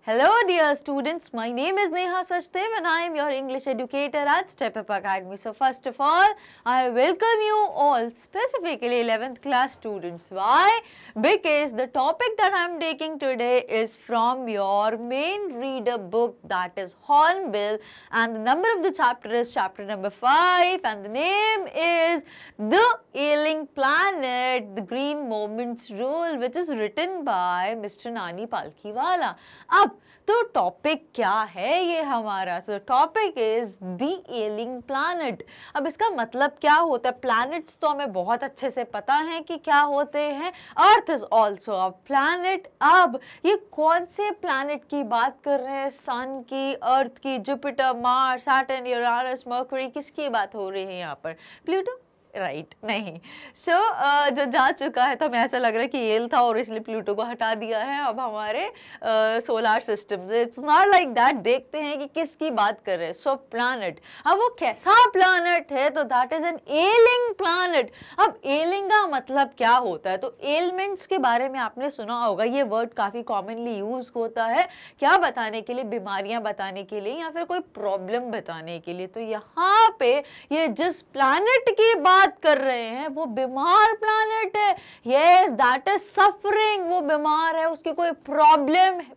Hello dear students, my name is Neha Sachdev and I am your English educator at Step Up Academy. So first of all, I welcome you all, specifically 11th class students. Why? Because the topic that I am taking today is from your main reader book, that is Hornbill, and the number of the chapter is chapter number 5 and the name is The Ailing Planet, The Green Moments Rule, which is written by Mr. Nani Palkhiwala. अब तो topic क्या है ये हमारा? तो topic is the ailing planet. अब इसका मतलब क्या होता है? प्लैनेट्स तो हमें बहुत अच्छे से पता है कि क्या होते हैं. Earth is also a planet. अब ये कौन से प्लैनेट की बात कर रहे हैं? सन की, अर्थ की, Jupiter, Mars, Saturn, Uranus, mercury, किसकी बात हो रही है यहाँ पर? प्लूटो? राइट नहीं. सो जो जा चुका है तो हमें ऐसा लग रहा है कि एल था और इसलिए प्लूटो को हटा दिया है अब हमारे सोलर सिस्टम से. It's not like that. देखते हैं कि किसकी बात कर रहे हैं. सो प्लैनेट, अब वो कैसा प्लैनेट है? तो that is an ailing planet. अब एलिंग का मतलब क्या होता है? तो एलिमेंट्स के बारे में आपने सुना होगा. ये वर्ड काफी कॉमनली यूज होता है क्या बताने के लिए? बीमारियां बताने के लिए या फिर कोई प्रॉब्लम बताने के लिए. तो यहाँ पे ये जिस प्लैनेट की बात कर रहे हैं वो बीमार प्लैनेट है. Yes, that is suffering. वो बीमार है, उसकी कोई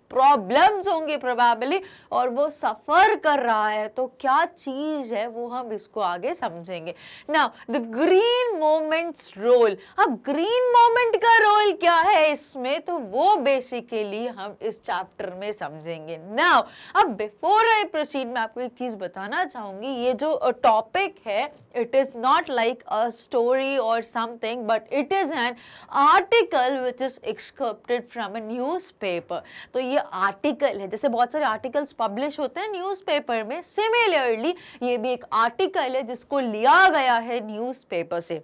प्रॉब्लम्स होंगी प्रोबेबली और वो सफर कर रहा है. तो क्या चीज है वो हम इसको आगे समझेंगे. Now the green moments role. अब ग्रीन मोमेंट का रोल क्या है इसमें? तो वो बेसिकली हम इस चैप्टर में समझेंगे. नाउ अब बिफोर आई प्रोसीड मैं आपको एक चीज बताना चाहूंगी. ये जो टॉपिक है it is not like a story or something, but it is an article which is excerpted from a newspaper. तो ये आर्टिकल है, जैसे बहुत सारे आर्टिकल्स पब्लिश होते हैं न्यूज़पेपर में, सिमिलरली ये भी एक आर्टिकल है जिसको लिया गया है न्यूज़पेपर से.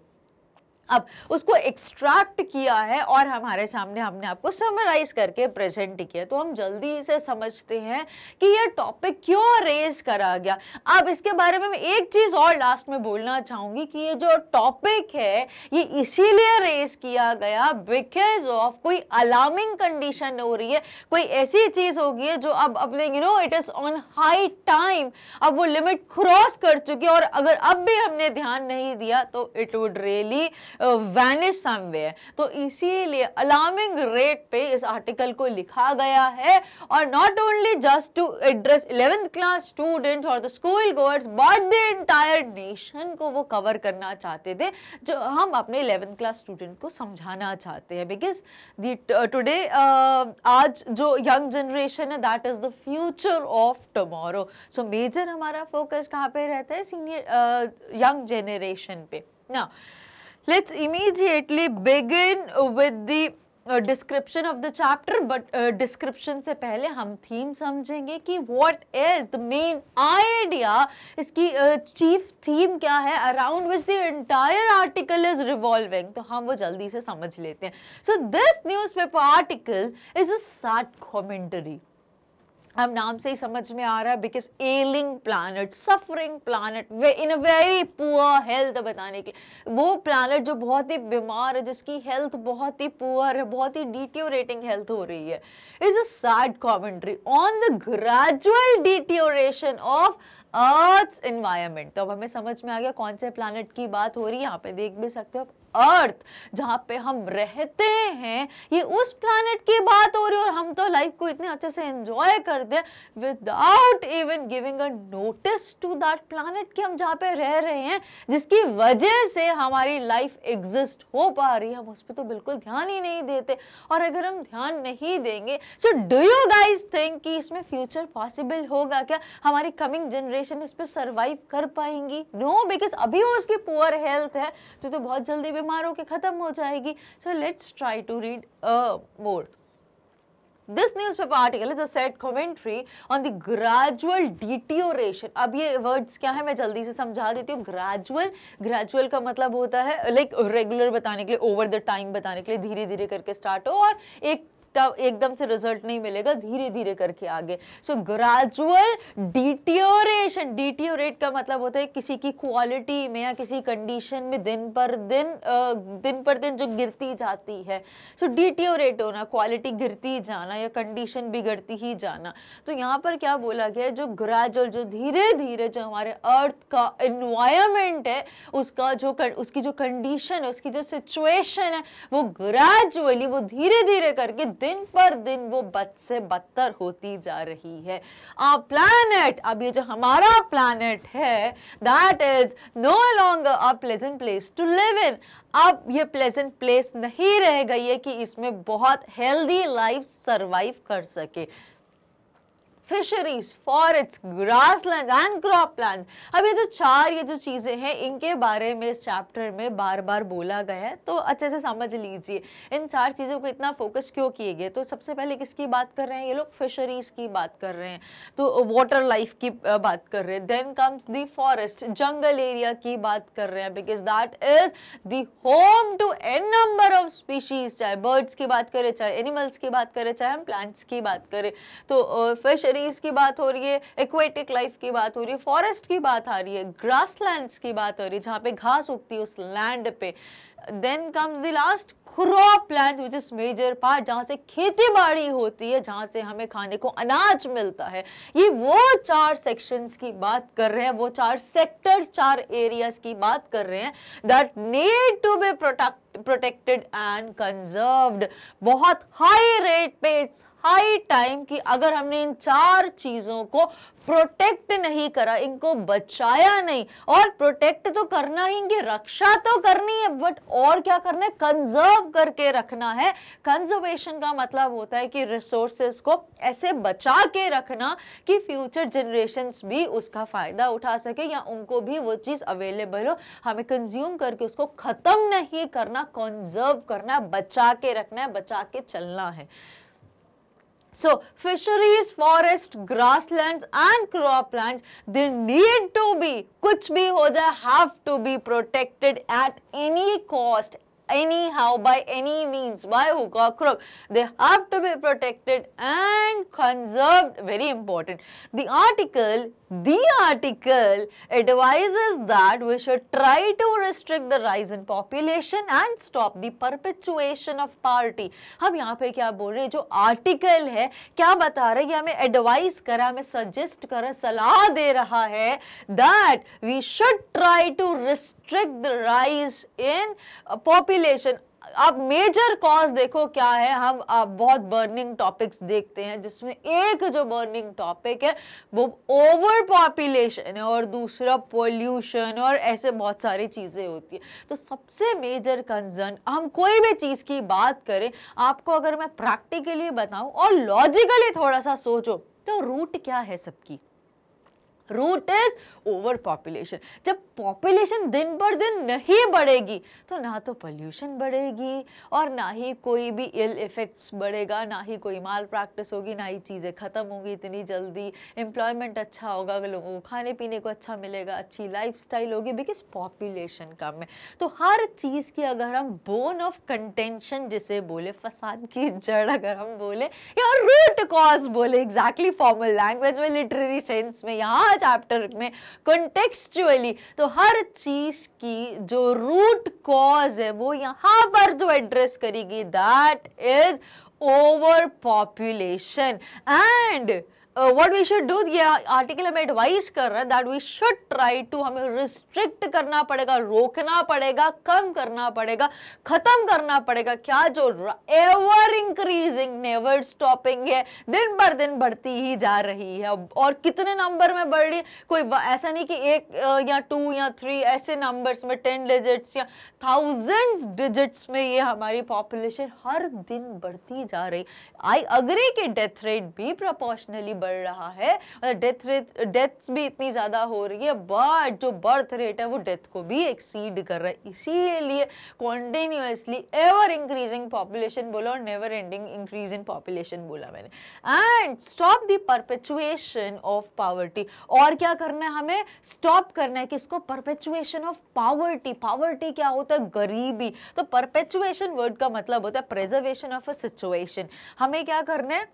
अब उसको एक्सट्रैक्ट किया है और हमारे सामने हमने आपको समराइज करके प्रेजेंट किया. तो हम जल्दी से समझते हैं कि ये टॉपिक क्यों रेज करा गया. अब इसके बारे में मैं एक चीज और लास्ट में बोलना चाहूंगी कि ये जो टॉपिक है ये इसीलिए रेज किया गया बिकॉज ऑफ कोई अलार्मिंग कंडीशन हो रही है. कोई ऐसी चीज होगी है जो अब अपने it is on high time. अब वो लिमिट क्रॉस कर चुकी है और अगर अब भी हमने ध्यान नहीं दिया तो it would really vanish somewhere. तो इसीलिए अलार्मिंग रेट पे इस आर्टिकल को लिखा गया है और not only just to address 11th class students और the school goers but the entire nation को वो कवर करना चाहते थे, जो हम अपने 11th क्लास स्टूडेंट को समझाना चाहते हैं. बिकॉज टुडे आज जो यंग जनरेशन है that is the future of tomorrow. So major हमारा फोकस कहाँ पे रहता है? सीनियर यंग जनरेशन पे. Now let's immediately begin with the description of the chapter, but description से पहले हम theme समझेंगे कि what is the main idea, इसकी chief theme क्या है around which the entire article is revolving. तो हम वो जल्दी से समझ लेते हैं. So this newspaper article is a sad commentary. अब नाम से ही समझ में आ रहा है because ailing planet, suffering planet, in a very poor health बताने के लिए. वो प्लैनेट जो बहुत ही बीमार है, जिसकी हेल्थ बहुत ही पुअर है, बहुत ही डिटियोरेटिंग हेल्थ हो रही है, is a sad commentary on the gradual deterioration of earth environment. तो अब हमें समझ में आ गया कौन से प्लैनेट की बात हो रही है. यहाँ पे देख भी सकते हो अर्थ जहाँ पे हम रहते हैं, ये उस प्लैनेट की बात हो रही है और हम तो लाइफ को इतने अच्छे से एंजॉय करते हैं without even giving a notice to that planet कि हम जहाँ पे रह रहे हैं, जिसकी वजह से हमारी लाइफ एग्जिस्ट हो पा रही है, हम उस पर तो बिल्कुल ध्यान ही नहीं देते. और अगर हम ध्यान नहीं देंगे, so do you guys think कि इसमें फ्यूचर पॉसिबल होगा क्या? हमारी कमिंग जनरेशन इस पर सर्वाइव कर पाएंगी? नो, बिकॉज अभी उसकी पुअर हेल्थ है तो बहुत जल्दी बीमार होकर खत्म हो जाएगी. So let's try to read more. This newspaper article is a sad commentary on the gradual deterioration. अब ये words क्या है मैं जल्दी से समझा देती हूँ. gradual का मतलब होता है like regular बताने के लिए, over the time बताने के लिए, धीरे धीरे करके start हो, और एक एकदम से रिजल्ट नहीं मिलेगा, धीरे धीरे करके आगे। सो ग्रेजुअल डिटियोरेशन, डिटियोरेट का मतलब होता है किसी की क्वालिटी में या किसी कंडीशन में दिन पर दिन जो गिरती जाती है। सो डिटियोरेट होना, क्वालिटी गिरती जाना या कंडीशन बिगड़ती ही जाना। तो यहाँ पर क्या बोला गया है, जो ग्रेजुअल, जो धीरे धीरे जो हमारे अर्थ का एनवायरमेंट है उसकी जो कंडीशन है, उसकी जो सिचुएशन है, वो ग्रेजुअली, वो धीरे धीरे करके दिन पर दिन वो बद से बदतर होती जा रही है। प्लैनेट, अब ये जो हमारा प्लैनेट है, that is no longer a pleasant place to live in. अब ये प्लेजेंट प्लेस नहीं रहेगा ये कि इसमें बहुत हेल्दी लाइफ सरवाइव कर सके। Fisheries, forest, grassland and crop plants. अब ये जो चीजें हैं, इनके बारे में इस चैप्टर में बार बार बोला गया है, तो अच्छे से समझ लीजिए इन 4 चीजों को इतना फोकस क्यों किए गए। तो सबसे पहले किसकी बात कर रहे हैं ये लोग, फिशरीज की बात कर रहे हैं, तो वाटर लाइफ की बात कर रहे हैं। देन कम्स द फॉरेस्ट, जंगल एरिया की बात कर रहे हैं, because that is the home to an number of species, चाहे बर्ड्स की बात करें, चाहे एनिमल्स की बात करें, चाहे हम प्लांट्स की बात करें। तो फिशरी की बात हो रही है, एक्वेटिक लाइफ की बात हो रही है, फॉरेस्ट की बात आ रही है, ग्रासलैंड्स की बात हो रही है, जहां पे घास उगती है उस लैंड पे। Then comes the last crop plant which is major part, जहां से खेती बाड़ी होती है, जहां से हमें खाने को अनाज मिलता है। ये वो 4 सेक्शंस की बात कर रहे हैं, वो 4 सेक्टर्स, 4 एरियाज की बात कर रहे हैं that need to be protected and conserved. बहुत हाई रेट पे, इट्स हाई टाइम कि अगर हमने इन 4 चीजों को प्रोटेक्ट नहीं करा, इनको बचाया नहीं, और प्रोटेक्ट तो करना ही, इनकी रक्षा तो करनी है, बट और क्या करना है, कंजर्व करके रखना है। कंजर्वेशन का मतलब होता है कि रिसोर्सेस को ऐसे बचा के रखना कि फ्यूचर जनरेशंस भी उसका फायदा उठा सके या उनको भी वो चीज अवेलेबल हो। हमें कंज्यूम करके उसको खत्म नहीं करना, कंजर्व करना, बचा के रखना है, बचा के चलना है। So fisheries, forest, grasslands and crop plants, they need to be, कुछ भी हो जाए, have to be protected at any cost, anyhow, by any means, by hook or crook. They have to be protected and conserved. Very important. The article advises that we should try to restrict the rise in population and stop the perpetuation of poverty. हम यहाँ पे क्या बोल रहे हैं, जो article है क्या बता रहे हैं, हमें एडवाइस करा, हमें सजेस्ट करा, सलाह दे रहा है that we should try to restrict the rise in population. अब मेजर कॉज देखो क्या है, हम बहुत बर्निंग टॉपिक्स देखते हैं, जिसमें एक जो बर्निंग टॉपिक है वो ओवर पॉपुलेशन है और दूसरा पोल्यूशन, और ऐसे बहुत सारी चीजें होती है। तो सबसे मेजर कंसर्न, हम कोई भी चीज की बात करें, आपको अगर मैं प्रैक्टिकली बताऊं और लॉजिकली थोड़ा सा सोचो, तो रूट क्या है सबकी, रूट इज ओवर पॉपुलेशन। जब पॉपुलेशन दिन पर दिन नहीं बढ़ेगी तो ना तो पोल्यूशन बढ़ेगी और ना ही कोई भी इल इफेक्ट्स बढ़ेगा, ना ही कोई माल प्रैक्टिस होगी, ना ही चीज़ें ख़त्म होंगी इतनी जल्दी, एम्प्लॉयमेंट अच्छा होगा, लोगों को खाने पीने को अच्छा मिलेगा, अच्छी लाइफस्टाइल होगी, बिकॉज पॉपुलेशन कम है। तो हर चीज़ की अगर हम बोन ऑफ कंटेंशन जिसे बोले, फसाद की जड़ अगर हम बोले या रूट कॉज बोले, एग्जैक्टली फॉर्मल लैंग्वेज में, लिटरेरी सेंस में, यहाँ चैप्टर में कॉन्टेक्सचुअली, तो हर चीज की जो रूट कॉज है वो यहां पर जो एड्रेस करेगी, that is over population. And what we should do, ये आर्टिकल हमें एडवाइस कर रहा है that we should try to, हमें रिस्ट्रिक्ट करना पड़ेगा, रोकना पड़ेगा, कम करना पड़ेगा, खत्म करना पड़ेगा। क्या जो एवर इंक्रीजिंग नेवर स्टॉपिंग है, दिन पर दिन बढ़ती ही जा रही है, और कितने नंबर में बढ़ रही है, कोई ऐसा नहीं कि 1 या 2 या 3 ऐसे नंबर्स में, 10 डिजिट्स या थाउजेंड्स डिजिट्स में ये हमारी पॉपुलेशन हर दिन बढ़ती जा रही। आई अग्री कि डेथ रेट भी प्रोपोर्शनली बढ़ रहा है, डेथ्स भी इतनी ज़्यादा हो रही है, बट जो बर्थ रेट है वो डेथ को भी एक्सीड कर रहा है। इसीलिए कॉन्टिन्यूसली एवर इंक्रीजिंग पॉपुलेशन बोला और never ending increase in population बोला मैंने। And stop the perpetuation of poverty. और क्या करना है हमें? स्टॉप करना है किसको? Perpetuation of poverty. पॉवर्टी क्या होता है? गरीबी। तो परपेचुएशन वर्ड का मतलब होता है प्रिजर्वेशन ऑफ अ सिचुएशन। हमें क्या करना है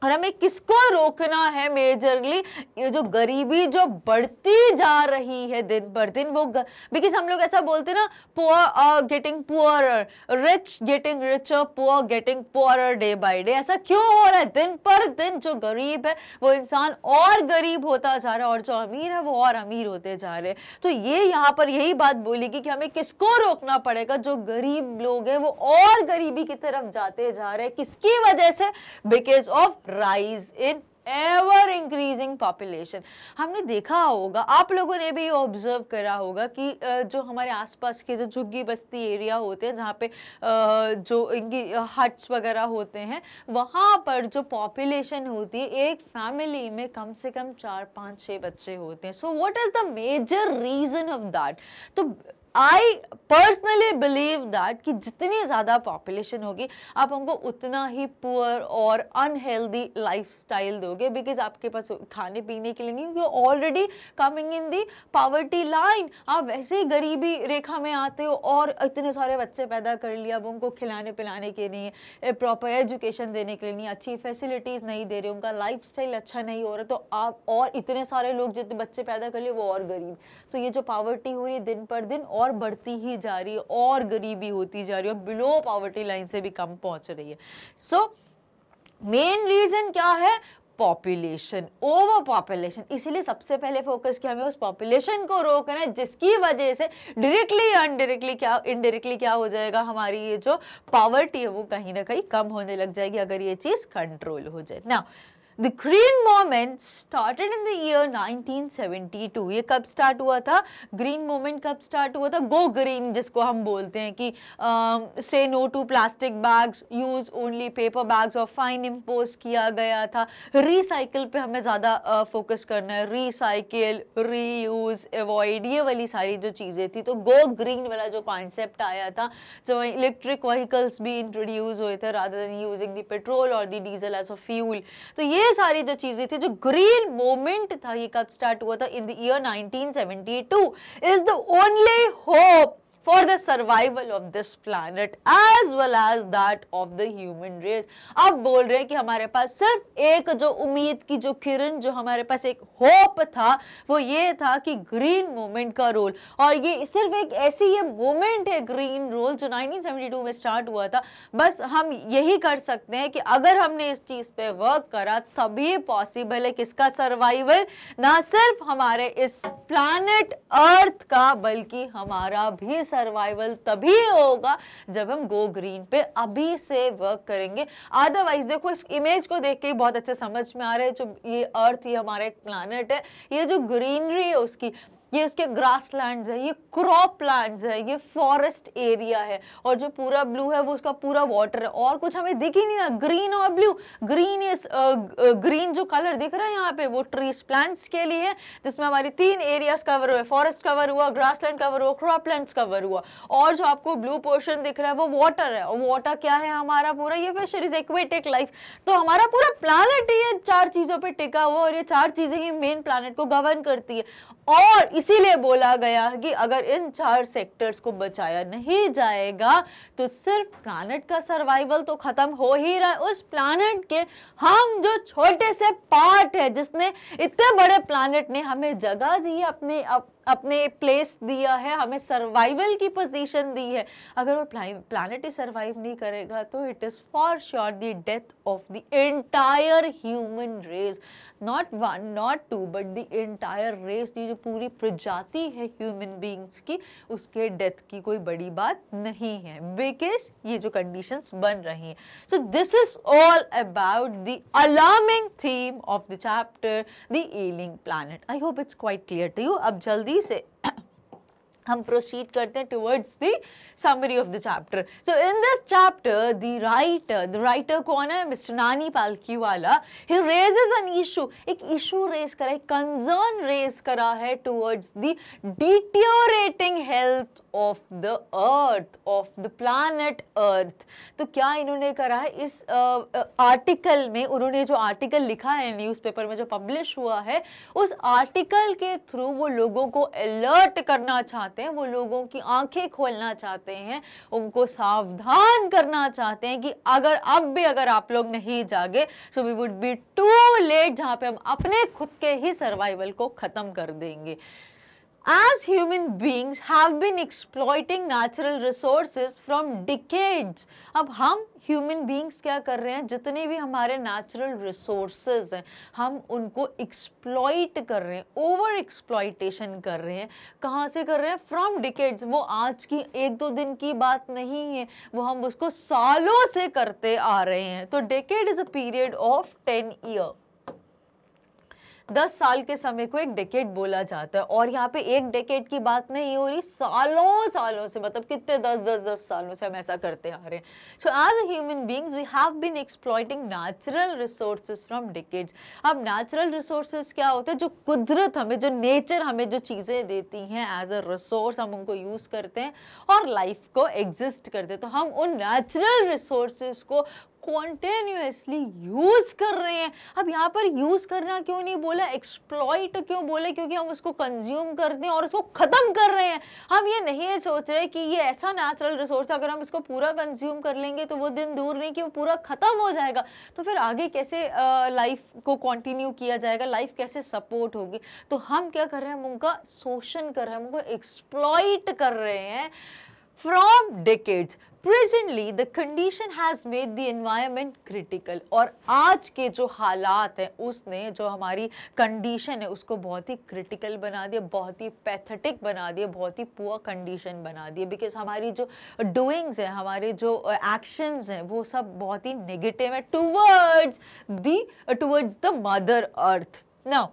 और हमें किसको रोकना है मेजरली? ये जो गरीबी जो बढ़ती जा रही है दिन पर दिन, वो बिकॉज हम लोग ऐसा बोलते हैं ना, poor getting poorer, rich getting richer, poor getting poorer day by day. ऐसा क्यों हो रहा है? दिन पर दिन जो गरीब है वो इंसान और गरीब होता जा रहा है और जो अमीर है वो और अमीर होते जा रहे हैं। तो ये यहाँ पर यही बात बोलेगी कि हमें किसको रोकना पड़ेगा? जो गरीब लोग हैं वो और गरीबी की तरफ जाते जा रहे हैं। किसकी वजह से? Because of rise in ever increasing population. हमने देखा होगा, आप लोगों ने भी ऑब्जर्व करा होगा कि जो हमारे आसपास के जो झुग्गी बस्ती एरिया होते हैं, जहाँ पे जो इनकी हट्स वगैरह होते हैं, वहाँ पर जो पॉपुलेशन होती है, एक फैमिली में कम से कम 4, 5, 6 बच्चे होते हैं। So what is the major reason of that? तो आई पर्सनली बिलीव दैट कि जितनी ज़्यादा पॉपुलेशन होगी आप हमको उतना ही पुअर और अनहेल्दी लाइफस्टाइल दोगे, बिकॉज आपके पास खाने पीने के लिए नहीं, you already coming in the poverty line. आप वैसे ही गरीबी रेखा में आते हो और इतने सारे बच्चे पैदा कर लिया, अब उनको खिलाने पिलाने के लिए, प्रॉपर एजुकेशन देने के लिए नहीं, अच्छी फैसिलिटीज़ नहीं दे रहे, उनका लाइफस्टाइल अच्छा नहीं हो रहा, तो आप और इतने सारे लोग जितने बच्चे पैदा कर लिए वो और गरीब। तो ये जो पॉवर्टी हो रही है दिन पर दिन और बढ़ती ही जा रही है और गरीबी होती जा रही है और बिलो पॉवर्टी लाइन से भी कम पहुंच रही है। सो मेन रीजन क्या है? Population, over population. इसीलिए सबसे पहले फोकस किया हमें उस पॉपुलेशन को रोकना है, जिसकी वजह से डायरेक्टली या इनडायरेक्टली क्या हो जाएगा? हमारी ये जो पॉवर्टी है वो कहीं ना कहीं कम होने लग जाएगी अगर ये चीज कंट्रोल हो जाए। Now The green movement started in the year 1972. ये कब स्टार्ट हुआ था? ग्रीन मूवमेंट कब स्टार्ट हुआ था? गो ग्रीन जिसको हम बोलते हैं कि say no to plastic bags, use only paper bags और फाइन इम्पोज किया गया था। रिसाइकिल पे हमें ज़्यादा फोकस करना है, रिसाइकिल, रीयूज, अवॉइड, ये वाली सारी जो चीज़ें थी। तो गो ग्रीन वाला जो कॉन्सेप्ट आया था, जो इलेक्ट्रिक व्हीकल्स भी इंट्रोड्यूस हुए थे rather than using the petrol और the diesel as a fuel. तो ये सारी जो चीजें थी, जो ग्रीन मूवमेंट था, ये कब स्टार्ट हुआ था? In the year 1972 is the only hope for the survival of this planet as well as that of the human race। अब बोल रहे हैं कि हमारे पास सिर्फ एक जो उम्मीद की जो किरण, जो हमारे पास एक होप था, वो ये था कि ग्रीन मूवमेंट का रोल, और ये सिर्फ एक ऐसी ये मूवमेंट है ग्रीन रोल जो 1972 में स्टार्ट हुआ था। बस हम यही कर सकते हैं कि अगर हमने इस चीज पे वर्क करा तभी पॉसिबल है किसका सर्वाइवल? ना सिर्फ हमारे इस प्लैनेट अर्थ का, बल्कि हमारा भी सर्वाइवल तभी होगा जब हम गो ग्रीन पे अभी से वर्क करेंगे। अदरवाइज देखो, इस इमेज को देख के बहुत अच्छे समझ में आ रहा है, जो ये अर्थ, ये हमारा एक प्लैनेट है, ये जो ग्रीनरी है उसकी, ये उसके ग्रास लैंड्स है, ये क्रॉप लैंड्स है, ये फॉरेस्ट एरिया है, और जो पूरा ब्लू है वो उसका पूरा वाटर है, और कुछ हमें दिख ही नहीं रहा। ग्रीन और ब्लू, ग्रीन जो कलर दिख रहा है यहाँ पे वो ट्रीज प्लांट्स के लिए है, जिसमें हमारी 3 एरियाज कवर हुए, फॉरेस्ट कवर हुआ, ग्रास लैंड कवर हुआ, क्रॉप लैंड्स कवर हुआ, और जो आपको ब्लू पोर्शन दिख रहा है वो वाटर है, और वाटर क्या है हमारा पूरा? ये फिशरीज, एक्वेटिक लाइफ। तो हमारा पूरा प्लैनेट ये 4 चीजों पे टिका हुआ, और ये 4 चीजें ही मेन प्लैनेट को गवर्न करती है। और इसीलिए बोला गया कि अगर इन 4 सेक्टर्स को बचाया नहीं जाएगा तो सिर्फ प्लैनेट का सर्वाइवल तो खत्म हो ही रहा है, उस प्लैनेट के हम जो छोटे से पार्ट है, जिसने इतने बड़े प्लैनेट ने हमें जगह दी है, अपने प्लेस दिया है, हमें सर्वाइवल की पोजीशन दी है। अगर वो प्लैनेट ही सर्वाइव नहीं करेगा तो it is for sure the death of the entire human race, not 1 not 2 but the entire race. ये जो पूरी प्रजाति है ह्यूमन बीइंग्स की, उसके डेथ की कोई बड़ी बात नहीं है, बिकॉज ये जो कंडीशंस बन रही हैं। So this is all about the alarming theme of the chapter the ailing planet. I hope it's quite clear to you. अब जल्दी से हम प्रोसीड करते हैं towards the summary of the chapter. So in this chapter the writer कौन है? Mister Nani Palkhivala. He raises an issue, एक issue raise करा है, कंसर्न रेज करा है towards the deteriorating health of the earth, of the planet अर्थ. तो क्या इन्होंने करा है इस आर्टिकल में? उन्होंने जो आर्टिकल लिखा है न्यूज़पेपर में जो पब्लिश हुआ है, उस आर्टिकल के थ्रू वो लोगों को अलर्ट करना चाहते हैं, वो लोगों की आंखें खोलना चाहते हैं, उनको सावधान करना चाहते हैं कि अगर अब भी अगर आप लोग नहीं जागे so we would be too late, जहां पे हम अपने खुद के ही सर्वाइवल को खत्म कर देंगे. As human beings have been exploiting natural resources from decades. अब हम human beings क्या कर रहे हैं? जितने भी हमारे natural resources हैं, हम उनको exploit कर रहे हैं, over exploitation कर रहे हैं. कहाँ से कर रहे हैं? From decades. वो आज की एक दो दिन की बात नहीं है, वो हम उसको सालों से करते आ रहे हैं. तो decade is a period of 10 years. 10 साल के समय को एक डेकेड बोला जाता है. और यहाँ पे एक डेकेड की बात नहीं हो रही, सालों सालों से, मतलब कितने 10 सालों से हम ऐसा करते आ रहे हैं. So as a human beings we have been exploiting natural resources from decades. अब नेचुरल रिसोर्सेज क्या होते हैं? जो कुदरत हमें, जो नेचर हमें जो चीज़ें देती हैं एज अ रिसोर्स, हम उनको यूज़ करते हैं और लाइफ को एग्जिस्ट करते हैं. तो हम उन नेचुरल रिसोर्सेज को कॉन्टिन्यूसली यूज कर रहे हैं. अब यहाँ पर यूज करना क्यों नहीं बोला, एक्सप्लॉइट क्यों बोले? क्योंकि हम उसको कंज्यूम करते हैं और उसको खत्म कर रहे हैं. हम ये नहीं सोच रहे कि ये ऐसा नेचुरल रिसोर्स है, अगर हम इसको पूरा कंज्यूम कर लेंगे तो वो दिन दूर नहीं कि वो पूरा खत्म हो जाएगा. तो फिर आगे कैसे लाइफ को कंटिन्यू किया जाएगा, लाइफ कैसे सपोर्ट होगी? तो हम क्या कर रहे हैं? हम उनका शोषण कर रहे हैं, हम उनको एक्सप्लॉइट कर रहे हैं from decades. Presently, the condition has made the environment critical. और आज के जो हालात हैं उसने जो हमारी कंडीशन है उसको बहुत ही क्रिटिकल बना दिया, बहुत ही पैथेटिक बना दिया, बहुत ही पुअर कंडीशन बना दिया. बिकॉज हमारी जो डूइंग्स हैं, हमारे जो एक्शंस हैं, वो सब बहुत ही नेगेटिव है towards the mother earth. Now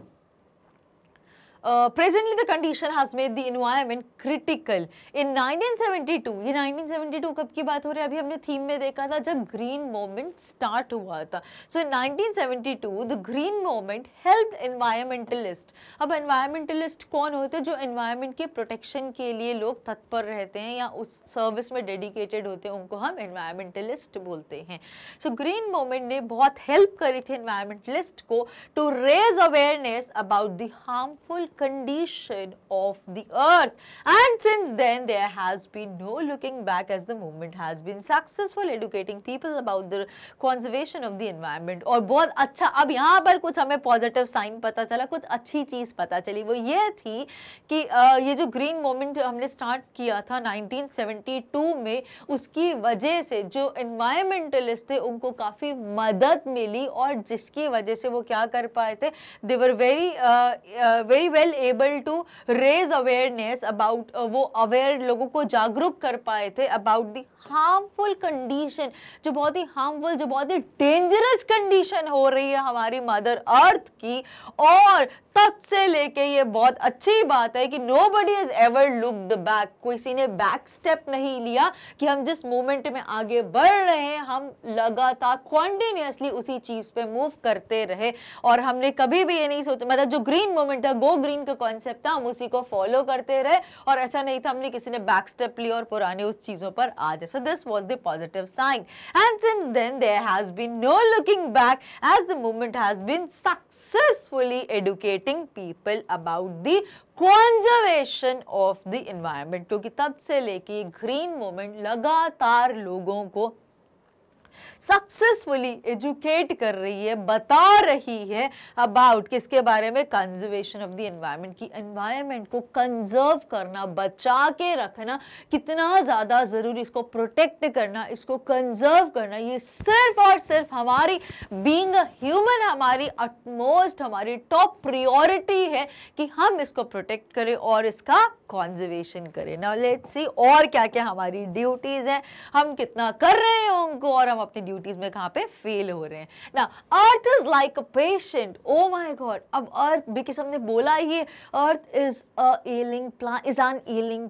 presently the condition has made the environment critical. In 1972, ये 1972 कब की बात हो रही है? अभी हमने थीम में देखा था जब ग्रीन मूवमेंट स्टार्ट हुआ था. सो इन 1972 the green movement helped environmentalist. अब एनवायरमेंटलिस्ट कौन होते हैं? जो एनवायरमेंट के प्रोटेक्शन के लिए लोग तत्पर रहते हैं या उस सर्विस में डेडिकेटेड होते हैं, उनको हम एनवायरमेंटलिस्ट बोलते हैं. सो ग्रीन मूवमेंट ने बहुत हेल्प करी थी एनवायरमेंटलिस्ट को to raise awareness about the harmful condition of the earth, and since then there has been no looking back as the movement has been successful educating people about the conservation of the environment. और बहुत अच्छा, अब यहाँ पर कुछ हमें positive sign पता चला, कुछ अच्छी चीज़ पता चली. वो ये थी कि ये जो ग्रीन मूवमेंट हमने स्टार्ट किया था 1972 में, उसकी वजह से जो एनवायरमेंटलिस्ट थे उनको काफ़ी मदद मिली और जिसकी वजह से वो क्या कर पाए थे? They were very well able to raise awareness about, वो अवेयर लोगों को जागरूक कर पाए थे अबाउट द हार्मफुल कंडीशन, जो बहुत ही हार्मफुल, जो बहुत ही डेंजरस कंडीशन हो रही है हमारी मदर अर्थ की. और तब से लेके ये बहुत अच्छी बात है कि nobody has ever looked back. किसी ने बैक स्टेप नहीं लिया कि हम जिस मूवमेंट में आगे बढ़ रहे हैं हम लगातार कॉन्टिन्यूसली उसी चीज पे मूव करते रहे. और हमने कभी भी ये नहीं सोचा, मतलब जो ग्रीन मूवमेंट था, गो ग्रीन का कॉन्सेप्ट था, हम उसी को फॉलो करते रहे. और ऐसा नहीं था हमने किसी ने बैक स्टेप लिया और पुराने उस चीजों पर आ जाए. So this was the positive sign, and since then there has been no looking back as the movement has been successfully educating people about the conservation of the environment. क्योंकि तब से लेके ग्रीन मूवमेंट लगातार लोगों को successfully educate कर रही है, बता रही है अबाउट किसके बारे में? Conservation of the environment. की एनवायरनमेंट को कंजर्व करना, बचा के रखना कितना ज़्यादा ज़रूरी, इसको प्रोटेक्ट करना, इसको कंजर्व करना, ये सिर्फ और सिर्फ हमारी बीइंग अ ह्यूमन, हमारी अटमोस्ट, हमारी टॉप प्रायोरिटी है कि हम इसको प्रोटेक्ट करें और इसका कंजर्वेशन करें. नाउ लेट्स सी और क्या क्या हमारी ड्यूटीज़ हैं, हम कितना कर रहे हैं उनको, और हम अपनी ड्यूटीज में कहाँ पे फेल हो रहे हैं ना। Earth is like a patient, oh my God, अब अर्थ बिकॉज हमने बोला ये earth is an ailing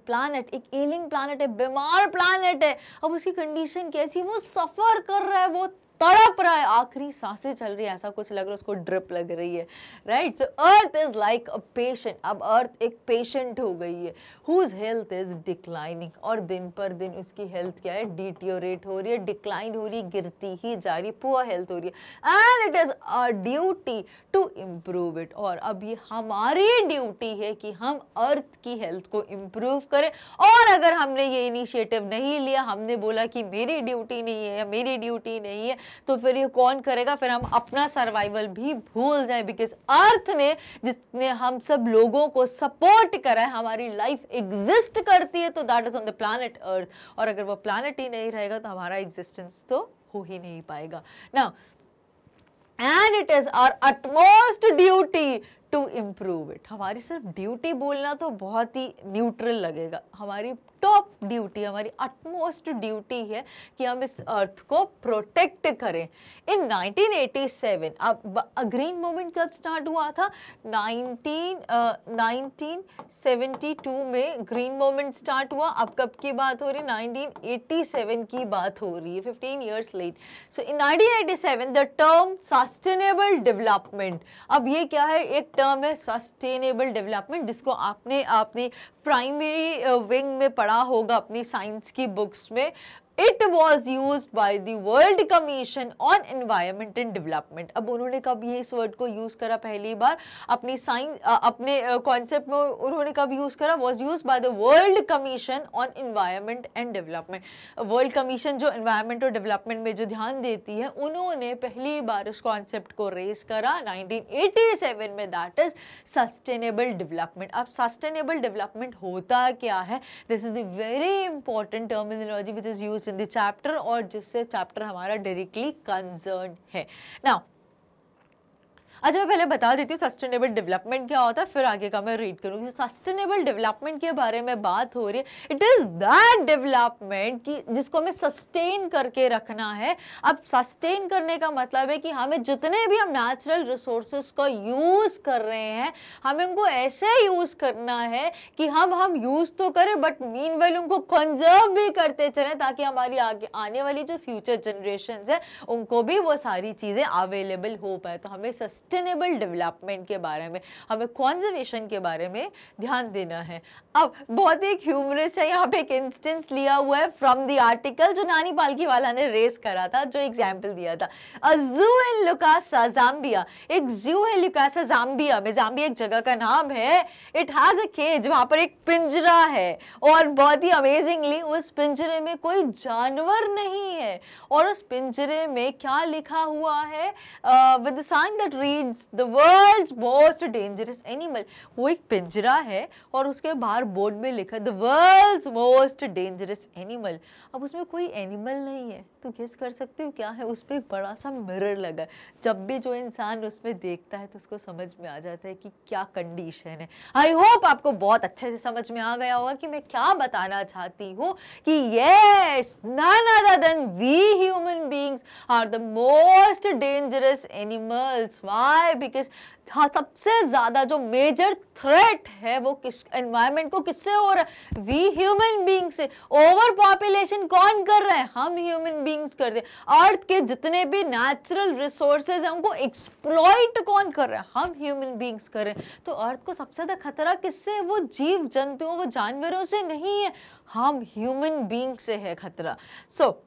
planet, एक एलिंग प्लैनेट है, बीमार प्लैनेट है। अब उसकी कंडीशन कैसी है, वो सफर कर रहा है, वो तड़प रहा है, आखिरी सांसें चल रही है, ऐसा कुछ लग रहा है, उसको ड्रिप लग रही है, right. So earth is like a patient, अब अर्थ एक पेशेंट हो गई है, हुज हेल्थ इज डिक्लाइनिंग, और दिन पर दिन उसकी हेल्थ क्या है, डिटियोरेट हो रही है, डिक्लाइन हो रही है, गिरती ही जा रही है, पुअर हेल्थ हो रही है, and it is our duty to improve it. और अब ये हमारी ड्यूटी है कि हम अर्थ की हेल्थ को इम्प्रूव करें। और अगर हमने ये इनिशिएटिव नहीं लिया, हमने बोला कि मेरी ड्यूटी नहीं है या मेरी ड्यूटी नहीं है, तो फिर ये कौन करेगा, फिर हम अपना सर्वाइवल भी भूल जाए, बिकॉज अर्थ ने, जिसने हम सब लोगों को सपोर्ट करा है, हमारी लाइफ एग्जिस्ट करती है, तो that is on the planet earth. और अगर वो प्लैनेट ही नहीं रहेगा तो हमारा एग्जिस्टेंस तो हो ही नहीं पाएगा ना। And it is our utmost duty to improve it. हमारी सिर्फ ड्यूटी बोलना तो बहुत ही न्यूट्रल लगेगा, हमारी टॉप ड्यूटी, हमारी अटमोस्ट ड्यूटी है कि हम इस अर्थ को प्रोटेक्ट करें। इन 1987, अब ग्रीन मूवमेंट कब स्टार्ट हुआ था, 1972 में ग्रीन मूवमेंट स्टार्ट हुआ। अब कब की बात हो रही है, 1987 की बात हो रही है, 15 years late. So in 1987 the term sustainable development, अब ये क्या है, एक टर्म है सस्टेनेबल डेवलपमेंट, जिसको आपने अपनी प्राइमरी विंग में पढ़ा होगा अपनी साइंस की बुक्स में। It was used by the World Commission on Environment and Development। अब उन्होंने कब ये इस वर्ड को यूज करा पहली बार अपनी अपने कॉन्सेप्ट में, उन्होंने कब यूज करा, was used by the World Commission on Environment and Development। World commission जो एनवायरमेंट और डेवलपमेंट में जो ध्यान देती है, उन्होंने पहली बार इस कॉन्सेप्ट को रेज करा 1987 में, दैट इज सस्टेनेबल डेवलपमेंट। अब सस्टेनेबल डेवलपमेंट होता क्या है, this is the very important terminology which is used in the chapter, और जिससे चैप्टर हमारा डायरेक्टली कंसर्न है। नाउ अच्छा, मैं पहले बता देती हूँ सस्टेनेबल डेवलपमेंट क्या होता है, फिर आगे का मैं रीड करूँगी। सस्टेनेबल डेवलपमेंट के बारे में बात हो रही है, इट इज दैट डेवलपमेंट की जिसको हमें सस्टेन करके रखना है। अब सस्टेन करने का मतलब है कि हमें जितने भी हम नेचुरल रिसोर्सेज का यूज कर रहे हैं, हमें उनको ऐसे यूज करना है कि हम यूज तो करें, बट मीनवाइल उनको कंजर्व भी करते चलें, ताकि हमारी आगे आने वाली जो फ्यूचर जनरेशंस है उनको भी वो सारी चीजें अवेलेबल हो पाए। तो हमें सस्टेनेबल डेवलपमेंट के बारे में, हमें कंजर्वेशन के बारे में ध्यान देना है। अब बहुत एक ह्यूमरस है, यहाँ पे एक इंस्टेंस लिया हुआ है फ्रॉम द आर्टिकल जो नानी पालकीवाला ने रेस करा था, जो एग्जाम्पल दिया था। अ जू इन लुकासा जाम्बिया, एक जू है लुकासा जाम्बिया में, जाम्बिया एक जगह का नाम है। इट हैज अ केज, वहां पर एक पिंजरा है, और बहुत ही अमेजिंगली उस पिंजरे में कोई जानवर नहीं है, और उस पिंजरे में क्या लिखा हुआ है, with the sign that reads the world's most dangerous animal. वो एक पिंजरा है और उसके बाहर बोर्ड में लिखा है the world's most dangerous animal. अब उसमें कोई एनिमल नहीं है, तो गेस कर सकते हो क्या है, उस पर एक बड़ा सा मिरर लगा है। जब भी जो इंसान उसमें देखता है तो उसको समझ में आ जाता है कि क्या कंडीशन है। आई होप आपको बहुत अच्छे से समझ में आ गया होगा कि मैं क्या बताना चाहती हूँ, कि yes, none other than we human beings are the most dangerous animals। Why? Because हाँ, सबसे ज्यादा जो मेजर थ्रेट है वो किस एनवायरनमेंट को किससे हो रहा है, वी ह्यूमन बीइंग से। ओवर पॉपुलेशन कौन कर रहा है, हम ह्यूमन बीइंग्स कर रहे हैं। अर्थ के जितने भी नेचुरल रिसोर्सेज हैं उनको एक्सप्लॉइट कौन कर रहा है, हम ह्यूमन बीइंग्स कर रहे हैं। तो अर्थ को सबसे ज्यादा खतरा किससे है, वो जीव जंतुओं, वो जानवरों से नहीं है, हम ह्यूमन बीइंग से है खतरा। सो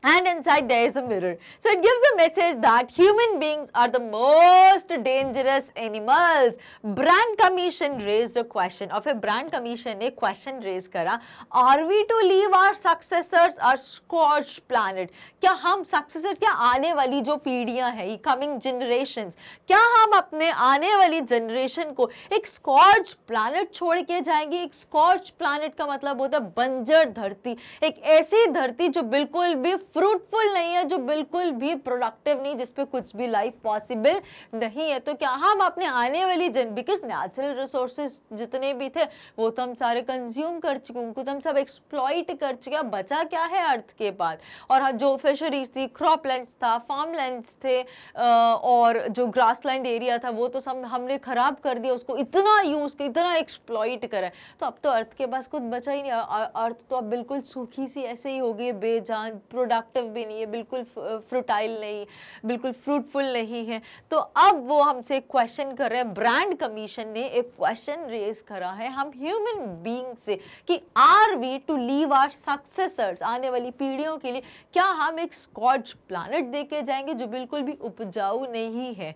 and inside there is a mirror, so it gives a message that human beings are the most dangerous animals। brand commission raised a question, और फिर brand commission ने question raise करा, are we to leave our successors a scorched planet। क्या हम successors, क्या आने वाली जो पीढ़ियां हैं, coming generations, क्या हम अपने आने वाली generation को एक scorched planet छोड़ के जाएंगे। एक scorched planet का मतलब होता है बंजर धरती, एक ऐसी धरती जो बिल्कुल भी फ्रूटफुल नहीं है, जो बिल्कुल भी प्रोडक्टिव नहीं, जिसपे कुछ भी लाइफ पॉसिबल नहीं है। तो क्या हम अपने आने वाली बिकॉज नेचुरल रिसोर्सेज जितने भी थे वो तो हम सारे कंज्यूम कर चुके, उनको तो हम सब एक्सप्लॉइट कर चुके, बचा क्या है अर्थ के पास। और जो फिशरीज थी, क्रॉप लैंड्स था, फार्म लैंड्स थे, और जो ग्रास लैंड एरिया था वो तो सब हमने खराब कर दिया, उसको इतना यूज किया, इतना एक्सप्लॉइट करा, तो अब तो अर्थ के पास कुछ बचा ही नहीं। अर्थ तो अब बिल्कुल सूखी सी ऐसे ही हो गई, बेजान, प्रोडक्टिव भी नहीं है, बिल्कुल फ्रूटाइल नहीं, बिल्कुल फ्रूटफुल नहीं है। तो अब वो हमसे क्वेश्चन कर रहे हैं, ब्रांड कमीशन ने एक क्वेश्चन रेज करा है हम ह्यूमन बीइंग से कि are we to leave our successors, आने वाली पीढ़ियों के लिए क्या हम एक स्कॉच प्लैनेट देके जाएंगे जो बिल्कुल भी उपजाऊ नहीं है,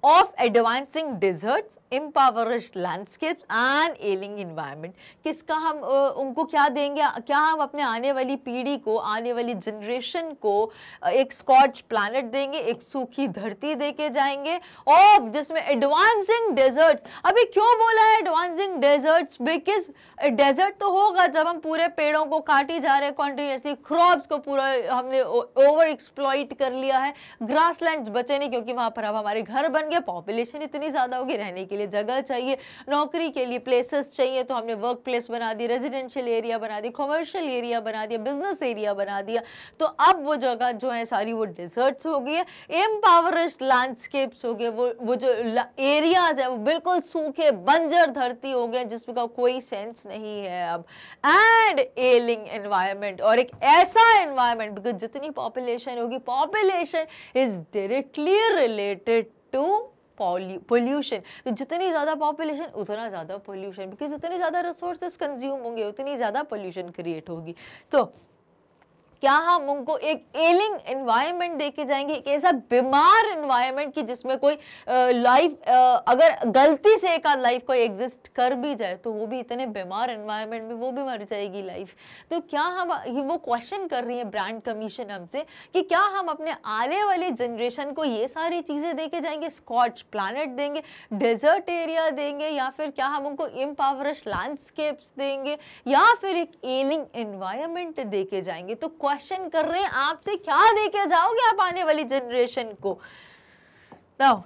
of advancing deserts, impoverished landscapes and ailing environment। किसका हम उनको क्या देंगे, क्या हम अपने आने वाली पीढ़ी को, आने वाली जनरेशन को एक स्कॉच प्लैनेट देंगे, एक सूखी धरती देके जाएंगे, और जिसमें एडवांसिंग डेजर्ट्स। अभी क्यों बोला है एडवांसिंग डेजर्ट्स, बिकॉज डेजर्ट तो होगा जब हम पूरे पेड़ों को काटी जा रहे हैं कॉन्टिन्यूसली, क्रॉप्स को पूरा हमने ओवर एक्सप्लॉइट कर लिया है, ग्रासलैंड्स बचे नहीं क्योंकि वहां पर अब हमारे घर बन गया, पॉपुलेशन इतनी ज्यादा होगी, रहने के लिए जगह चाहिए, नौकरी के लिए प्लेसेस चाहिए, तो हमने वर्क प्लेस बना दी, रेजिडेंशियल एरिया बना दी, कमर्शियल एरिया बना दिया, बिजनेस एरिया बना दिया, तो अब वो जगह जो है सारी वो डेजर्ट्स हो गई है, इम्पावरिश्ड लैंडस्केप्स हो गए, वो जो एरियाज है वो बिल्कुल सूखे बंजर धरती हो गए जिसका कोई सेंस नहीं है अब, एंड एलिंग एनवायरनमेंट, और एक ऐसा एनवायरनमेंट, बिकॉज जितनी पॉपुलेशन होगी, population is directly related to pollution, तो जितनी ज्यादा पॉपुलेशन उतना ज्यादा पोल्यूशन, बिकॉज उतने ज्यादा रिसोर्सेज कंज्यूम होंगे उतनी ज्यादा पोल्यूशन क्रिएट होगी। तो क्या हम उनको एक एलिंग एनवायरनमेंट देके जाएंगे, एक ऐसा बीमार एनवायरनमेंट कि जिसमें कोई लाइफ, अगर गलती से एक आध लाइफ कोई एग्जिस्ट कर भी जाए तो वो भी इतने बीमार एनवायरनमेंट में वो भी मर जाएगी लाइफ। तो क्या हम, वो क्वेश्चन कर रही है ब्रांड कमीशन हमसे कि क्या हम अपने आने वाले जनरेशन को ये सारी चीजें देके जाएंगे, स्कॉच प्लैनेट देंगे, डेजर्ट एरिया देंगे, या फिर क्या हम उनको इम्पावरिश्ड लैंडस्केप्स देंगे, या फिर एक एलिंग एनवायरनमेंट देके जाएंगे। तो क्वेश्चन कर रहे हैं आपसे, क्या देके जाओगे आप आने वाली जनरेशन को। Now,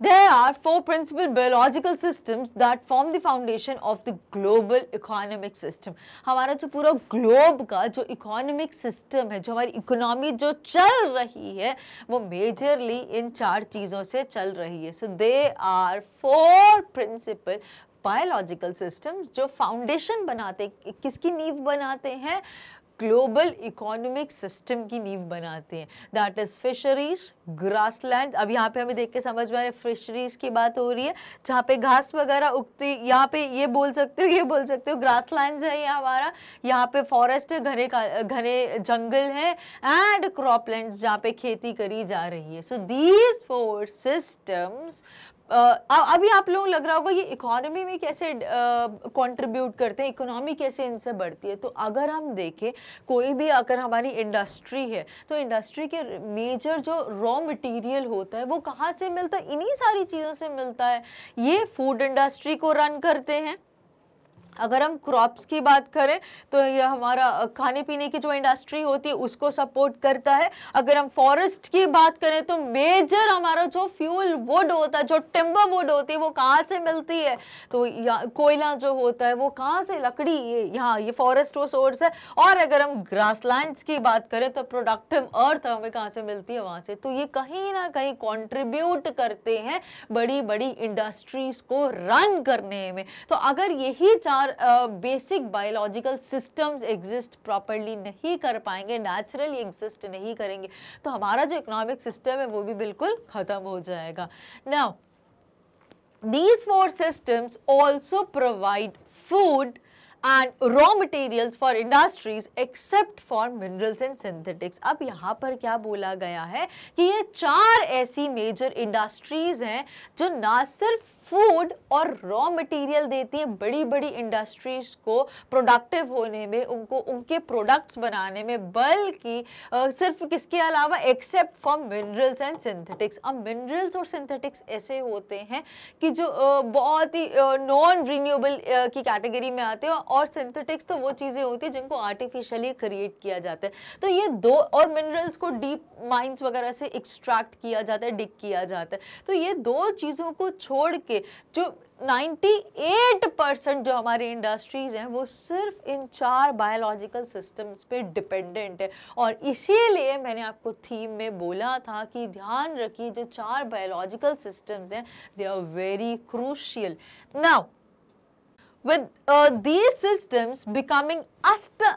there are 4 principal biological systems that form the foundation of the global economic system। हमारा जो पूरा ग्लोब का जो इकोनॉमिक सिस्टम है, जो हमारी इकोनॉमी जो चल रही है, वो मेजरली इन 4 चीजों से चल रही है। So they are 4 principal biological systems जो फाउंडेशन बनाते, किसकी नींव बनाते हैं, ग्लोबल इकोनॉमिक सिस्टम की नींव बनाते हैं। That is fisheries, grassland. अब यहाँ पे हमें देख के समझ में आ रहा है फिशरीज की बात हो रही है, जहाँ पे घास वगैरह उगती, यहाँ पे ये बोल सकते हो, ये बोल सकते हो ग्रासलैंड है ये हमारा, यहाँ पे फॉरेस्ट है, घने जंगल है, एंड क्रॉपलैंड्स जहाँ पे खेती करी जा रही है। सो दीज 4 सिस्टम्स, अभी आप लोगों को लग रहा होगा ये इकोनॉमी में कैसे कंट्रीब्यूट करते हैं, इकोनॉमी कैसे इनसे बढ़ती है। तो अगर हम देखें, कोई भी अगर हमारी इंडस्ट्री है तो इंडस्ट्री के मेजर जो रॉ मटेरियल होता है वो कहाँ से मिलता है, इन्हीं सारी चीज़ों से मिलता है। ये फूड इंडस्ट्री को रन करते हैं। अगर हम क्रॉप्स की बात करें तो ये हमारा खाने पीने की जो इंडस्ट्री होती है उसको सपोर्ट करता है। अगर हम फॉरेस्ट की बात करें तो मेजर हमारा जो फ्यूल वुड होता है, जो टिम्बर वुड होती है, वो कहाँ से मिलती है, तो कोयला जो होता है वो कहाँ से, लकड़ी, ये फॉरेस्ट वो सोर्स है। और अगर हम ग्रासलैंड्स की बात करें तो प्रोडक्टिव अर्थ हमें कहाँ से मिलती है, वहाँ से। तो ये कहीं ना कहीं कॉन्ट्रीब्यूट करते हैं बड़ी बड़ी इंडस्ट्रीज को रन करने में। तो अगर यही 4 basic biological systems exist properly नहीं कर पाएंगे, नेचुरली एग्जिस्ट नहीं करेंगे, तो हमारा जो इकोनॉमिक सिस्टम है वो भी बिल्कुल खत्म हो जाएगा। Now these 4 systems also provide food and raw materials for industries except for minerals and synthetics। अब यहाँ पर क्या बोला गया है कि ये 4 ऐसी मेजर इंडस्ट्रीज हैं जो ना सिर्फ फूड और रॉ मटेरियल देती है बड़ी बड़ी इंडस्ट्रीज को प्रोडक्टिव होने में, उनको उनके प्रोडक्ट्स बनाने में, बल्कि सिर्फ किसके अलावा except for minerals and synthetics. अब मिनरल्स और सिंथेटिक्स ऐसे होते हैं कि जो बहुत ही नॉन रिन्यूएबल की कैटेगरी में आते हैं, और सिंथेटिक्स तो वो चीज़ें होती है जिनको आर्टिफिशियली क्रिएट किया जाता है। तो ये दो, और मिनरल्स को डीप माइंस वगैरह से एक्सट्रैक्ट किया जाता है, डिग किया जाता है। तो ये दो चीज़ों को छोड़ के जो 98% जो हमारी इंडस्ट्रीज हैं वो सिर्फ इन 4 बायोलॉजिकल सिस्टम्स पे डिपेंडेंट है। और इसीलिए मैंने आपको थीम में बोला था कि ध्यान रखिए जो 4 बायोलॉजिकल सिस्टम्स हैं they are very crucial. Now with these systems becoming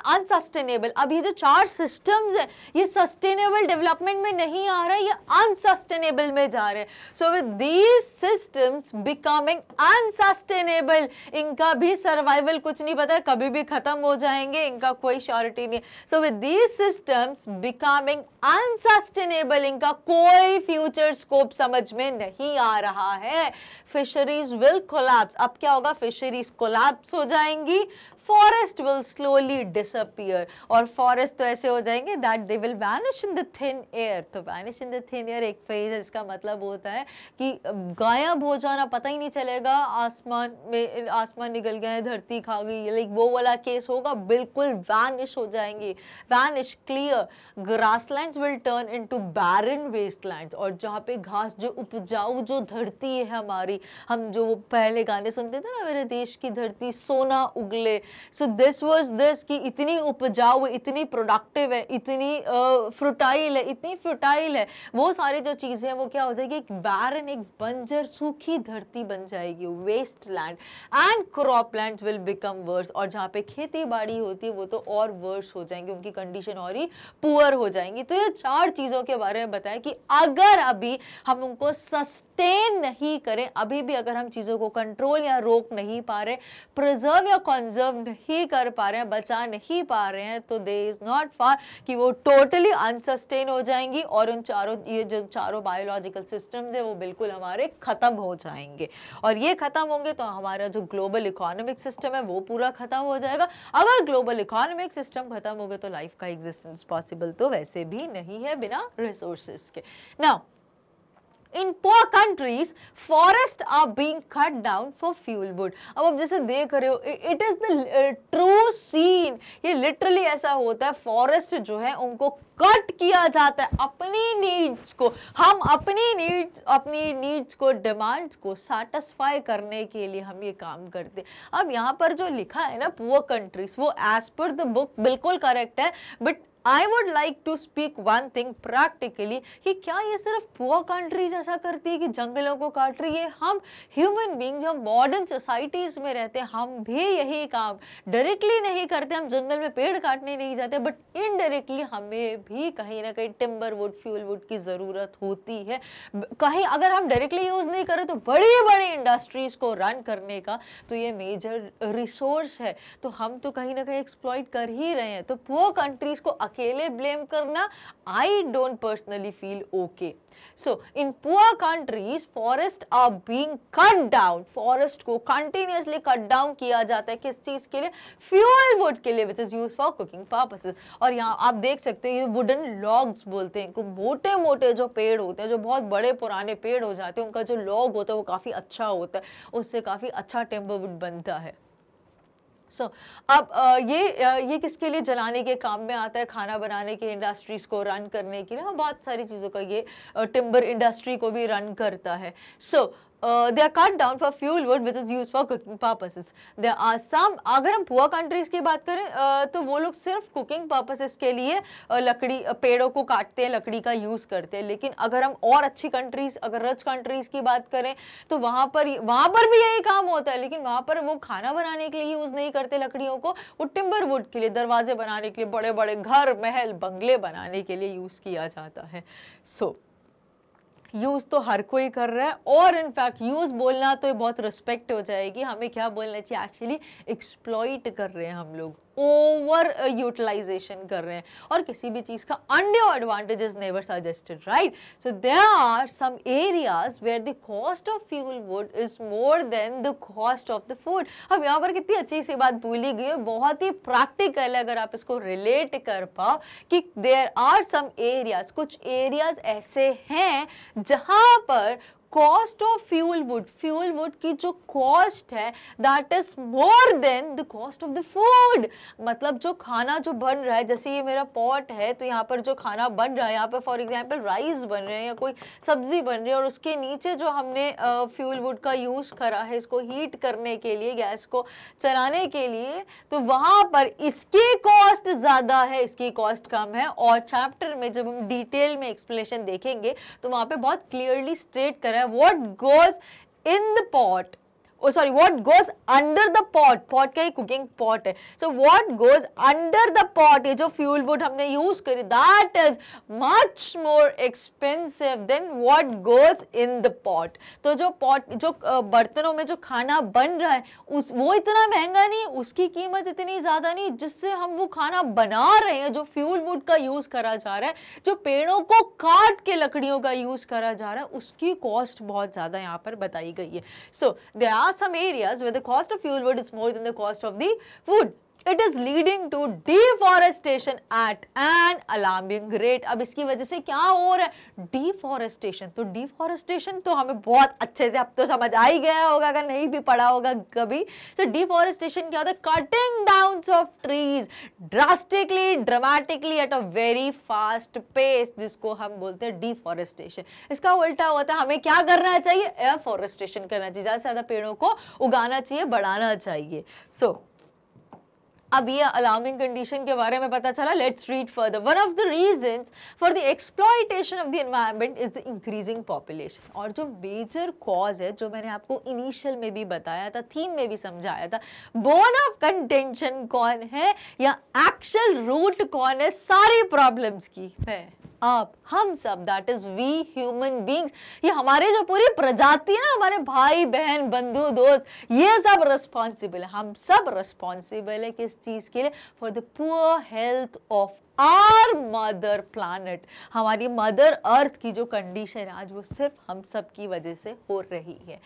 unsustainable, अब ये जो 4 systems है ये sustainable development में नहीं आ रहा है, ये unsustainable में जा रहे हैं। So with these systems becoming unsustainable, इनका भी survival कुछ नहीं पता है, कभी भी खत्म हो जाएंगे, इनका कोई श्योरिटी नहीं। So with these systems becoming unsustainable, इनका कोई फ्यूचर स्कोप समझ में नहीं आ रहा है। फिशरीज विल कोलैप्स, अब क्या होगा, फिशरीज कोलैप्स हो जाएंगी, फॉरेस्ट विल स्लोली डिसअपियर, और फॉरेस्ट तो ऐसे हो जाएंगे that they will vanish in the thin air. तो vanish in the thin air एक फेज है, इसका मतलब होता है कि गायब हो जाना, पता ही नहीं चलेगा, आसमान में आसमान निकल गया है, धरती खा गई, लाइक वो वाला केस होगा, बिल्कुल वैनिश हो जाएंगी, vanish clear. Grasslands will turn into barren wastelands, और जहाँ पे घास, जो उपजाऊ जो धरती है हमारी, हम जो पहले गाने सुनते थे ना, मेरे देश की धरती सोना उगले, सो दिस वाज दिस, कि इतनी उपजाऊ, इतनी प्रोडक्टिव है, इतनी फ्रुटाइल है, इतनी फ्रुटाइल है, वो सारी जो चीजें हैं वो क्या हो जाएगी, एक बैरन, एक बंजर सूखी धरती बन जाएगी, waste land. And crop lands will become worse, और जहाँ पे खेती बाड़ी होती है वो तो और वर्स हो जाएंगे, उनकी कंडीशन और ही पुअर हो जाएंगी। तो ये 4 चीजों के बारे में बताया कि अगर अभी हम उनको सस्टेन नहीं करें, अभी भी अगर हम चीजों को कंट्रोल या रोक नहीं पा रहे, प्रिजर्व या कंजर्व नहीं कर पा रहे हैं, बचा नहीं पा रहे हैं, तो देयर इज नॉट फार कि वो टोटली अनसस्टेन हो जाएंगी, और उन चारों, ये जो 4 बायोलॉजिकल सिस्टम्स है वो बिल्कुल हमारे खत्म हो जाएंगे। और ये खत्म होंगे तो हमारा जो ग्लोबल इकोनॉमिक सिस्टम है वो पूरा खत्म हो जाएगा। अगर ग्लोबल इकोनॉमिक सिस्टम खत्म हो गया तो लाइफ का एग्जिस्टेंस पॉसिबल तो वैसे भी नहीं है बिना रिसोर्सेज के। Now In poor countries, forests are being cut down for fuel wood. अब आप जैसे देख रहे हो, it is the true scene. ये literally ऐसा होता है, फॉरेस्ट जो है उनको कट किया जाता है अपनी नीड्स को, हम अपनी नीड्स को, डिमांड्स को सेटिस्फाई करने के लिए हम ये काम करते हैं। अब यहाँ पर जो लिखा है ना पुअर कंट्रीज, वो एज पर द बुक बिल्कुल करेक्ट है, but I would like to speak one thing practically, कि क्या ये सिर्फ पुअर कंट्रीज ऐसा करती है कि जंगलों को काट रही है? हम ह्यूमन बीइंग जो मॉडर्न सोसाइटीज में रहते हैं, हम भी यही काम डायरेक्टली नहीं करते, हम जंगल में पेड़ काटने नहीं जाते, बट इनडायरेक्टली हमें भी कहीं ना कहीं टिम्बर वुड, फ्यूल वुड की ज़रूरत होती है। कहीं अगर हम डायरेक्टली यूज़ नहीं करें तो बड़ी बड़ी इंडस्ट्रीज को रन करने का तो ये मेजर रिसोर्स है, तो हम तो कहीं ना कहीं एक्सप्लॉइट कर ही रहे हैं। तो पुअर कंट्रीज को अकेले ब्लेम करना, I don't personally feel okay. So in poor countries forest are being cut down, forest को कंटिन्यूअसली कट डाउन किया जाता है, किस चीज के लिए? फ्यूल वुड के लिए, which is used for cooking purposes. और यहाँ आप देख सकते हैं ये वुडन लॉग्स बोलते हैं, मोटे मोटे जो पेड़ होते हैं, जो बहुत बड़े पुराने पेड़ हो जाते हैं, उनका जो लॉग होता है वो काफी अच्छा होता है, उससे काफी अच्छा टिम्बर वुड बनता है। अब ये किसके लिए जलाने के काम में आता है? खाना बनाने के, इंडस्ट्रीज को रन करने के लिए, बहुत सारी चीज़ों का ये टिम्बर इंडस्ट्री को भी रन करता है। they are cut down for fuel wood which is used for cooking purposes. There are some, अगर हम पुअर कंट्रीज की बात करें तो वो लोग सिर्फ कुकिंग पर्पसेस के लिए लकड़ी, पेड़ों को काटते हैं, लकड़ी का यूज़ करते हैं। लेकिन अगर हम और अच्छी कंट्रीज, अगर रिच कंट्रीज की बात करें तो वहाँ पर भी यही काम होता है, लेकिन वहाँ पर वो खाना बनाने के लिए यूज़ नहीं करते लकड़ियों को, वो टिम्बर वुड के लिए, दरवाजे बनाने के लिए, बड़े बड़े घर, महल, बंगले बनाने के लिए यूज़ किया जाता है। यूज़ तो हर कोई कर रहा है, और इनफैक्ट यूज़ बोलना तो बहुत रिस्पेक्ट हो जाएगी, हमें क्या बोलना चाहिए? एक्चुअली एक्सप्लॉइट कर रहे हैं हम लोग। ओवर यूटिलाइजेशन कर रहे हैं, और किसी भी चीज का undue advantage is never suggested, right? So there are some areas where the cost of fuel wood is more than the cost of the food. अब यहाँ पर कितनी अच्छी सी बात बोली गई है, बहुत ही प्रैक्टिकल है अगर आप इसको रिलेट कर पाओ, कि देयर आर सम एरियाज, कुछ एरियाज ऐसे हैं जहां पर कॉस्ट ऑफ फ्यूल वुड की जो कॉस्ट है that is more than the cost of the food. मतलब जो खाना जो बन रहा है, जैसे ये मेरा पॉट है, तो यहाँ पर जो खाना बन रहा है, यहाँ पर फॉर एग्जांपल राइस बन रहे हैं या कोई सब्जी बन रही है, और उसके नीचे जो हमने फ्यूल वुड का यूज करा है इसको हीट करने के लिए, गैस को चलाने के लिए, तो वहां पर इसकी कॉस्ट ज्यादा है, इसकी कॉस्ट कम है। और चैप्टर में जब हम डिटेल में एक्सप्लेनेशन देखेंगे तो वहां पे बहुत क्लियरली स्टेट करा है what goes in the pot, what goes under the pot, pot का ही कुकिंग पॉट है, so what goes under the pot, ये जो फ्यूल वुड हमने यूज करी, that is much more expensive than what goes in the pot। तो जो pot, जो बर्तनों में जो खाना बन रहा है वो इतना महंगा नहीं, उसकी कीमत इतनी ज्यादा नहीं जिससे हम वो खाना बना रहे हैं, जो फ्यूल वुड का यूज करा जा रहा है, जो पेड़ों को काट के लकड़ियों का यूज करा जा रहा है, उसकी कॉस्ट बहुत ज्यादा यहाँ पर बताई गई है। So there are some areas where the cost of fuel wood is more than the cost of the food. It is leading to deforestation at an alarming rate। अब इसकी वजह से क्या हो रहा है? डिफॉरेस्टेशन। तो डिफॉरेस्टेशन तो हमें बहुत अच्छे से अब तो समझ आ ही गया होगा, अगर नहीं भी पढ़ा होगा कभी। तो डिफॉरेस्टेशन क्या होता है? Cutting down of trees drastically, dramatically, at a very fast pace, जिसको हम बोलते हैं डिफॉरेस्टेशन। इसका उल्टा होता है, हमें क्या करना चाहिए? एफॉरेस्टेशन करना चाहिए, ज्यादा से ज्यादा पेड़ों को उगाना चाहिए, बढ़ाना चाहिए। अब ये अलार्मिंग कंडीशन के बारे में पता चला। Let's read further. One of the reasons for the exploitation of the environment is the increasing population. और जो मेजर कॉज है, जो मैंने आपको इनिशियल में भी बताया था, थीम में भी समझाया था, बोन ऑफ कंटेंशन कौन है या एक्चुअल रूट कौन है सारी प्रॉब्लम्स की? है आप, हम सब, that is we human beings. ये हमारे जो पूरी प्रजाति है ना, हमारे भाई बहन बंधु दोस्त, ये सब रिस्पॉन्सिबल है, हम सब रिस्पॉन्सिबल है किस चीज के लिए? For the poor health of our mother planet. हमारी मदर अर्थ की जो कंडीशन है आज, वो सिर्फ हम सब की वजह से हो रही है।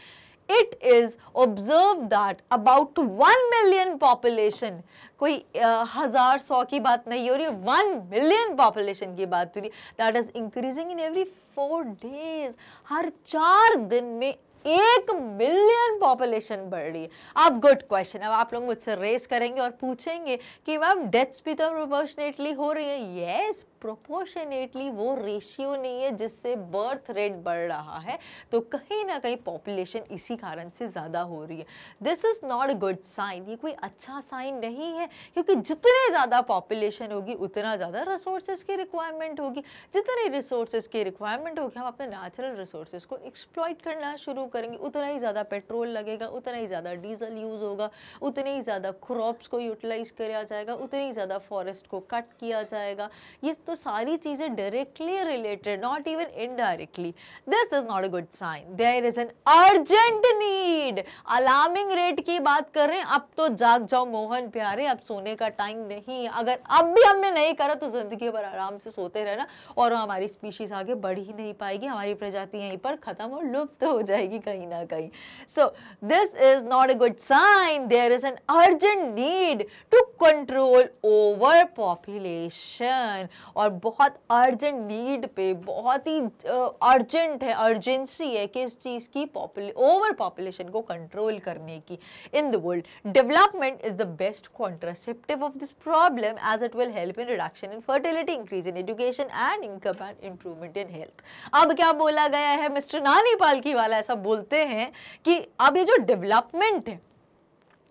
It is observed that about 1 million population, कोई 1000-100 की बात नहीं हो रही है, 1 million population की बात हो रही है, that is increasing in every 4 days। हर 4 दिन में 1 मिलियन पॉपुलेशन बढ़ रही है। अब गुड क्वेश्चन, अब आप लोग मुझसे रेस करेंगे और पूछेंगे कि मैम डेथ्स भी तो प्रोपोर्शनेटली हो रही है। यस, प्रोपोर्शनेटली वो रेशियो नहीं है जिससे बर्थ रेट बढ़ रहा है, तो कहीं ना कहीं पॉपुलेशन इसी कारण से ज़्यादा हो रही है। This is not a good sign, ये कोई अच्छा साइन नहीं है, क्योंकि जितने ज़्यादा पॉपुलेशन होगी उतना ज़्यादा रिसोर्सेज की रिक्वायरमेंट होगी, जितनी रिसोर्सेज की रिक्वायरमेंट होगी हम अपने नेचुरल रिसोर्सेज को एक्सप्लॉइट करना शुरू करेंगे, उतना ही ज़्यादा पेट्रोल लगेगा, उतना ही ज़्यादा डीजल यूज़ होगा, उतनी ही ज़्यादा क्रॉप्स को यूटिलाइज किया जाएगा, उतनी ही ज़्यादा फॉरेस्ट को कट किया जाएगा। ये तो सारी चीजें directly related, not even indirectly. This is not a good sign. There is an urgent need. Alarming rate की बात कर रहे हैं, अब तो जाग जाओ मोहन प्यारे, अब सोने का टाइम नहीं है। अगर अब भी हमने नहीं करा तो जिंदगी भर आराम से सोते रहना, और हमारी स्पीशीज आगे बढ़ ही नहीं पाएगी, हमारी प्रजाति यहीं पर खत्म और लुप्त हो जाएगी कहीं ना कहीं। So this is not a good sign. There is an urgent need to control over population. और बहुत अर्जेंट नीड पे, बहुत ही अर्जेंट है, अर्जेंसी है किस चीज की? ओवर पॉपुलेशन को कंट्रोल करने की। In the world, development is the best contraceptive of this problem as it will help in reduction in fertility, increase in education and income and improvement in health. अब क्या बोला गया है? Mister नानी पालकी वाला ऐसा बोलते हैं कि अब ये जो डेवलपमेंट है,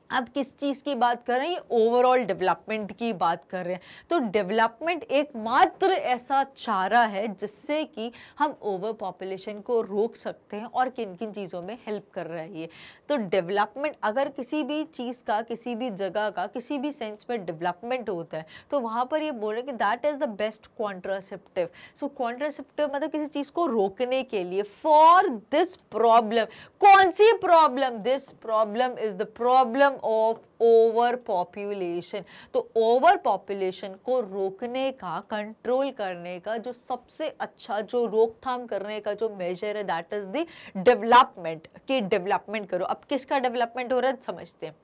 अब किस चीज़ की बात कर रहे हैं? ये ओवरऑल डेवलपमेंट की बात कर रहे हैं। तो डेवलपमेंट एकमात्र ऐसा चारा है जिससे कि हम ओवर पॉपुलेशन को रोक सकते हैं, और किन किन चीज़ों में हेल्प कर रहा है ये। तो डेवलपमेंट, अगर किसी भी चीज़ का, किसी भी जगह का, किसी भी सेंस में डेवलपमेंट होता है, तो वहाँ पर ये बोल रहे हैं कि that is the best contraceptive. So contraceptive मतलब किसी चीज़ को रोकने के लिए, फॉर दिस प्रॉब्लम। कौन सी problem? This problem is the problem of over population. तो ओवर पॉपुलेशन को रोकने का, कंट्रोल करने का जो सबसे अच्छा, जो रोकथाम करने का जो मेजर है, दैट इज द डेवलपमेंट। कि डेवलपमेंट करो। अब किसका डेवलपमेंट हो रहा है समझते हैं।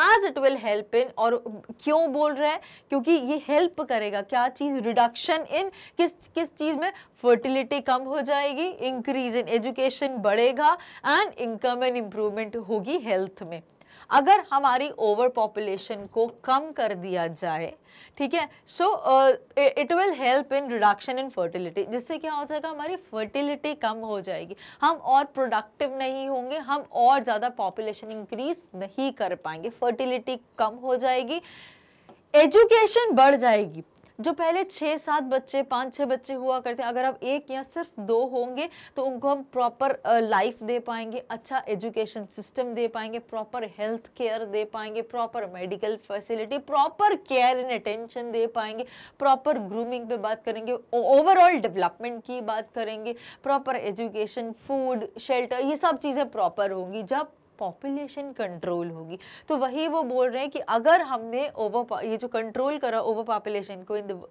As it will help in, और क्यों बोल रहा है, क्योंकि ये हेल्प करेगा क्या चीज, रिडक्शन इन, किस चीज में, फर्टिलिटी कम हो जाएगी, इंक्रीज इन एजुकेशन बढ़ेगा, एंड इनकम एंड इंप्रूवमेंट होगी हेल्थ में। अगर हमारी ओवर पॉपुलेशन को कम कर दिया जाए, ठीक है, so it will help in reduction in fertility, जिससे क्या हो जाएगा, हमारी फर्टिलिटी कम हो जाएगी, हम और प्रोडक्टिव नहीं होंगे, हम और ज़्यादा पॉपुलेशन इंक्रीज नहीं कर पाएंगे, फर्टिलिटी कम हो जाएगी, एजुकेशन बढ़ जाएगी। जो पहले 6-7 बच्चे, 5-6 बच्चे हुआ करते हैं, अगर अब 1 या सिर्फ 2 होंगे तो उनको हम प्रॉपर लाइफ दे पाएंगे, अच्छा एजुकेशन सिस्टम दे पाएंगे, प्रॉपर हेल्थ केयर दे पाएंगे, proper medical facility, proper care and attention दे पाएंगे, प्रॉपर ग्रूमिंग पे बात करेंगे, ओवरऑल डेवलपमेंट की बात करेंगे, प्रॉपर एजुकेशन, फूड, शेल्टर, ये सब चीज़ें प्रॉपर होंगी जब पॉपुलेशन कंट्रोल होगी। तो वही वो बोल रहे हैं कि अगर हमने ये जो कंट्रोल करा ओवर पॉपुलेशन को, in the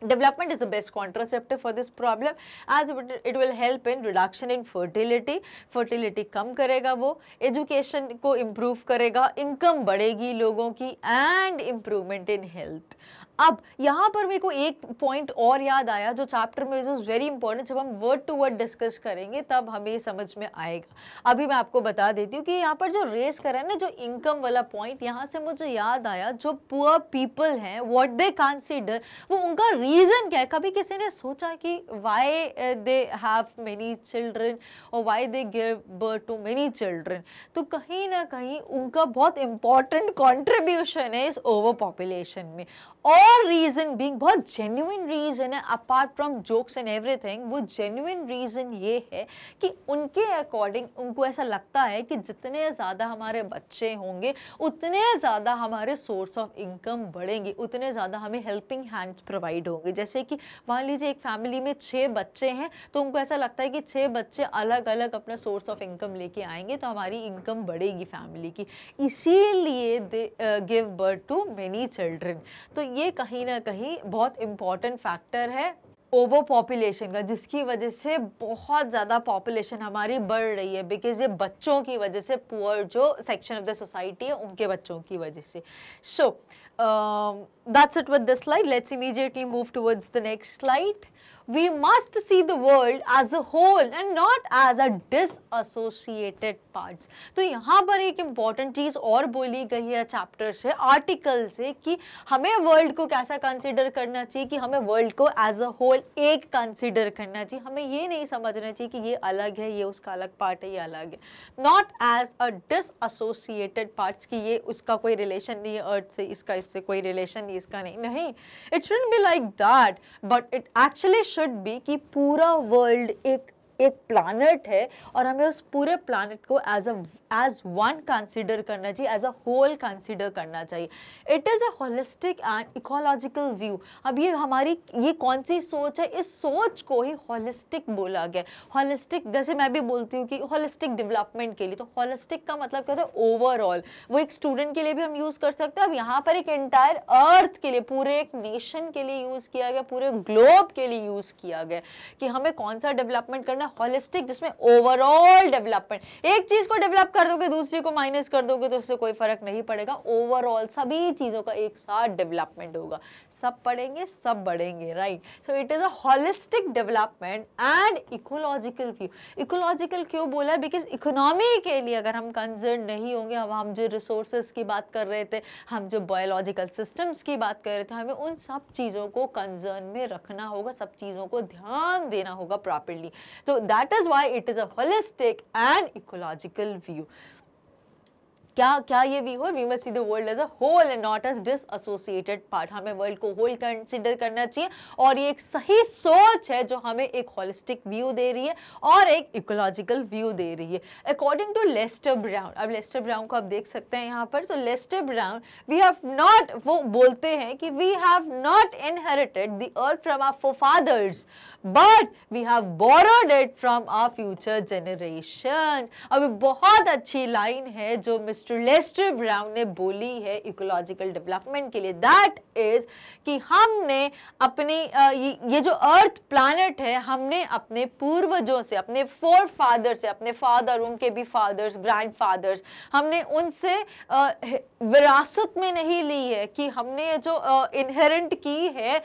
development is the best contraceptive for this problem as it will help in reduction in fertility, fertility कम करेगा वो, education को improve करेगा, income बढ़ेगी लोगों की, and improvement in health। अब यहाँ पर मेरे को एक पॉइंट और याद आया जो चैप्टर में इज वेरी इंपॉर्टेंट, जब हम वर्ड टू वर्ड डिस्कस करेंगे तब हमें समझ में आएगा। अभी मैं आपको बता देती हूँ कि यहाँ पर जो रेस करा है ना, जो इनकम वाला पॉइंट, यहाँ से मुझे याद आया जो पुअर पीपल हैं, व्हाट दे कंसीडर, वो उनका रीजन क्या है। कभी किसी ने सोचा कि why they have many children और why they give birth to many children? तो कहीं ना कहीं उनका बहुत इंपॉर्टेंट कॉन्ट्रीब्यूशन है इस ओवर पॉपुलेशन में, और रीजन बीइंग बहुत जेन्युइन रीजन है, apart from jokes and everything. वो जेन्युइन रीजन ये है कि उनके अकॉर्डिंग उनको ऐसा लगता है कि जितने ज़्यादा हमारे बच्चे होंगे उतने ज़्यादा हमारे सोर्स ऑफ इनकम बढ़ेंगे, उतने ज़्यादा हमें हेल्पिंग हैंड्स प्रोवाइड होंगे। जैसे कि मान लीजिए एक फैमिली में 6 बच्चे हैं, तो उनको ऐसा लगता है कि 6 बच्चे अलग अलग अपना सोर्स ऑफ इनकम लेके आएंगे तो हमारी इनकम बढ़ेगी फैमिली की, इसीलिए they give birth to many children. तो ये कहीं ना कहीं बहुत इंपॉर्टेंट फैक्टर है ओवर पॉपुलेशन का, जिसकी वजह से बहुत ज़्यादा पॉपुलेशन हमारी बढ़ रही है, बिकॉज ये बच्चों की वजह से, पुअर जो सेक्शन ऑफ द सोसाइटी है उनके बच्चों की वजह से। सो that's it with this slide. Let's immediately move towards the next slide. We must see the world as a whole and not as a disassociated parts. तो यहाँ पर एक important चीज़ और बोली गई है चैप्टर से, आर्टिकल से, कि हमें वर्ल्ड को कैसा कंसिडर करना चाहिए, कि हमें वर्ल्ड को एज अ होल एक कंसिडर करना चाहिए। हमें ये नहीं समझना चाहिए कि ये अलग है, ये उसका अलग पार्ट है, ये अलग है, नॉट एज अ डिसएसोसिएटेड पार्ट्स, कि ये उसका कोई रिलेशन नहीं है अर्थ से, इसका इससे कोई रिलेशन नहीं, इसका नहीं, it should be like that, but it actually should be कि पूरा वर्ल्ड एक प्लैनेट है और हमें उस पूरे प्लैनेट को एज वन कंसीडर करना चाहिए, एज अ होल कंसीडर करना चाहिए। It is a holistic and ecological view. अब ये हमारी ये कौन सी सोच है, इस सोच को ही होलिस्टिक बोला गया। होलिस्टिक, जैसे मैं भी बोलती हूँ कि होलिस्टिक डेवलपमेंट के लिए, तो होलिस्टिक का मतलब क्या होता है, ओवरऑल। वो एक स्टूडेंट के लिए भी हम यूज़ कर सकते हैं। अब यहाँ पर एक एंटायर अर्थ के लिए, पूरे एक नेशन के लिए यूज़ किया गया, पूरे ग्लोब के लिए यूज़ किया गया कि हमें कौन सा डेवलपमेंट करना, होलिस्टिक, जिसमें ओवरऑल डेवलपमेंट। एक चीज को डेवलप कर दोगे दूसरी को माइनस कर दोगे तो उससे कोई फर्क नहीं पड़ेगा, ओवरऑल सभी चीजों का एक साथ डेवलपमेंट होगा, सब पढ़ेंगे सब बढ़ेंगे, right. So it is a holistic development and ecological view. Ecological क्यों बोला है, बिकॉज इकोनॉमी के लिए अगर हम कंसर्न नहीं होंगे, हम जो रिसोर्सेज की बात कर रहे थे, हम जो बायोलॉजिकल सिस्टम्स की बात कर रहे थे, हमें उन सब चीजों को कंसर्न में रखना होगा, सब चीजों को ध्यान देना होगा प्रॉपर्ली। तो that is why it is a holistic and ecological view. क्या ये व्यू है, we must see the world as a whole and not as disassociated part. हमें वर्ल्ड को होल कंसिडर करना चाहिए, और ये एक सही सोच है जो हमें एक होलिस्टिक व्यू दे रही है और एक इकोलॉजिकल व्यू दे रही है, अकॉर्डिंग टू लेस्टर ब्राउन। अब लेस्टर ब्राउन को आप देख सकते हैं यहाँ पर। सो Lester Brown, we have not, वो बोलते हैं कि we have not inherited the earth from our forefathers, but we have borrowed it from our future generations. अब बहुत अच्छी लाइन है जो मिस्टर मिस्टर लेस्टर ब्राउन ने बोली है इकोलॉजिकल डेवलपमेंट के लिए, दैट इज कि हमने अपनी ये जो अर्थ प्लैनेट है, हमने अपने पूर्वजों से, अपने फोर फादर से, अपने फादर, उनके भी फादर्स, ग्रैंडफादर्स, हमने उनसे विरासत में नहीं ली है कि हमने जो इनहेरेंट की है,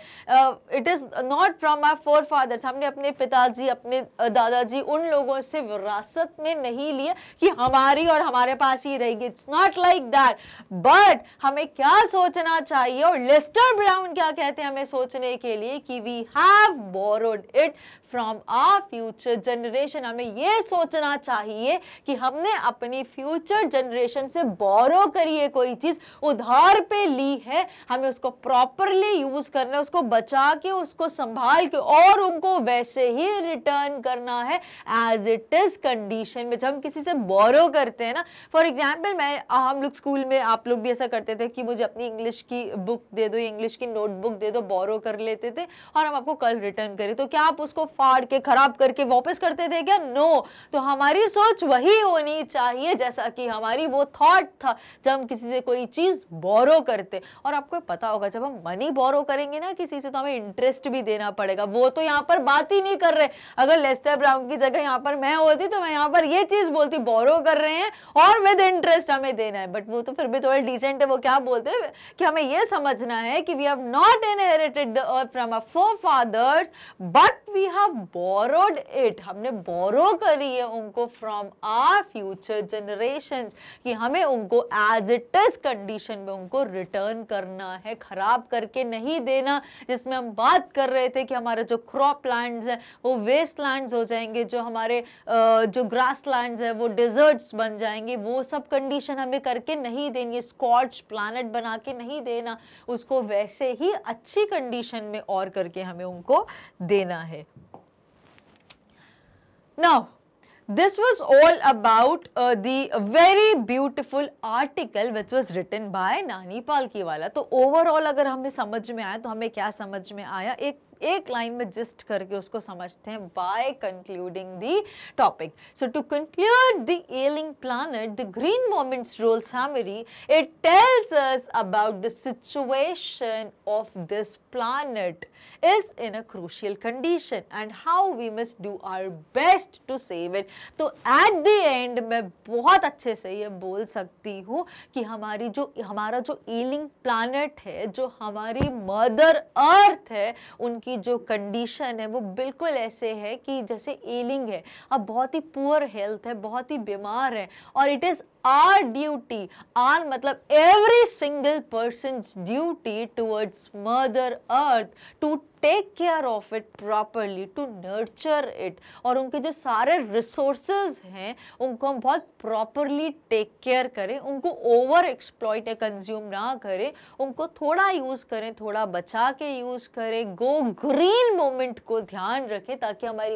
it is not from our forefathers, हमने अपने पिताजी, अपने दादाजी, उन लोगों से विरासत में नहीं लिया कि हमारी और हमारे पास ही रहेगी। It's not like that, but हमें क्या सोचना चाहिए, और लेस्टर ब्राउन क्या कहते हैं हमें सोचने के लिए, कि we have borrowed it from our future generation. हमें ये सोचना चाहिए कि हमने अपनी फ्यूचर जनरेशन से बोरो करी है, कोई चीज उधार पे ली है, हमें उसको प्रॉपरली यूज करना है, उसको बचा के, उसको संभाल के, और उनको वैसे ही रिटर्न करना है एज इट इज कंडीशन में। जब हम किसी से बोरो करते हैं ना, फॉर एग्जाम्पल हम लोग स्कूल में, आप लोग भी ऐसा करते थे कि मुझे अपनी इंग्लिश की बुक दे दो, इंग्लिश की नोटबुक दे दो, बोरो कर लेते थे और हम आपको कल रिटर्न करें, तो क्या आप उसको फाड़ के खराब करके वापस करते थे क्या? नो। तो हमारी सोच वही होनी चाहिए जैसा कि हमारी वो थॉट था जब हम किसी से कोई चीज बोरो करते। और आपको पता होगा जब हम मनी बोरो करेंगे ना किसी से, तो हमें इंटरेस्ट भी देना पड़ेगा। वो तो यहाँ पर बात ही नहीं कर रहे। अगर लेस्टर ब्राउन की जगह यहाँ पर मैं होती तो मैं यहाँ पर ये चीज बोलती, बोरो कर रहे हैं और विद इंटरेस्ट हमें देना है। बट वो तो फिर भी थोड़ा डिसेंट है। वो क्या बोलते हैं कि हमें ये समझना है कि we have not inherited the earth from our forefathers but we have borrowed it. हमने बोरो करी है उनको फ्रॉम आवर फ्यूचर जनरेशंस, कि हमें उनको एज इट इज कंडीशन में उनको रिटर्न करना है, खराब करके नहीं देना। जिसमें हम बात कर रहे थे कि हमारे जो क्रॉप लैंड्स हैं वो वेस्ट लैंड्स हो जाएंगे, जो हमारे जो ग्रास लैंड्स है वो डिजर्ट्स बन जाएंगे। वो सब कंडीशन हमें करके नहीं देनी, स्कॉच प्लैनेट बना के नहीं देना, उसको वैसे ही अच्छी कंडीशन में और करके हमें उनको देना है। Now, this was all about the very beautiful article which was written by नानी पालकीवाला। तो ओवरऑल अगर हमें समझ में आया तो हमें क्या समझ में आया, एक लाइन में जिस्ट करके उसको समझते हैं, by concluding the topic. So to conclude the ailing planet, the Green Movement's role summary, it tells us about the situation of this planet is in a crucial condition and how we must do our best to save it. तो at the end मैं बहुत अच्छे से ये बोल सकती हूँ कि हमारा जो ailing planet है, जो हमारी मदर अर्थ है, उनकी जो कंडीशन है वो बिल्कुल ऐसे है कि जैसे एलिंग है, अब बहुत ही पुअर हेल्थ है, बहुत ही बीमार है, और it is our duty, our मतलब every single person's duty towards Mother Earth to take care of it properly, to nurture it, और उनके जो सारे resources हैं उनको हम बहुत properly take care करें, उनको over exploit या consume ना करें, उनको थोड़ा use करें, थोड़ा बचा के use करें, go green movement को ध्यान रखें ताकि हमारी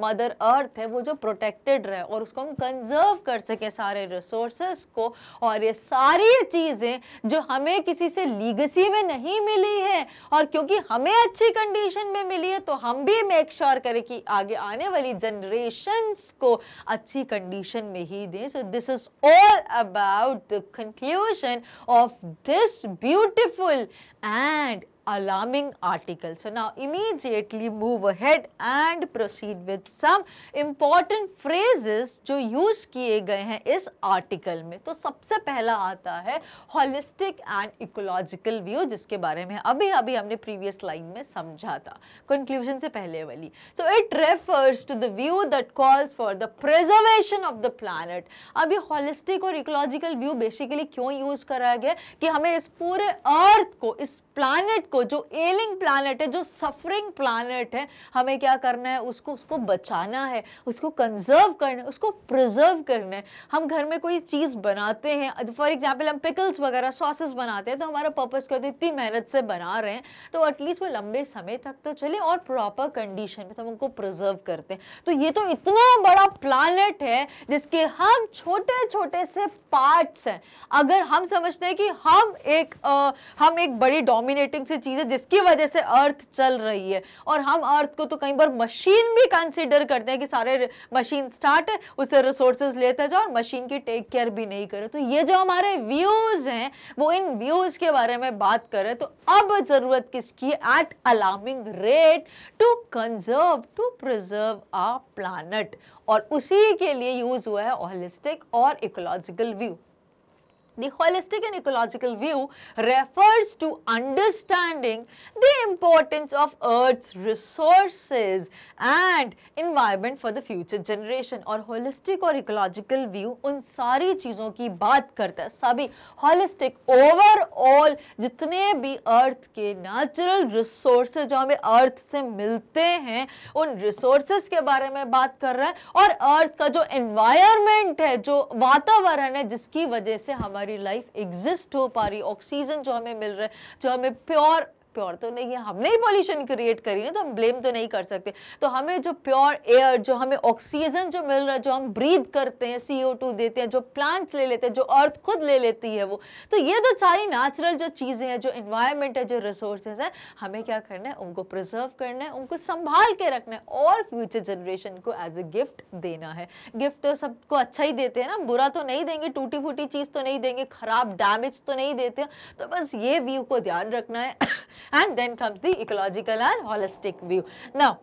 Mother Earth है वो जो protected रहे और उसको हम conserve कर सकें सारे रिसोर्सेस को। और ये सारी चीजें जो हमें किसी से लीगेसी में नहीं मिली है, और क्योंकि हमें अच्छी कंडीशन में मिली है तो हम भी मेक श्योर करें कि आगे आने वाली जनरेशंस को अच्छी कंडीशन में ही दें। सो this is all about the conclusion of this beautiful and alarming article. So now immediately move ahead and proceed with some important phrases जो use किए गए हैं इस article में। तो सबसे पहला आता है holistic and ecological view, जिसके बारे में अभी हमने previous line में समझा था, conclusion से पहले वाली। So it refers to the view that calls for the preservation of the planet। अब ये holistic और ecological view basically क्यों use करा गया कि हमें इस पूरे अर्थ को, इस प्लैनेट को, जो एलिंग प्लैनेट है, जो सफरिंग प्लैनेट है, हमें क्या करना है, उसको बचाना है, उसको कंजर्व करना है, उसको प्रिजर्व करना है। हम घर में कोई चीज़ बनाते हैं, फॉर एग्जांपल हम पिकल्स वगैरह सॉसेस बनाते हैं, तो हमारा पर्पस क्या होता है, इतनी मेहनत से बना रहे हैं तो एटलीस्ट वो लंबे समय तक तो चले और प्रॉपर कंडीशन में तो हम उनको प्रिजर्व करते हैं। तो ये तो इतना बड़ा प्लैनेट है जिसके हम छोटे छोटे से पार्ट्स हैं। अगर हम समझते हैं कि हम एक बड़ी डोमिनेटिंग सी चीज है जिसकी वजह से अर्थ चल रही है। और हम अर्थ को तो कई बार मशीन भी कंसिडर करते हैं कि सारे मशीन स्टार्ट है, उससे रिसोर्सेज लेते जाओ और मशीन की टेक केयर भी नहीं करे। तो ये जो हमारे व्यूज हैं वो इन व्यूज के बारे में बात करें तो अब जरूरत किसकी है? At alarming rate to conserve, to preserve our planet. और उसी के लिए यूज हुआ है होलिस्टिक और ecological view. The holistic and ecological view refers to understanding the importance of Earth's resources and environment for the future generation। और holistic और ecological view उन सारी चीज़ों की बात करता है, सभी holistic overall जितने भी Earth के natural resources जो हमें Earth से मिलते हैं उन resources के बारे में बात कर रहा है। और Earth का जो environment है, जो वातावरण है जिसकी वजह से हमारी लाइफ एग्जिस्ट हो पा रही, ऑक्सीजन जो हमें मिल रहा है, जो हमें प्योर तो नहीं है, हमने ही पॉल्यूशन क्रिएट करी है तो हम ब्लेम तो नहीं कर सकते। तो हमें जो प्योर एयर, जो हमें ऑक्सीजन जो मिल रहा है, जो हम ब्रीथ करते हैं, CO2 देते हैं, जो प्लांट्स ले लेते हैं, जो अर्थ खुद ले लेती है वो, तो ये तो सारी नेचुरल जो चीजें हैं, जो एनवायरनमेंट है, जो रिसोर्सेज है, हमें क्या करना है? उनको प्रिजर्व करना है, उनको संभाल के रखना है और फ्यूचर जनरेशन को एज ए गिफ्ट देना है। गिफ्ट तो सबको अच्छा ही देते हैं ना, बुरा तो नहीं देंगे, टूटी फूटी चीज तो नहीं देंगे, खराब डैमेज तो नहीं देते। तो बस ये व्यू को ध्यान रखना है। And then comes the ecological and holistic view. Now,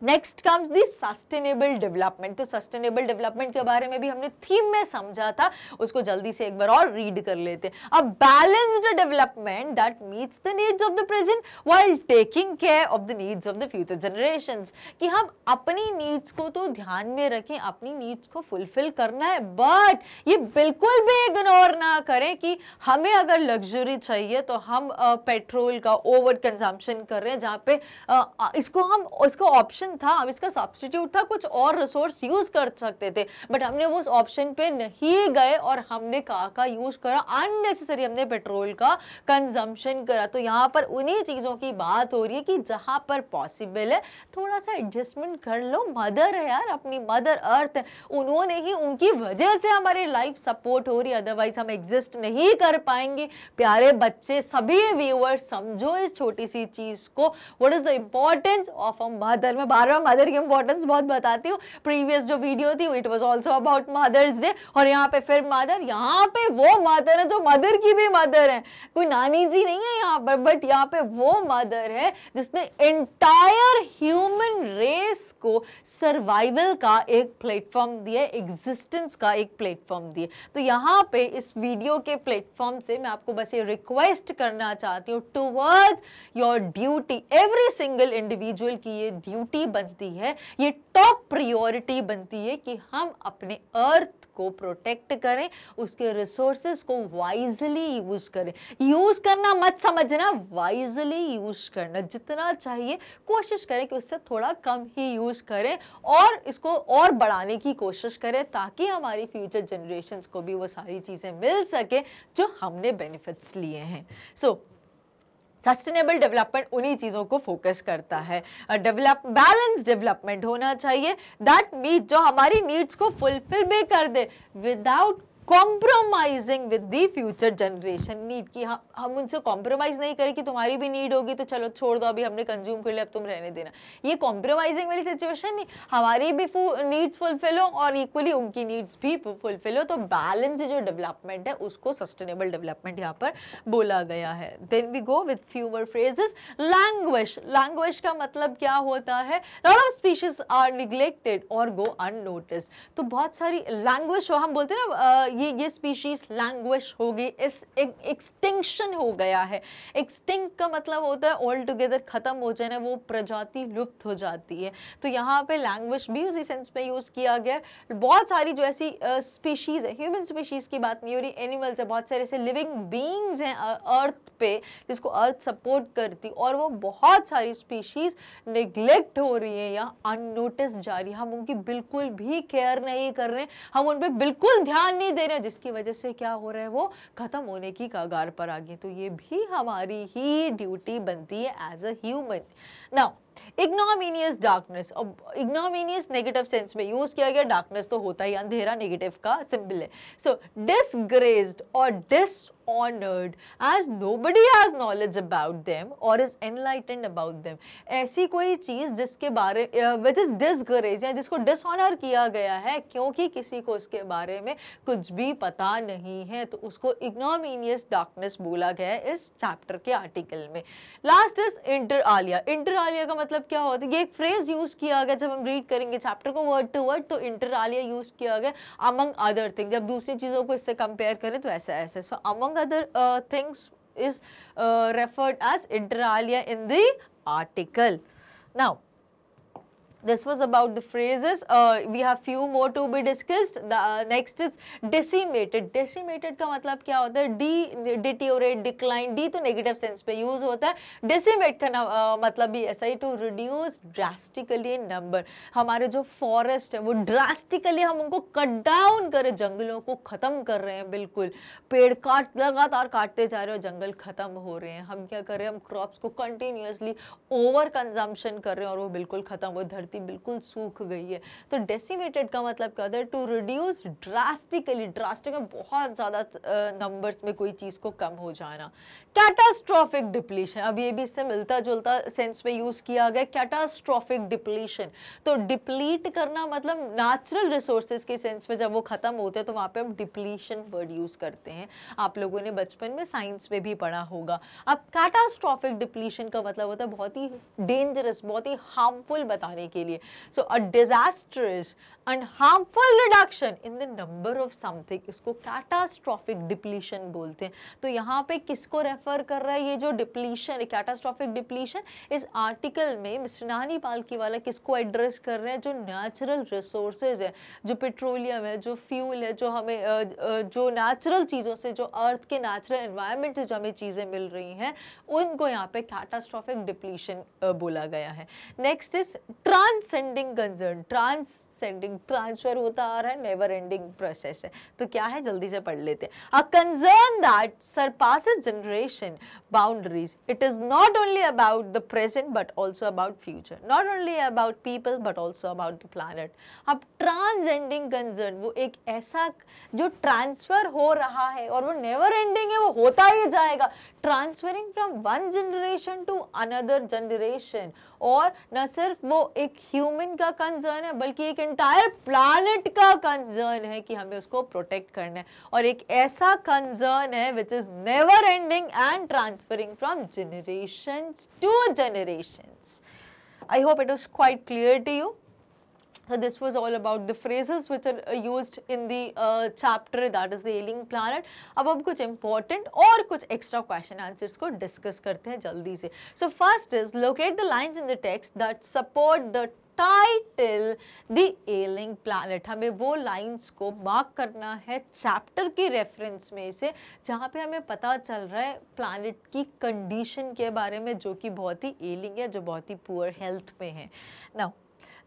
next comes the sustainable development. तो सस्टेनेबल डेवलपमेंट के बारे में भी हमने थीम में समझा था, उसको जल्दी से एक बार और रीड कर लेते हैं। A balanced development that meets the needs of the present while taking care of the needs of the future generations. कि हम अपनी नीड्स को तो ध्यान में रखें, अपनी नीड्स को फुलफिल करना है, बट ये बिल्कुल भी इग्नोर ना करें कि हमें अगर लग्जरी चाहिए तो हम पेट्रोल का ओवर कंजम्पशन कर रहे हैं, जहाँ पे इसको ऑप्शन था, अब इसका सब्स्टिट्यूट था, कुछ और रिसोर्स यूज कर सकते थे, बट हमने वो उस ऑप्शन पे नहीं गए और हमने का यूज करा, अननेसेसरी हमने पेट्रोल का कंजम्पशन करा। तो यहाँ पर उन्हीं चीजों की बात हो रही है कि जहां पर पॉसिबल है थोड़ा सा एडजस्टमेंट कर लो। मदर है यार, अपनी मदर अर्थ है, उन्होंने ही, उनकी वजह से हमारी लाइफ सपोर्ट हो रही है, अदरवाइज हम एग्जिस्ट नहीं कर पाएंगे। प्यारे बच्चे, सभी व्यूअर्स समझो इस छोटी सी चीज को। What is the importance of a mother. मैं बार बार मदर की इंपॉर्टेंस बहुत बताती हूँ। प्रीवियस जो वीडियो थी it was also about mother's day, और यहाँ पे फिर मदर, यहाँ पे वो मदर है जो मदर की भी मदर है, कोई नानी जी नहीं है यहाँ पर, बट यहाँ पे वो मदर है जिसने एंटायर ह्यूमन रेस को सर्वाइवल का एक प्लेटफॉर्म दिया, एग्जिस्टेंस का एक प्लेटफॉर्म दिए। तो यहाँ पे इस वीडियो के प्लेटफॉर्म से मैं आपको बस ये रिक्वेस्ट करना चाहती हूँ, towards your duty, every single individual की ये ड्यूटी बनती है, ये टॉप प्रायोरिटी बनती है कि हम अपने अर्थ को प्रोटेक्ट करें, उसके रिसोर्सेज को वाइजली यूज करें। यूज करना मत समझना, वाइजली यूज करना, जितना चाहिए कोशिश करें कि उससे थोड़ा कम ही यूज करें और इसको और बढ़ाने की कोशिश करें, ताकि हमारी फ्यूचर जनरेशंस को भी वो सारी चीजें मिल सके जो हमने बेनिफिट्स लिए हैं। सस्टेनेबल डेवलपमेंट उन्हीं चीज़ों को फोकस करता है। बैलेंस डेवलपमेंट होना चाहिए दैट मीट, जो हमारी नीड्स को फुलफिल भी कर दे without compromising with the future generation need. की हम उनसे कॉम्प्रोमाइज नहीं करें कि तुम्हारी भी नीड होगी तो चलो छोड़ दो, अभी हमने कंज्यूम कर लिया, अब तुम रहने देना। ये कॉम्प्रोमाइजिंग वाली सिचुएशन नहीं, हमारी भी नीड्स फुलफिल हो और इक्वली उनकी नीड्स भी फुलफिल हो। तो बैलेंस जो डेवलपमेंट है उसको सस्टेनेबल डेवलपमेंट यहाँ पर बोला गया है। Then we go with few more phrases. Language, language का मतलब क्या होता है? Lot of species are neglected और गो अननोटिस्ड। तो बहुत सारी लैंग्वेज हम बोलते हैं ना, ये स्पीशीज लैंग्वेज हो गई, इस एक्सटिंक्शन हो गया है। एक्सटिंक्ट का मतलब होता है ऑल टुगेदर खत्म हो जाना, वो प्रजाति लुप्त हो जाती है। तो यहाँ पे लैंग्वेज भी उसी सेंस में यूज किया गया है। बहुत सारी जो ऐसी स्पीशीज है, ह्यूमन स्पीशीज की बात नहीं हो रही, एनिमल्स है, बहुत सारे ऐसे लिविंग बीइंग्स हैं अर्थ पे जिसको अर्थ सपोर्ट करती, और वो बहुत सारी स्पीशीज निग्लेक्ट हो रही है या अननोटिस जा रही है। हम उनकी बिल्कुल भी केयर नहीं कर रहे, हम उन पर बिल्कुल ध्यान नहीं दे रहे, जिसकी वजह से क्या हो रहा है, वो खत्म होने की कगार पर आ गई। तो ये भी हमारी ही ड्यूटी बनती है as a human. Now ignominious darkness, अब इग्नोमिनियस नेगेटिव सेंस में यूज किया गया, डार्कनेस तो होता ही अंधेरा, नेगेटिव का सिंबल है. सो डिसग्रेस्ड और dishonored as nobody has knowledge about them or is enlightened about them. ऐसी कोई चीज जिसके बारे which is discouraged या जिसको डिसऑनर किया गया है क्योंकि किसी को उसके बारे में कुछ भी पता नहीं है, तो उसको इग्नोमिनियस डार्कनेस बोला गया है इस चैप्टर के आर्टिकल में. Last is inter Alia. Inter Alia का मतलब क्या होता है? ये एक फ्रेज यूज किया गया जब हम रीड करेंगे चैप्टर को वर्ड टू वर्ड, तो इंटर आलिया यूज किया गया अमंग अदर थिंग. जब दूसरी चीजों को इससे कंपेयर करें तो ऐसा ऐसे. सो among other things is referred as inter alia in the article. Now this was about the phrases. We have few more to be discussed. The next is decimated. Decimated का मतलब क्या होता है? Deteriorate, decline. D तो negative sense पे use होता है. Decimate का मतलब भी ऐसा ही, to reduce drastically in number. हमारे जो forest है वो drastically हम उनको cut down करें, जंगलों को खत्म कर रहे हैं. बिल्कुल पेड़ लगातार काटते जा रहे हो, जंगल खत्म हो रहे हैं. हम क्या कर रहे हैं? हम क्रॉप्स को कंटिन्यूसली ओवर कंजम्पशन कर रहे हैं और वो बिल्कुल खत्म, वो धरती बिल्कुल सूख गई है. तो डेसिमेटेड का मतलब क्या होता है? To reduce drastically. ड्रास्टिक में बहुत ज्यादा नंबर्स में कोई चीज को कम हो जाना. कैटास्ट्रोफिक डिप्लीशन, अब ये भी इससे मिलता जुलता सेंस में यूज किया गया. कैटास्ट्रोफिक डिप्लीशन, तो डिप्लीट करना मतलब नेचुरल रिसोर्सेज के सेंस में जब वो खत्म होते हैं तो वहां पे हम डिप्लीशन वर्ड यूज करते हैं. आप लोगों ने बचपन में साइंस में भी पढ़ा होगा. अब कैटास्ट्रोफिक डिप्लीशन का मतलब होता है बहुत ही डेंजरस, बहुत ही हार्मफुल बताने के लिए. So a disastrous and harmful reduction in the number of something, इसको catastrophic depletion बोलते हैं. तो यहाँ पे किसको रेफर कर रहा है ये जो डिप्लीशन है, कैटास्ट्रॉफिक डिप्लीशन? इस आर्टिकल में मिस्टर नानी पालकी वाला किसको एड्रेस कर रहे हैं? जो नेचुरल रिसोर्सेज है, जो पेट्रोलियम है, जो फ्यूल है, जो हमें जो नेचुरल चीज़ों से, जो अर्थ के नेचुरल एनवायरनमेंट से जो हमें चीज़ें मिल रही हैं, उनको यहाँ पे कैटास्ट्रॉफिक डिप्लीशन बोला गया है. Next is transcending concern. Transcending, transfer होता आ रहा है, नेवर एंडिंग प्रोसेस है. तो क्या है? जल्दी से पढ़ लेते हैं. A concern that surpasses generation boundaries. It is not only about the present but also about future. Not only about people but also about the planet. अब ट्रांसेंडिंग कंसर्न वो एक ऐसा जो ट्रांसफर हो रहा है और वो नेवर एंडिंग है, वो होता ही जाएगा. Transferring from one generation to another generation. और न सिर्फ वो एक ह्यूमन का कंसर्न है बल्कि एक एंटायर प्लैनेट का कंसर्न है कि हमें उसको प्रोटेक्ट करना है. और एक ऐसा कंसर्न है which is never ending and transferring from generations to generations. I hope it was quite clear to you. So this was all about the phrases which are used in the chapter that is the ailing planet. अब हम कुछ important और कुछ extra question answers को discuss करते हैं जल्दी से. So first is locate the lines in the text that support the title the ailing planet. हमें वो लाइंस को मार्क करना है चैप्टर की रेफरेंस में से जहाँ पे हमें पता चल रहा है प्लैनेट की कंडीशन के बारे में जो कि बहुत ही एलिंग है, जो बहुत ही पुअर हेल्थ में है. Now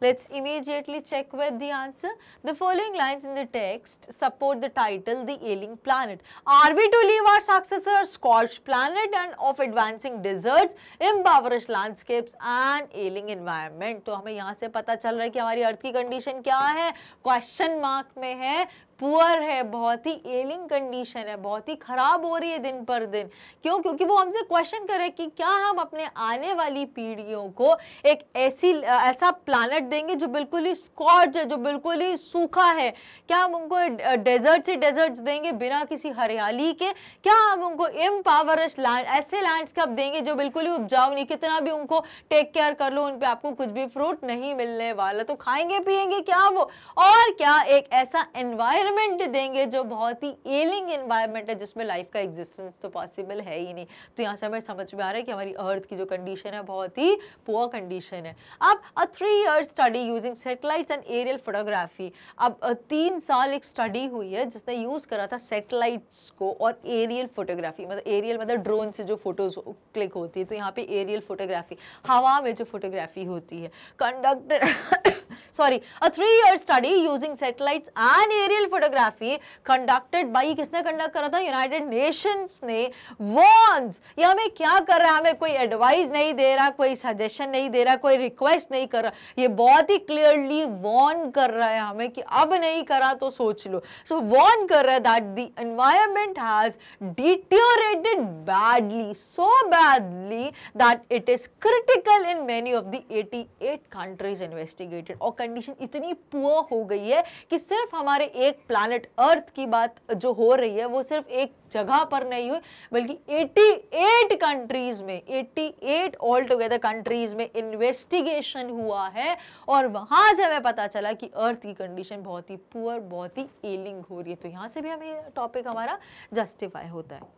let's immediately check with the answer. The following lines in the text support the title The Ailing Planet. Are we to leave our successor scorched planet and of advancing deserts, impoverished landscapes and ailing environment? तो हमें यहाँ से पता चल रहा है कि हमारी अर्थ की कंडीशन क्या है? क्वेश्चन मार्क में है, पुअर है, बहुत ही एलिंग कंडीशन है, बहुत ही खराब हो रही है दिन पर दिन. क्यों? क्योंकि वो हमसे क्वेश्चन कर रहे हैं कि क्या हम अपने आने वाली पीढ़ियों को एक ऐसा प्लैनेट देंगे जो बिल्कुल ही स्कॉच है, जो बिल्कुल ही सूखा है? क्या हम उनको डेजर्ट से डेजर्ट्स देंगे बिना किसी हरियाली के? क्या हम उनको इम्पावरिश्ड लैंड, ऐसे लैंडस्केप देंगे जो बिल्कुल ही उपजाऊ नहीं, कितना भी उनको टेक केयर कर लो उन पे आपको कुछ भी फ्रूट नहीं मिलने वाला? तो खाएंगे पिएंगे क्या वो? और क्या एक ऐसा एनवायरनमेंट देंगे जो बहुत ही एलिंग एनवायरनमेंट है जिसमें लाइफ का एग्जिस्टेंस तो पॉसिबल है ही नहीं? तो यहाँ से हमें समझ में आ रहा है कि हमारी अर्थ की जो कंडीशन है बहुत ही पुअर कंडीशन है. अब a 3 year study using satellites and aerial photography. अब 3 साल एक स्टडी हुई है जिसने यूज करा था सैटेलाइट्स को और एरियल फोटोग्राफी. मतलब एरियल मतलब ड्रोन से जो फोटोज क्लिक होती है, तो यहाँ पे एरियल फोटोग्राफी, हवा में जो फोटोग्राफी होती है. Conducted a 3 year study using satellites and aerial photography conducted by, किसने कंडक्ट करा था? यूनाइटेड नेशंस ने वॉर्न्स, ये हमें क्या कर रहा है, हमें कोई एडवाइस नहीं दे रहा, कोई सजेशन नहीं दे रहा, कोई रिक्वेस्ट नहीं कर रहा, ये बहुत ही क्लियरली वॉर्न कर रहा है हमें कि अब नहीं करा तो सोच लो. सो वॉर्न कर रहा है that the environment has deteriorated badly, so badly that it is critical in many of the 88 countries investigated. और कंडीशन इतनी पुअर हो गई है कि सिर्फ हमारे एक प्लैनेट अर्थ की बात जो हो रही है वो सिर्फ एक जगह पर नहीं हुई, बल्कि 88 कंट्रीज में, 88 ऑल टुगेदर कंट्रीज में इन्वेस्टिगेशन हुआ है. और वहां से हमें पता चला कि अर्थ की कंडीशन बहुत ही पुअर, बहुत ही एलिंग हो रही है. तो यहां से भी हमें टॉपिक हमारा जस्टिफाई होता है.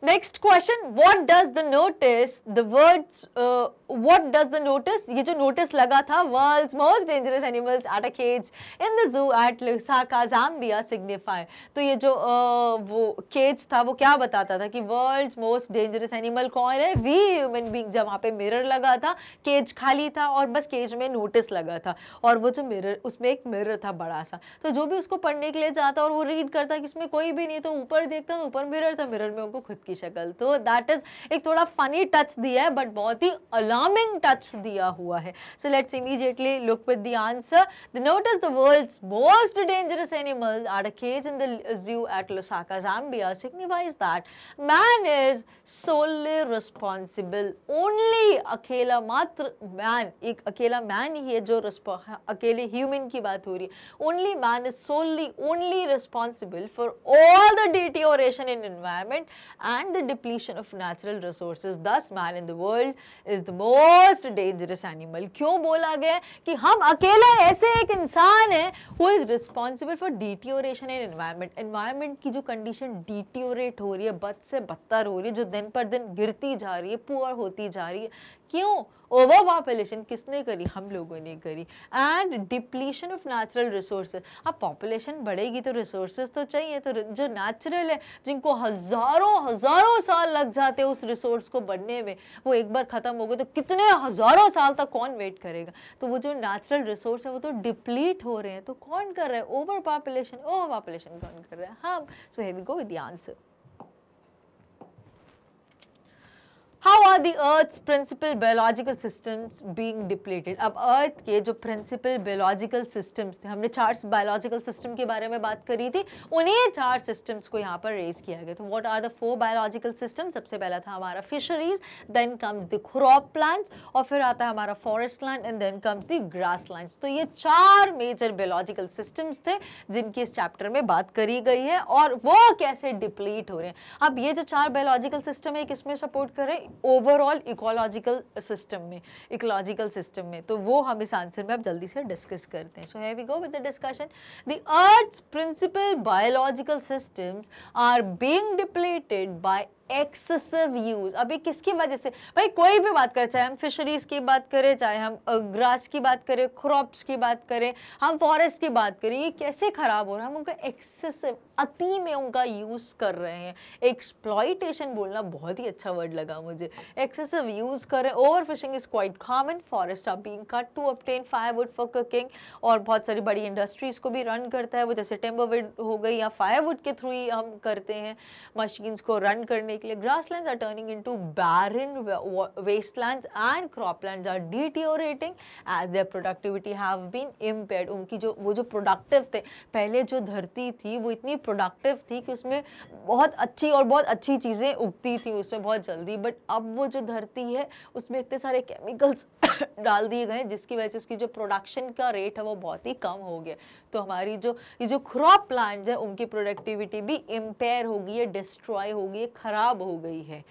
Next question, what does the notice, the words, what does the notice, ये जो notice लगा था world's most dangerous animals at a cage in the zoo at Lusaka, Zambia signify. तो ये जो वो cage था वो क्या बताता था कि world's most dangerous animal कौन है? We human being. जब वहाँ पे mirror लगा था, cage खाली था और बस cage में notice लगा था, और वो जो mirror, उसमें एक mirror था बड़ा सा, तो जो भी उसको पढ़ने के लिए जाता और वो read करता कि इसमें कोई भी नहीं, तो ऊपर देखता तो ऊपर mirror था, mirror में उनको खुद की शक्ल. तो दैट इज एक थोड़ा फनी टच दिया है, बट बहुत ही अलार्मिंग टच दिया हुआ है. So let's immediately look with the answer. The notice the world's most dangerous animal at a cage in the zoo at Lusaka, Zambia signifies that man is solely responsible. Only अकेला मात्र man, एक अकेला man ही है जो अकेले human की बात हो रही है. Only man is solely only responsible for all the deterioration in environment and the depletion of natural resources. Thus man in the world is the most dangerous animal. क्यों बोला गया कि हम अकेला ऐसे एक इंसान है who is responsible for deterioration in environment. Environment की जो कंडीशन डिटियोरेट हो रही है, बद से बदतर हो रही है, जो दिन पर दिन गिरती जा रही है, पुअर होती जा रही है, क्यों? ओवर पॉपुलेशन किसने करी? हम लोगों ने करी. And depletion of natural resources. अब पॉपुलेशन बढ़ेगी तो रिसोर्सेज तो चाहिए, तो जो नेचुरल है, जिनको हजारों साल लग जाते हैं उस रिसोर्स को बनने में, वो एक बार खत्म हो गए तो कितने हजारों साल तक कौन वेट करेगा? तो वो जो नेचुरल रिसोर्स है वो तो डिप्लीट हो रहे हैं. तो कौन कर रहा है? ओवर पॉपुलेशन कौन कर रहा है? हम. So here we go with the answer. How are the Earth's principal biological systems being depleted? अब Earth के जो principal biological systems थे, हमने 4 biological system के बारे में बात करी थी, उन्हीं 4 systems को यहाँ पर raise किया गया. तो what are the 4 biological systems? सबसे पहला था हमारा fisheries, then comes the crop plants, और फिर आता है हमारा forest land, and then comes the grasslands. तो ये 4 major biological systems थे जिनकी इस chapter में बात करी गई है और वो कैसे deplete हो रहे हैं. अब ये जो 4 biological system है किसमें support कर रहे हैं? ओवरऑल इकोलॉजिकल सिस्टम में. तो वो हम इस आंसर में अब जल्दी से डिस्कस करते हैं. So here we go with the discussion. The earth's principal biological systems are being depleted by excessive use. अभी किसकी वजह से? भाई कोई भी बात करें, चाहे हम फिशरीज की बात करें, चाहे हम ग्रास की बात करें, क्रॉप्स की बात करें, हम फॉरेस्ट की बात करें, ये कैसे खराब हो रहा है? हम उनका एक्सेसिव, अति में उनका यूज कर रहे हैं. एक्सप्लॉइटेशन बोलना बहुत ही अच्छा वर्ड लगा मुझे. एक्सेसिव यूज कर रहे हैं. Over fishing is quite common. Forest are being cut to obtain firewood for cooking. और बहुत सारी बड़ी इंडस्ट्रीज को भी रन करता है वो, जैसे टिम्बरवुड हो गई या फायरवुड के थ्रू ही हम करते हैं मशीन्स को रन करने के लिए. Grasslands are turning into barren wastelands and croplands are deteriorating as their productivity have been impaired. उनकी जो वो जो प्रोडक्टिव थे, पहले जो धरती थी वो इतनी प्रोडक्टिव थी कि उसमें बहुत अच्छी चीज़ें उगती थी उसमें बहुत जल्दी, बट अब वो जो धरती है उसमें इतने सारे केमिकल्स डाल दिए गए जिसकी वजह से उसकी जो प्रोडक्शन का रेट है वो बहुत ही कम हो गया. तो हमारी ये जो क्रॉप प्लांट्स है उनकी प्रोडक्टिविटी भी इम्पेयर हो गई है, डिस्ट्रॉय हो गई है, खराब हो गई है.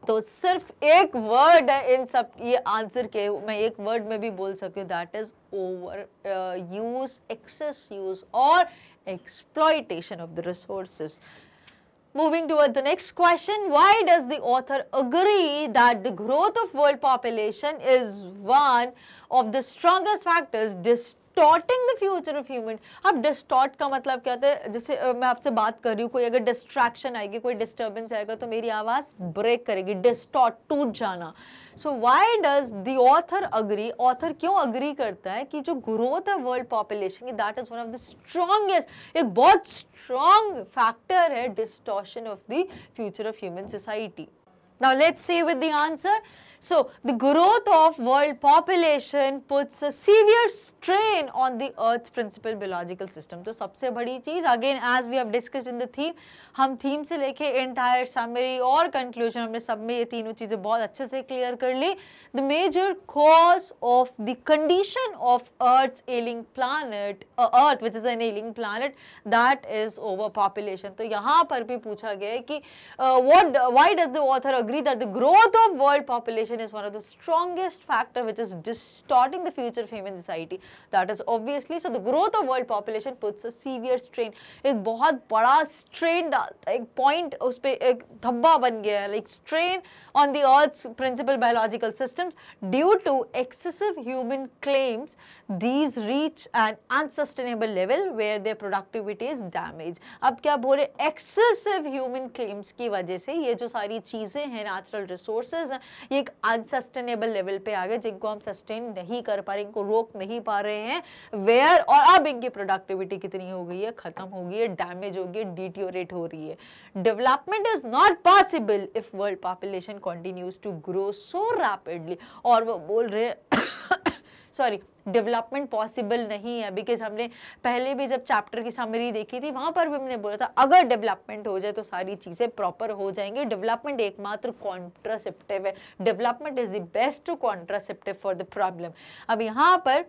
तो सिर्फ एक वर्ड है इन सब ये आंसर के, मैं एक वर्ड में भी बोल सकती हूँ, that is over use, excess use और exploitation of the resources. Moving toward the next question, why does the author agree that the growth of world population is one of the strongest factors distorting the future of human. अब distort का मतलब क्या होता है, जैसे मैं आपसे बात कर रही हूँ, कोई अगर डिस्ट्रैक्शन आएगी, कोई डिस्टर्बेंस आएगा तो मेरी आवाज ब्रेक करेगी, डिस्टॉर्ट, टूट जाना। So why does the author agree, author क्यों अग्री करता है कि जो ग्रोथ है वर्ल्ड पॉपुलेशन की, that is one of the strongest, एक बहुत स्ट्रॉन्ग फैक्टर है distortion of the future of human society. Now let's see with the answer. So the growth of world population puts a severe strain on the Earth's principal biological system. तो सबसे बड़ी चीज, again as we have discussed in the theme, हम theme से लेके entire summary और conclusion हमने सब में ये तीनों चीजें बहुत अच्छे से क्लियर कर ली। The major cause of the condition of Earth's ailing planet, Earth which is an ailing planet, that is overpopulation. तो यहाँ पर भी पूछा गया है कि why does the author agree that the growth of world population is one of the strongest factor which is distorting the future of human society? That is obviously, so the growth of world population puts a severe strain, एक बहुत बड़ा strain डालता है, एक point उस पे एक धब्बा बन गया है, like strain on the earth's principal biological systems due to excessive human claims. These reach an unsustainable level where their productivity is damaged. अब क्या बोले, excessive human claims की वजह से ये जो सारी चीजें हैं, natural resources हैं, ये एक अनसस्टेनेबल लेवल पे आ गए जिनको हम सस्टेन नहीं कर पा रहे, इनको रोक नहीं पा रहे हैं, वेयर, और अब इनकी प्रोडक्टिविटी कितनी हो गई है, खत्म हो गई है, डैमेज हो गई है, डिटियोरेट हो रही है। Development is not possible if world population continues to grow so rapidly. और वो बोल रहे हैं सॉरी, डेवलपमेंट पॉसिबल नहीं है, बिकॉज हमने पहले भी जब चैप्टर की समरी देखी थी वहां पर भी हमने बोला था अगर डेवलपमेंट हो जाए तो सारी चीजें प्रॉपर हो जाएंगी। डेवलपमेंट एकमात्र कॉन्ट्रासेप्टिव है, development is the best contraceptive for the problem. अब यहाँ पर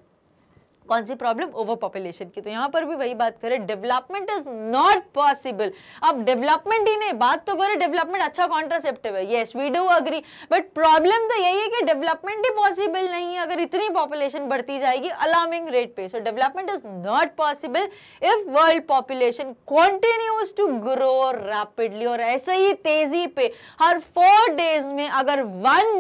कौन सी प्रॉब्लम, ओवर पॉपुलेशन की, तो यहाँ पर भी वही बात करें, डेवलपमेंट इज नॉट पॉसिबल। अब डेवलपमेंट ही नहीं, बात तो करें डेवलपमेंट अच्छा कॉन्ट्रासेप्टिव है, yes we do agree, but problem तो यही है कि डेवलपमेंट ही पॉसिबल नहीं है अगर इतनी पॉपुलेशन बढ़ती जाएगी अलार्मिंग रेट पे। So development is not possible if world population continues to grow rapidly. और ऐसे ही तेजी पे हर 4 डेज में अगर 1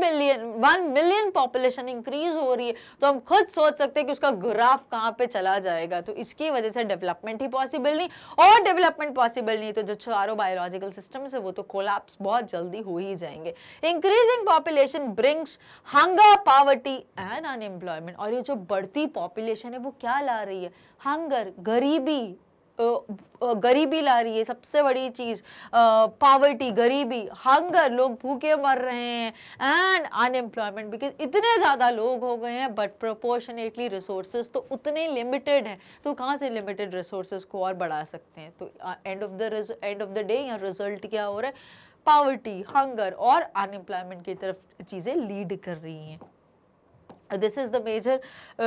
मिलियन पॉपुलेशन इंक्रीज हो रही है तो हम खुद सोच सकते हैं कि उसका ग्राफ कहां पे चला जाएगा। तो इसकी वजह से डेवलपमेंट ही पॉसिबल नहीं, और डेवलपमेंट पॉसिबल नहीं तो जो चारों बायोलॉजिकल सिस्टम्स है वो तो कोलैप्स बहुत जल्दी हो ही जाएंगे। Increasing population brings hunger, poverty and unemployment. और ये जो बढ़ती पॉपुलेशन है वो क्या ला रही है, हंगर, गरीबी, गरीबी ला रही है, सबसे बड़ी चीज, पॉवर्टी, गरीबी, हंगर, लोग भूखे मर रहे हैं, एंड अनएम्प्लॉयमेंट, बिकॉज इतने ज्यादा लोग हो गए हैं बट प्रोपोर्शनेटली रिसोर्सेज तो उतने लिमिटेड हैं, तो कहाँ से लिमिटेड रिसोर्सेज को और बढ़ा सकते हैं। तो एंड ऑफ द डे यहाँ रिजल्ट क्या हो रहा है, पॉवर्टी, हंगर और अनएम्प्लॉयमेंट की तरफ चीजें लीड कर रही हैं। This is the major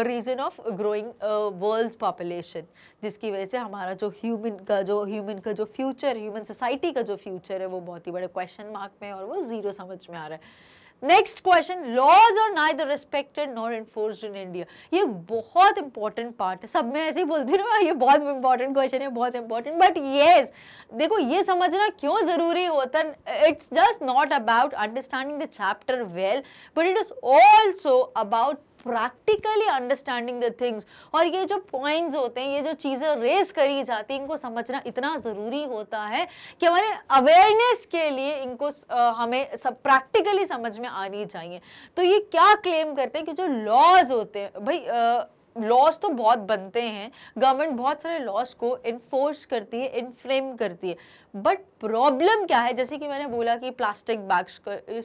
reason of growing world's population, जिसकी वजह से हमारा जो ह्यूमन का जो फ्यूचर, ह्यूमन सोसाइटी का जो फ्यूचर है वो बहुत ही बड़े क्वेश्चन मार्क में, और वो जीरो समझ में आ रहा है। Next question, laws are neither respected nor enforced in India. ये बहुत इंपॉर्टेंट पार्ट है, सब में ऐसे ही बोलती हूँ ना, ये बहुत इंपॉर्टेंट क्वेश्चन है, बहुत इंपॉर्टेंट, बट येस देखो ये समझना क्यों जरूरी होता है, it's just not about understanding the chapter well, but it is also about practically understanding the things. और ये जो पॉइंट्स होते हैं, ये जो चीजें रेस करी जाती हैं, इनको समझना इतना जरूरी होता है कि हमारे अवेयरनेस के लिए इनको हमें सब प्रैक्टिकली समझ में आनी चाहिए। तो ये क्या क्लेम करते हैं कि जो लॉज होते हैं, भाई लॉज तो बहुत बनते हैं, गवर्नमेंट बहुत सारे लॉज को इन्फोर्स करती है, इनफ्रेम करती है, बट प्रॉब्लम क्या है, जैसे कि मैंने बोला कि प्लास्टिक बैग्स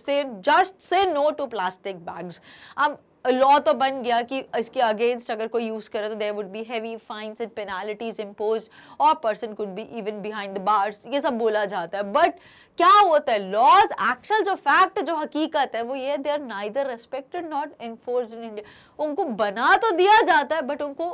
से जस्ट से नो टू प्लास्टिक बैग्स। अब लॉ तो बन गया कि इसके अगेंस्ट अगर कोई यूज करे तो there would be heavy fines and penalties imposed और person could be even behind the bars, ये सब बोला जाता है, बट क्या होता है, लॉज एक्चुअल जो फैक्ट, जो हकीकत है वो ये, they are neither respected not enforced in India. उनको बना तो दिया जाता है बट उनको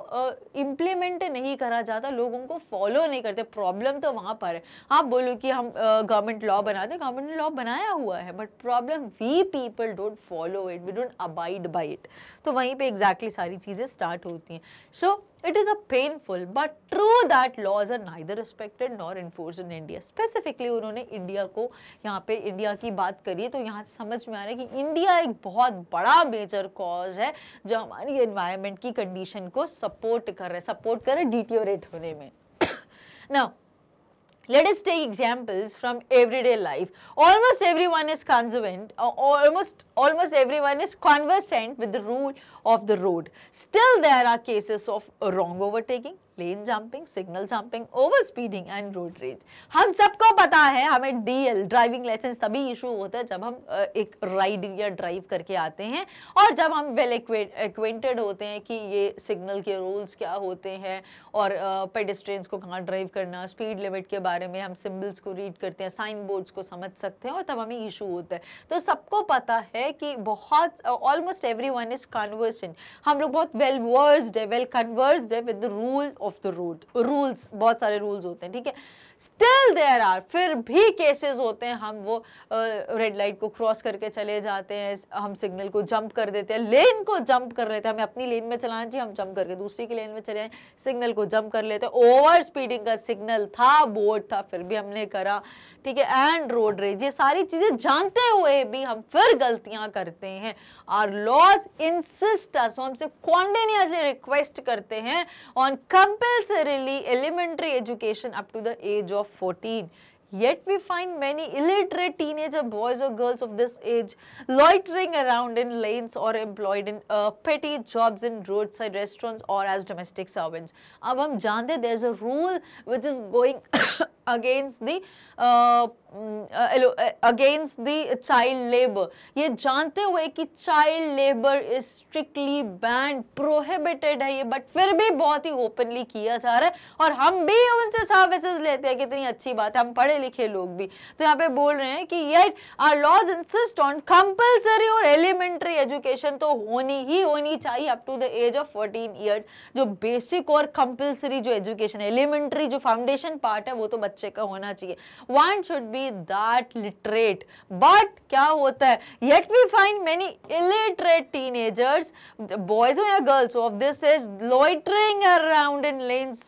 इम्प्लीमेंट नहीं करा जाता, लोग उनको फॉलो नहीं करते। प्रॉब्लम तो वहां पर है। आप बोलो कि हम गवर्नमेंट लॉ बनाते, गवर्नमेंट ने लॉ बनाया हुआ है, but problem we people don't follow it, we don't abide by it. तो वहीं पे एग्जैक्टली सारी चीजें स्टार्ट होती हैं। So It is a painful but true that laws are neither respected nor enforced in India. Specifically उन्होंने India को यहाँ पे इंडिया की बात करी तो यहाँ से समझ में आ रहा है कि इंडिया एक बहुत बड़ा मेजर कॉज है जो हमारी एनवायरनमेंट की कंडीशन को सपोर्ट कर रहा है डिटीरियोरेट होने में. Now let us take examples from everyday life. Almost everyone is almost everyone is conversant with the rule of the road. Still there are cases of wrong overtaking, lane jumping, signal jumping, over speeding and road rage. हम सबको पता है, हमें DL driving licence तभी issue होता है जब हम एक राइड या ड्राइव करके आते हैं और जब हम वेल एक्वेंटेड होते हैं कि ये सिग्नल के रूल्स क्या होते हैं और पेडेस्ट्रियंस को कहाँ ड्राइव करना, स्पीड लिमिट के बारे में हम सिंबल्स को रीड करते हैं, साइन बोर्ड्स को समझ सकते हैं और तब हमें इशू होता है. तो सबको पता है कि बहुत ऑलमोस्ट एवरीवन इज कन्वर्सेंट, हम लोग बहुत वेल वर्स्ड है, वेल कन्वर्स्ड है with the rule of the road. Rules, बहुत सारे रूल्स होते हैं, ठीक है. स्टिल देयर आर, फिर भी केसेस होते हैं, हम वो रेड लाइट को क्रॉस करके चले जाते हैं, हम सिग्नल को जंप कर देते हैं, लेन को जंप कर लेते हैं, हमें अपनी लेन में चलाना चाहिए, हम जंप करके दूसरी की लेन में चले जाएं, सिग्नल को जंप कर लेते हैं. ओवर स्पीडिंग का सिग्नल था, बोर्ड था, फिर भी हमने करा, ठीक है. एंड रोड रेज, ये सारी चीजें जानते हुए भी हम फिर गलतियां करते हैं. आवर लॉज इंसिस्ट अस, हमसे कॉन्टिन्यूअसली रिक्वेस्ट करते हैं on compulsorily elementary education up to the age of 14. Yet we find many illiterate teenager boys or girls of this age loitering around in lanes or employed in petty jobs in roadside restaurants or as domestic servants. अब हम जानते हैं there is a rule which is going against the child labor. ये जानते हुए कि child labor is strictly banned, prohibited है ये, but फिर भी बहुत ही openly किया जा रहा है और हम भी उनसे सर्विसेज लेते हैं. कितनी अच्छी बात है, हम पढ़े लिखे लोग भी. तो यहाँ पे बोल रहे हैं कि yet our laws insist on compulsory और elementary education तो होनी ही चाहिए up to the age of 14 years. जो basic और compulsory जो education है, elementary जो foundation part है वो तो बच्चे का होना चाहिए. One should be that literate, but क्या होता है, yet we find many illiterate teenagers, boys हो या girls of this age, loitering around in lanes,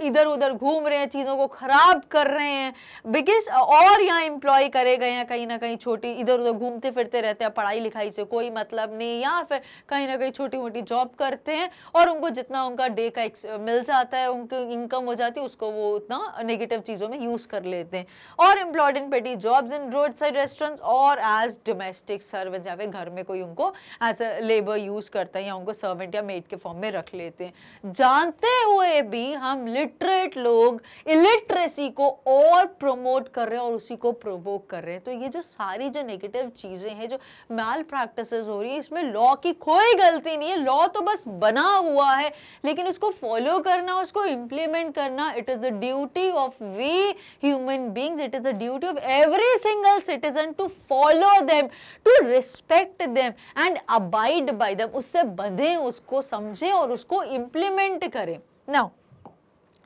इधर उधर घूम रहे हैं, चीजों को खराब कर रहे हैं, बिकॉज और यहाँ एम्प्लॉय करे गए हैं कहीं ना कहीं, छोटी इधर उधर घूमते फिरते रहते हैं, पढ़ाई लिखाई से कोई मतलब नहीं, या फिर कहीं ना कहीं छोटी मोटी जॉब करते हैं और उनको जितना उनका डे का मिल जाता है, उनकी इनकम हो जाती है, उसको वो उतना नेगेटिव चीजों में यूज कर लेते हैं. और एम्प्लॉयड इन पेटी jobs in road side restaurants और एज डोमेस्टिक सर्वेंट्स, या फिर घर में कोई उनको एज अ लेबर यूज करता है या उनको सर्वेंट या मेड के फॉर्म में रख लेते हैं. जानते हुए भी हम लिटरेट लोग इलिटरेसी को और प्रमोट कर रहे हैं और उसी को प्रोवोक कर रहे हैं. तो ये जो सारी जो नेगेटिव चीजें हैं, जो मैल प्रैक्टिसेस हो रही है, इसमें लॉ की कोई गलती नहीं है. लॉ तो बस बना हुआ है, लेकिन उसको फॉलो करना, उसको इम्प्लीमेंट करना, it is the duty of we human beings, it is the duty of every single citizen to follow them, to respect them and abide by them. उससे बंधे, उसको समझे और उसको implement करें. Now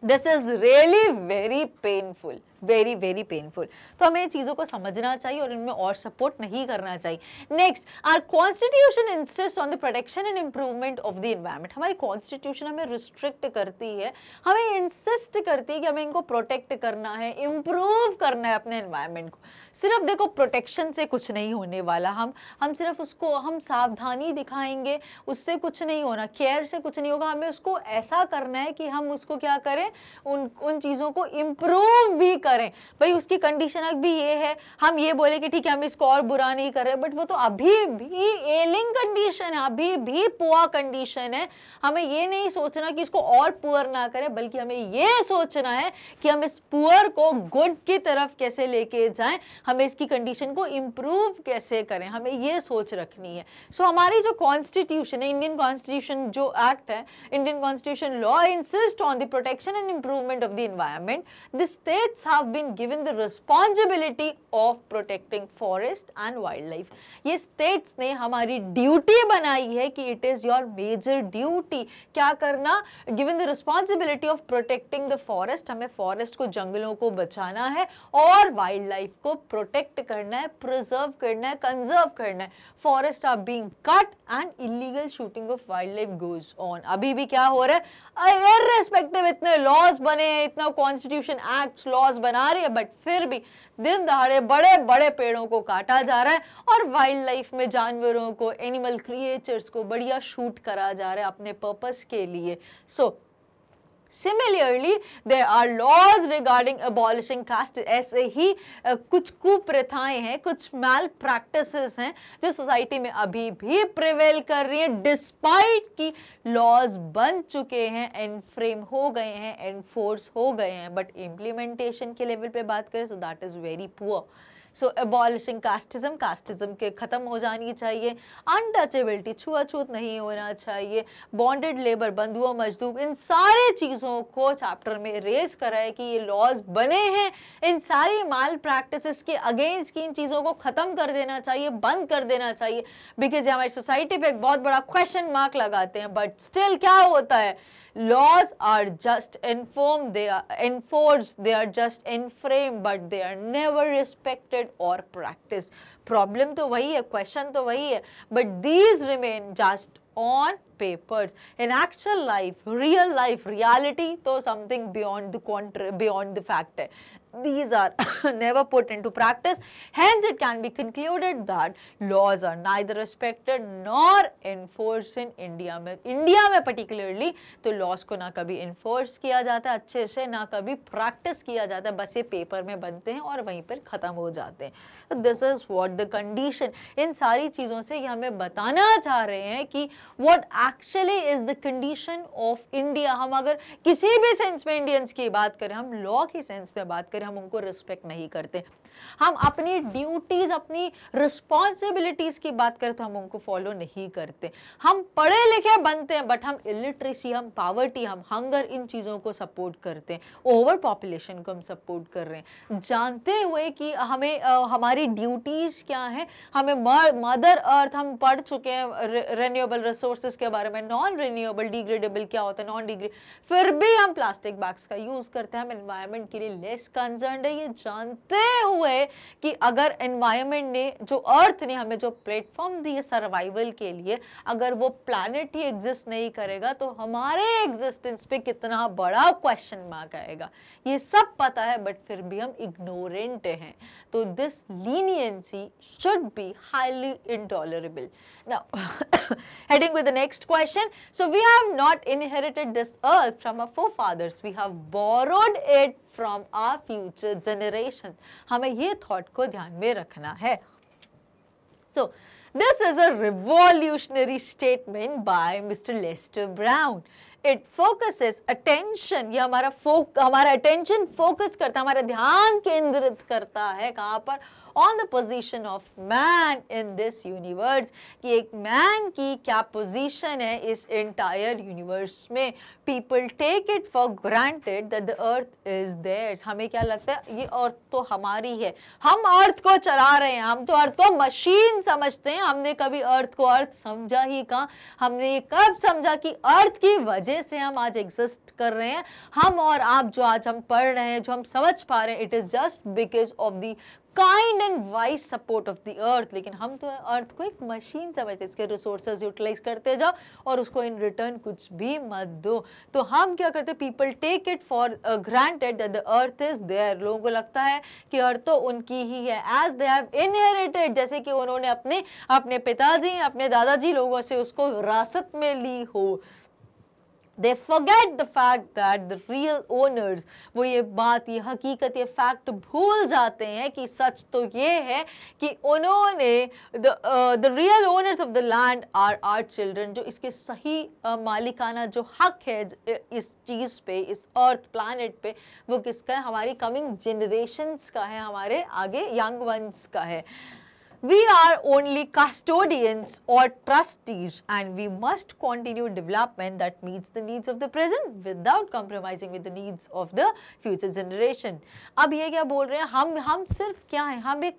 this is really very painful, very very painful. तो हमें चीजों को समझना चाहिए और इनमें और सपोर्ट नहीं करना चाहिए. Next, our constitution insist on the protection and improvement of the environment. हमारी कॉन्स्टिट्यूशन हमें रिस्ट्रिक्ट करती है, हमें इंसिस्ट करती है कि हमें इनको प्रोटेक्ट करना है, इम्प्रूव करना है अपने एनवायरनमेंट को. सिर्फ देखो प्रोटेक्शन से कुछ नहीं होने वाला, हम सिर्फ उसको हम सावधानी दिखाएंगे, उससे कुछ नहीं होना, केयर से कुछ नहीं होगा. हमें उसको ऐसा करना है कि हम उसको क्या करें, उन चीज़ों को इम्प्रूव भी करें. भाई उसकी कंडीशन अभी ये है, हम ये बोले कि ठीक है हम इसको और बुरा नहीं कर रहे, बट वो तो अभी भी एलिंग कंडीशन है, अभी भी पुअर कंडीशन है. हमें ये नहीं सोचना कि इसको और पुअर ना करें, बल्कि हमें ये सोचना है कि हम इस पुअर को गुड की तरफ कैसे लेके जाएं, हमें इसकी कंडीशन को इम्प्रूव कैसे करें, हमें ये सोच रखनी है. सो हमारी जो कॉन्स्टिट्यूशन है, इंडियन कॉन्स्टिट्यूशन जो एक्ट है, Indian constitution law insist on the protection and improvement of the environment. The states have have been given the responsibility of protecting forest and wildlife. ये states ने हमारी duty बनाई है कि it is your major duty क्या करना, given the responsibility of protecting the forest, हमें forest को, जंगलों को बचाना है और wildlife को protect करना है, preserve करना है, conserve करना है. Forests are being cut and illegal shooting of wildlife goes on. अभी भी क्या हो रहा है, irrespective इतने laws बने हैं, इतना constitution acts laws बना रही है, but फिर भी दिन दहाड़े बड़े बड़े पेड़ों को काटा जा रहा है और वाइल्ड लाइफ में जानवरों को, एनिमल क्रिएचर्स को बढ़िया शूट करा जा रहा है अपने पर्पस के लिए. सो Similarly, there are laws regarding abolishing caste. ऐसे ही कुछ कुप्रथाएं हैं, कुछ मैल प्रैक्टिसेस हैं जो सोसाइटी में अभी भी प्रिवेल कर रही हैं, डिस्पाइट कि लॉज बन चुके हैं, एनफ्रेम हो गए हैं, एनफोर्स हो गए हैं, बट इम्प्लीमेंटेशन के लेवल पे बात करें तो that is very poor. So abolishing casteism, casteism के ख़त्म हो जानी चाहिए. अनटचेबिलिटी, छुआछूत नहीं होना चाहिए. बॉन्डेड लेबर, बंधुआ मजदूर, इन सारे चीज़ों को चैप्टर में रेज करा है कि ये लॉज बने हैं, इन सारी माल प्रैक्टिसेस के अगेंस्ट की इन चीज़ों को ख़त्म कर देना चाहिए, बंद कर देना चाहिए. बिकॉज ये हमारी सोसाइटी पे एक बहुत बड़ा क्वेश्चन मार्क लगाते हैं, बट स्टिल क्या होता है, laws are just informed, they are enforced, they are just enframed, but they are never respected or practiced. Problem तो वही है, question तो वही है, but these remain just on papers. In actual life, real life, reality तो something beyond the fact है. These are never put into practice. Hence, it can be concluded that laws are neither respected nor enforced in India में. India में particularly तो laws को ना कभी enforce किया जाता है अच्छे से, ना कभी practice किया जाता है, बस ये paper में बनते हैं और वहीं पर ख़त्म हो जाते हैं. So this is what the condition. इन सारी चीज़ों से ये हमें बताना चाह रहे हैं कि what actually is the condition of India. हम अगर किसी भी सेंस में इंडियंस की बात करें, हम लॉ की सेंस में बात करें, हम उनको रिस्पेक्ट नहीं करते. हम अपनी ड्यूटीज, अपनी रिस्पॉन्सिबिलिटीज की बात करें तो हम उनको फॉलो नहीं करते. हम पढ़े लिखे बनते हैं बट हम इलिटरेसी, हम पावर्टी, हम हंगर, इन चीज़ों को सपोर्ट करते हैं. ओवर पॉपुलेशन को हम सपोर्ट कर रहे हैं जानते हुए कि हमें हमारी ड्यूटीज क्या हैं. हमें मदर अर्थ हम पढ़ चुके हैं, रिन्यूएबल रिसोर्सेज के बारे में, नॉन रिन्यूएबल, डिग्रेडेबल क्या होता है, नॉन डिग्रेड, फिर भी हम प्लास्टिक बैग्स का यूज करते हैं. हम एनवायरनमेंट के लिए लेस कंसर्न्ड है, ये जानते हुए कि अगर एनवायरनमेंट ने, जो अर्थ ने हमें जो प्लेटफॉर्म दी है सर्वाइवल के लिए, अगर वो प्लैनेट ही एग्जिस्ट नहीं करेगा तो हमारे एग्जिस्टेंस पे कितना बड़ा क्वेश्चन मार्क आएगा. ये सब पता है बट फिर भी हम इग्नोरेंट हैं. तो this leniency should be highly intolerable. Now heading with the next question. So we have not inherited this earth from our forefathers, we have borrowed it from our future generations. हमें ये thought को ध्यान में रखना है. So this is a revolutionary statement by Mr. Lester Brown. It focuses attention, ये हमारा attention focus करता है, हमारा ध्यान केंद्रित करता है कहाँ पर, on the position of man in this universe, कि एक man की क्या position है इस entire universe में. People take it for granted that the earth is theirs. हमें क्या लगता है ये earth तो हमारी है, हम earth को चला रहे हैं, हम तो earth को मशीन समझते हैं. हमने कभी earth को earth समझा ही कहाँ. हमने ये कब समझा कि earth की वजह से हम आज एग्जिस्ट कर रहे हैं. हम और आप जो आज हम पढ़ रहे हैं, जो हम समझ पा रहे हैं, it is just because of the kind and wise support of the अर्थ. लेकिन हम तो अर्थ को एक मशीन समझते हैं, इसके रिसोर्सेज यूटिलाइज करते जाओ और उसको इन रिटर्न कुछ भी मत दो. तो हम क्या करते हैं, people take it for granted that the earth is there. लोगों को लगता है कि अर्थ तो उनकी ही है, एज दे हैव इनहेरिटेड, जैसे कि उन्होंने अपने पिताजी, अपने दादाजी लोगों से उसको विरासत में ली हो. They forget the fact that the real owners, वो ये बात, ये हकीकत, ये फैक्ट भूल जाते हैं कि सच तो ये है कि उन्होंने the real owners of the land are our children. जो इसके सही मालिकाना जो हक है इस चीज़ पे, इस अर्थ प्लैनेट पे, वो किसका है, हमारी कमिंग जनरेशंस का है, हमारे आगे यंग वंस का है. We are only custodians or trustees and we must continue development that meets the needs of the present without compromising with the needs of the future generation. अब ये क्या बोल रहे हैं, हम सिर्फ क्या हैं, हम एक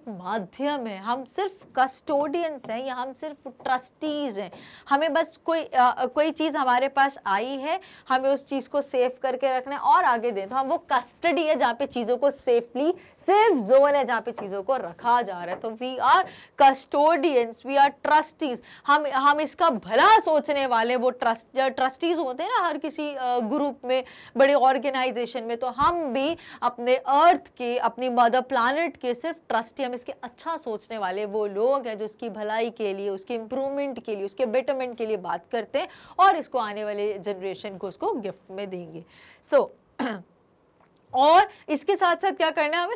माध्यम है, हम सिर्फ कस्टोडियंस हैं या हम सिर्फ ट्रस्टीज हैं. हमें बस कोई चीज़ हमारे पास आई है, हमें उस चीज़ को सेव करके रखना है और आगे दें. तो हम वो कस्टडी है जहाँ पे चीज़ों को सेफली, सेफ जोन है जहाँ पे चीज़ों को रखा जा रहा है. तो we are custodians, we are trustees. हम इसका भला सोचने वाले, वो ट्रस्टीज होते हैं ना हर किसी ग्रुप में, बड़े ऑर्गेनाइजेशन में. तो हम भी अपने अर्थ के, अपनी मदर प्लानट के सिर्फ ट्रस्टी, हम इसके अच्छा सोचने वाले वो लोग हैं जो इसकी भलाई के लिए, उसके इम्प्रूवमेंट के लिए, उसके बेटरमेंट के लिए बात करते हैं और इसको आने वाले जनरेशन को उसको गिफ्ट में देंगे. सो और इसके साथ साथ क्या करना है, हमें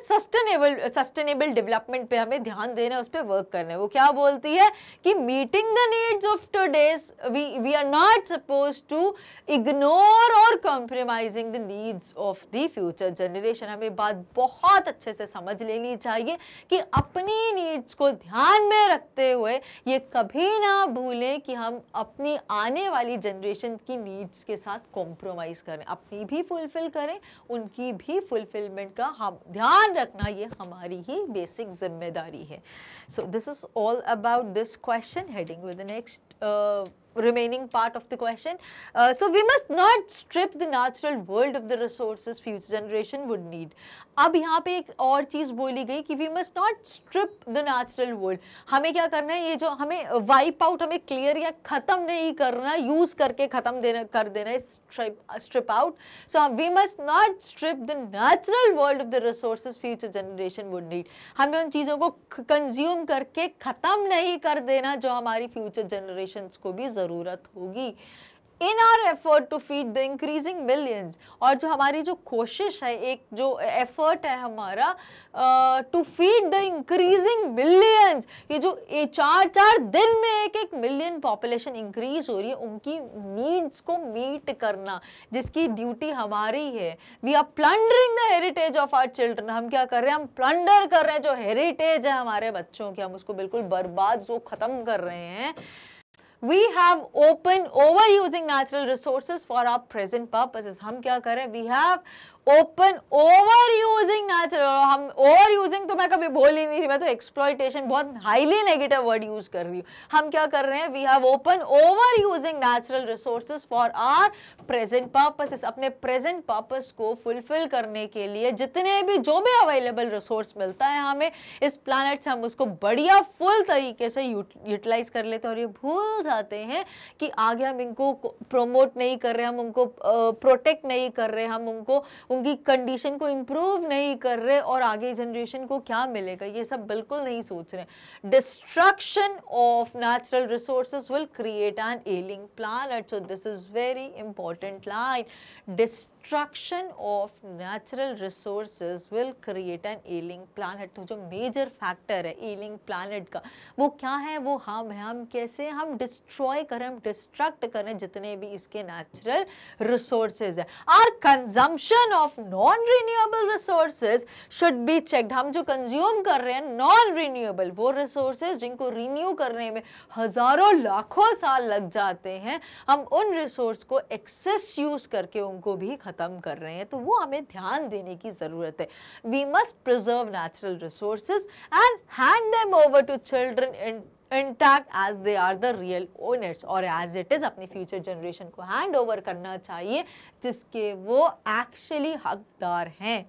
सस्टेनेबल डेवलपमेंट पे हमें ध्यान देना है, उस पर वर्क करना है. वो क्या बोलती है कि meeting the needs of today's, we are not suppose to ignore और compromising the needs of the future generation. हमें बात बहुत अच्छे से समझ लेनी चाहिए कि अपनी नीड्स को ध्यान में रखते हुए ये कभी ना भूलें कि हम अपनी आने वाली जनरेशन की नीड्स के साथ कॉम्प्रोमाइज़ करें, अपनी भी फुलफिल करें, उनकी भी फुलफिलमेंट का हम ध्यान रखना, ये हमारी ही बेसिक जिम्मेदारी है. सो this is all about this question. Heading with the next remaining part of the question. So we must not strip the natural world of the resources future generation would need. अब यहाँ पे एक और चीज़ बोली गई कि we must not strip the natural world. हमें क्या करना है, ये जो हमें वाइप आउट, हमें क्लियर या ख़त्म नहीं करना, यूज़ करके ख़त्म कर देना, strip out. So we must not strip the natural world of the resources future generation would need. हमें उन चीज़ों को कंज्यूम करके ख़त्म नहीं कर देना जो हमारी फ्यूचर जनरेशन्स को भी ज़रूरत होगी. In our effort to feed the increasing millions, और जो हमारी जो कोशिश है, एक जो एफर्ट है हमारा to feed the increasing millions, ये जो 4 दिन में 1 मिलियन पॉपुलेशन इंक्रीज हो रही है, उनकी नीड्स को मीट करना, जिसकी ड्यूटी हमारी है. We are plundering the heritage of our children. हम क्या कर रहे हैं, हम प्लंडर कर रहे हैं जो हेरिटेज है हमारे बच्चों की, हम उसको बिल्कुल बर्बाद, जो ख़त्म कर रहे हैं. We have open overusing natural resources for our present purposes. हम क्या करें, we have open over using natural. हम ओवर यूजिंग तो मैं कभी बोल ही नहीं रही, मैं तो एक्सप्लॉइटेशन बहुत हाईली नेगेटिव वर्ड यूज कर रही हूँ. हम क्या कर रहे हैं, we have open over using natural resources for our present purposes. अपने प्रेजेंट पर्पस को फुलफिल करने के लिए जितने भी जो भी अवेलेबल रिसोर्स मिलता है हमें इस प्लानट से, हम उसको बढ़िया फुल तरीके से यूटिलाइज कर लेते हैं और ये भूल जाते हैं कि आगे हम इनको प्रोमोट नहीं कर रहे, हम उनको प्रोटेक्ट नहीं कर रहे, हम उनकी कंडीशन को इम्प्रूव नहीं कर रहे और आगे जनरेशन को क्या मिलेगा, ये सब बिल्कुल नहीं सोच रहे. Destruction of natural resources will create an ailing planet. So this is very important line. Destruction of natural resources will create an ailing planet. तो जो मेजर फैक्टर है एलिंग प्लैनेट का वो क्या है, वो हम कैसे हम डिस्ट्रॉय करें, हम डिस्ट्रक्ट करें जितने भी इसके नेचुरल रिसोर्सेज है. Our consumption of non renewable resources should be checked. हम जो कंज्यूम कर रहे हैं नॉन रिन्यूएबल, वो रिसोर्सेज जिनको रिन्यू करने में हजारों लाखों साल लग जाते हैं, हम उन रिसोर्स को एक्सेस यूज करके उनको भी खत्म कर रहे हैं. तो वो हमें ध्यान देने की जरूरत है. We must preserve natural resources and hand them over to children intact as they are the real owners. और एज इट इज अपनी फ्यूचर जनरेशन को हैंड ओवर करना चाहिए जिसके वो एक्चुअली हकदार हैं.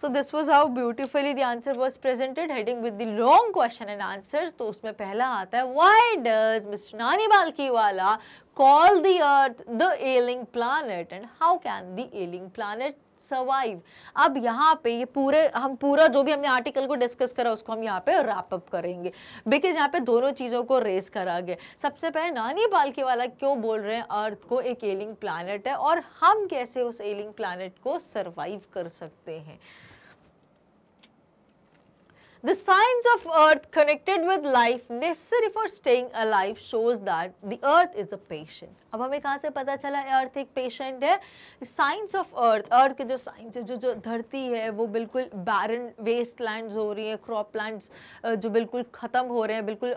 So this was how beautifully the answer was presented. Heading with the long question and answers. तो उसमें पहला आता है, why does Mr. Nani Balkiwala call the Earth the ailing planet and how can the ailing planet survive. अब यहाँ पे ये हम पूरा जो भी हमने आर्टिकल को डिस्कस करा उसको हम यहाँ पे रैप अप करेंगे, बिकॉज यहाँ पे दोनों चीज़ों को रेस करा गया. सबसे पहले नानी बाल्कीवाला क्यों बोल रहे हैं अर्थ को एक एलिंग प्लैनेट है और हम कैसे उस एलिंग प्लैनेट को सर्वाइव कर सकते हैं. The signs of earth connected with life necessary for staying alive shows that the earth is a patient. अब हमें कहाँ से पता चला अर्थ एक पेशेंट है? साइंस ऑफ अर्थ, अर्थ के जो साइंस है, जो धरती है वो बिल्कुल बैरन वेस्ट लैंड्स हो रही है, क्रॉप लैंड्स जो बिल्कुल ख़त्म हो रहे हैं, बिल्कुल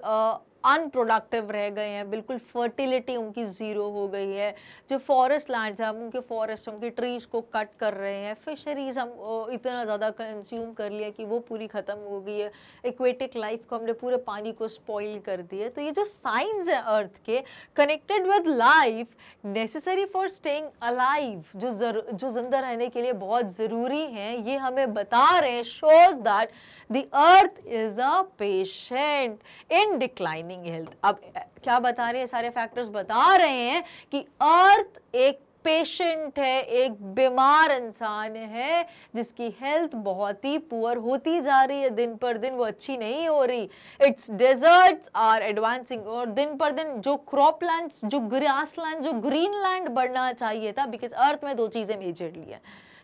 अनप्रोडक्टिव रह गए हैं, बिल्कुल फर्टिलिटी उनकी ज़ीरो हो गई है। जो फॉरेस्ट लैंड्स हैं, हम उनके फॉरेस्ट, उनके ट्रीज़ को कट कर रहे हैं। फिशरीज़ हम इतना ज़्यादा कंज्यूम कर लिया कि वो पूरी ख़त्म हो गई है। एक्वेटिक लाइफ को हमने पूरे पानी को स्पॉइल कर दिया। तो ये जो साइंस है अर्थ के connected with life necessary for staying alive, जो जिंदा रहने के लिए बहुत ज़रूरी हैं, ये हमें बता रहे हैं, shows that the earth is a patient in declining health. अब क्या बता रहे हैं? सारे फैक्टर्स बता रहे हैं कि अर्थ एक पेशेंट है, एक बीमार इंसान है जिसकी हेल्थ बहुत ही पुअर होती जा रही है, दिन पर दिन वो अच्छी नहीं हो रही। इट्स डेजर्ट्स आर एडवांसिंग, और दिन पर दिन जो क्रॉप लैंड्स, जो ग्रास लैंड, जो ग्रीन लैंड बढ़ना चाहिए था, बिकॉज अर्थ में दो चीज़ें मेजरली है।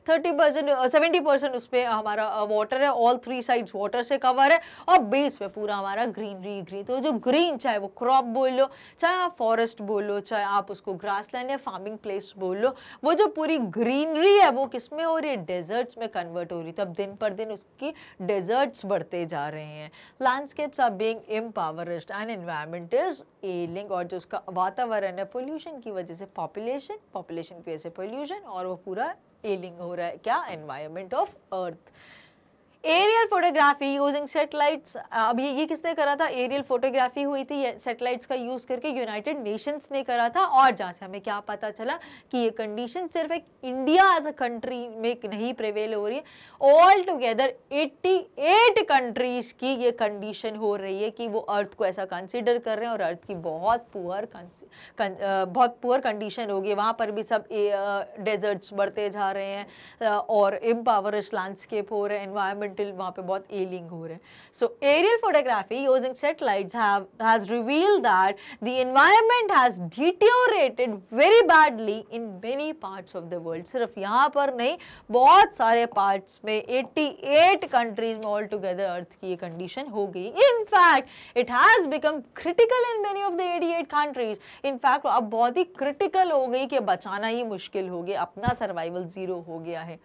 30% 70% उस पर हमारा वाटर है, ऑल 3 साइड्स वाटर से कवर है, और बेस पे पूरा हमारा ग्रीनरी ग्रीन। तो जो ग्रीन, चाहे वो क्रॉप बोल लो, चाहे आप फॉरेस्ट बोल लो, चाहे आप उसको ग्रासलैंड या फार्मिंग प्लेस बोल लो, वो जो पूरी ग्रीनरी है वो किस में हो रही है? डेजर्ट्स में कन्वर्ट हो रही है। तो अब दिन पर दिन उसकी डेजर्ट्स बढ़ते जा रहे हैं। Landscapes are being impoverished and environment is ailing, और जो उसका वातावरण है पोल्यूशन की वजह से पॉपुलेशन की वजह से पोल्यूशन, और वो पूरा एलिंग हो रहा है क्या? Environment of earth. Aerial photography using satellites, अब ये किसने करा था? एरियल फोटोग्राफी हुई थी सैटेलाइट्स का यूज करके, यूनाइटेड नेशंस ने करा था। और जहाँ से हमें क्या पता चला कि ये कंडीशन सिर्फ एक इंडिया एज अ कंट्री में नहीं प्रिवेल हो रही है, ऑल टुगेदर 88 कंट्रीज की ये कंडीशन हो रही है कि वो अर्थ को ऐसा कंसिडर कर रहे हैं, और अर्थ की बहुत पुअर कंडीशन होगी। वहाँ पर भी सब डेजर्ट्स बढ़ते जा रहे हैं, और इम्पावरिश्ड लैंडस्केप हो रहे हैं, एनवायरमेंट वहाँ पे बहुत एलिंग हो रहे हैं। So aerial photography using satellites has revealed that the environment has deteriorated very badly in many parts of the world. सिर्फ यहाँ पर नहीं, बहुत सारे पार्ट्स में 88 कंट्रीज में ऑल टुगेदर अर्थ की ये कंडीशन हो गई। In fact, it has become critical in many of the 88 countries. In fact, अब बहुत ही क्रिटिकल हो गई कि बचाना ही मुश्किल हो गया, अपना सर्वाइवल जीरो हो गया है।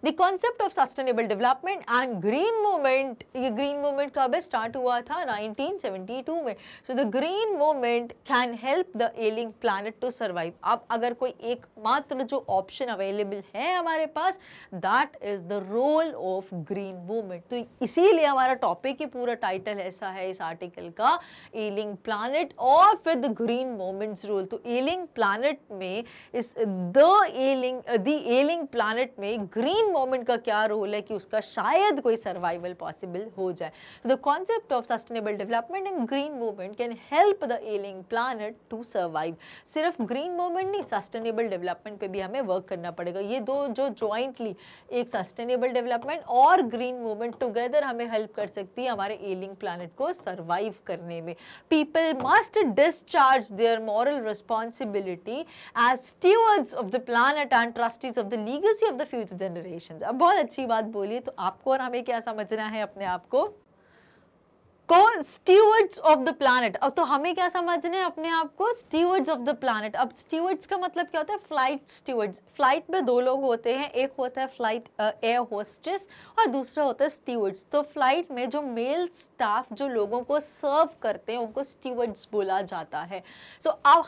The concept of sustainable development and green movement, ये green movement कब स्टार्ट हुआ था? 1972 में। So the green movement can help the ailing planet to survive. अब अगर कोई एक मात्र जो ऑप्शन अवेलेबल है हमारे पास, that is the role of green movement. तो इसीलिए हमारा टॉपिक ही पूरा टाइटल ऐसा है इस आर्टिकल का, ailing planet और फिर the green movement's role। तो ailing planet में इस the ailing planet में green मोमेंट का क्या रोल है कि उसका शायद कोई सर्वाइवल पॉसिबल हो जाए। The concept of sustainable development and green movement can help the ailing planet to survive. सिर्फ ग्रीन मूवमेंट नहीं, सस्टेनेबल डेवलपमेंट पे भी हमें वर्क करना पड़ेगा। ये दो जो ज्वाइंटली, एक सस्टेनेबल डेवलपमेंट और ग्रीन मूवमेंट टुगेदर हमें हेल्प कर सकती है हमारे एलिंग प्लैनेट को सर्वाइव करने में। People must discharge their moral responsibility as stewards of the planet and trustees of the legacy of the future generation. अब बहुत अच्छी बात बोली। तो आपको और हमें क्या समझना है अपने आप को स्टीवर्ड्स ऑफ द प्लैनेट। अब तो हमें क्या समझना है अपने आप को? Stewards of the planet. अब स्टीवर्ड्स का मतलब क्या होता है? Flight stewards. फ्लाइट में दो लोग होते हैं, एक होता है फ्लाइट एयर होस्टेस और दूसरा होता है स्टीवर्ड्स। तो फ्लाइट में जो मेल स्टाफ जो लोगों को सर्व करते हैं उनको स्टीवर्ड्स बोला जाता है। सो अब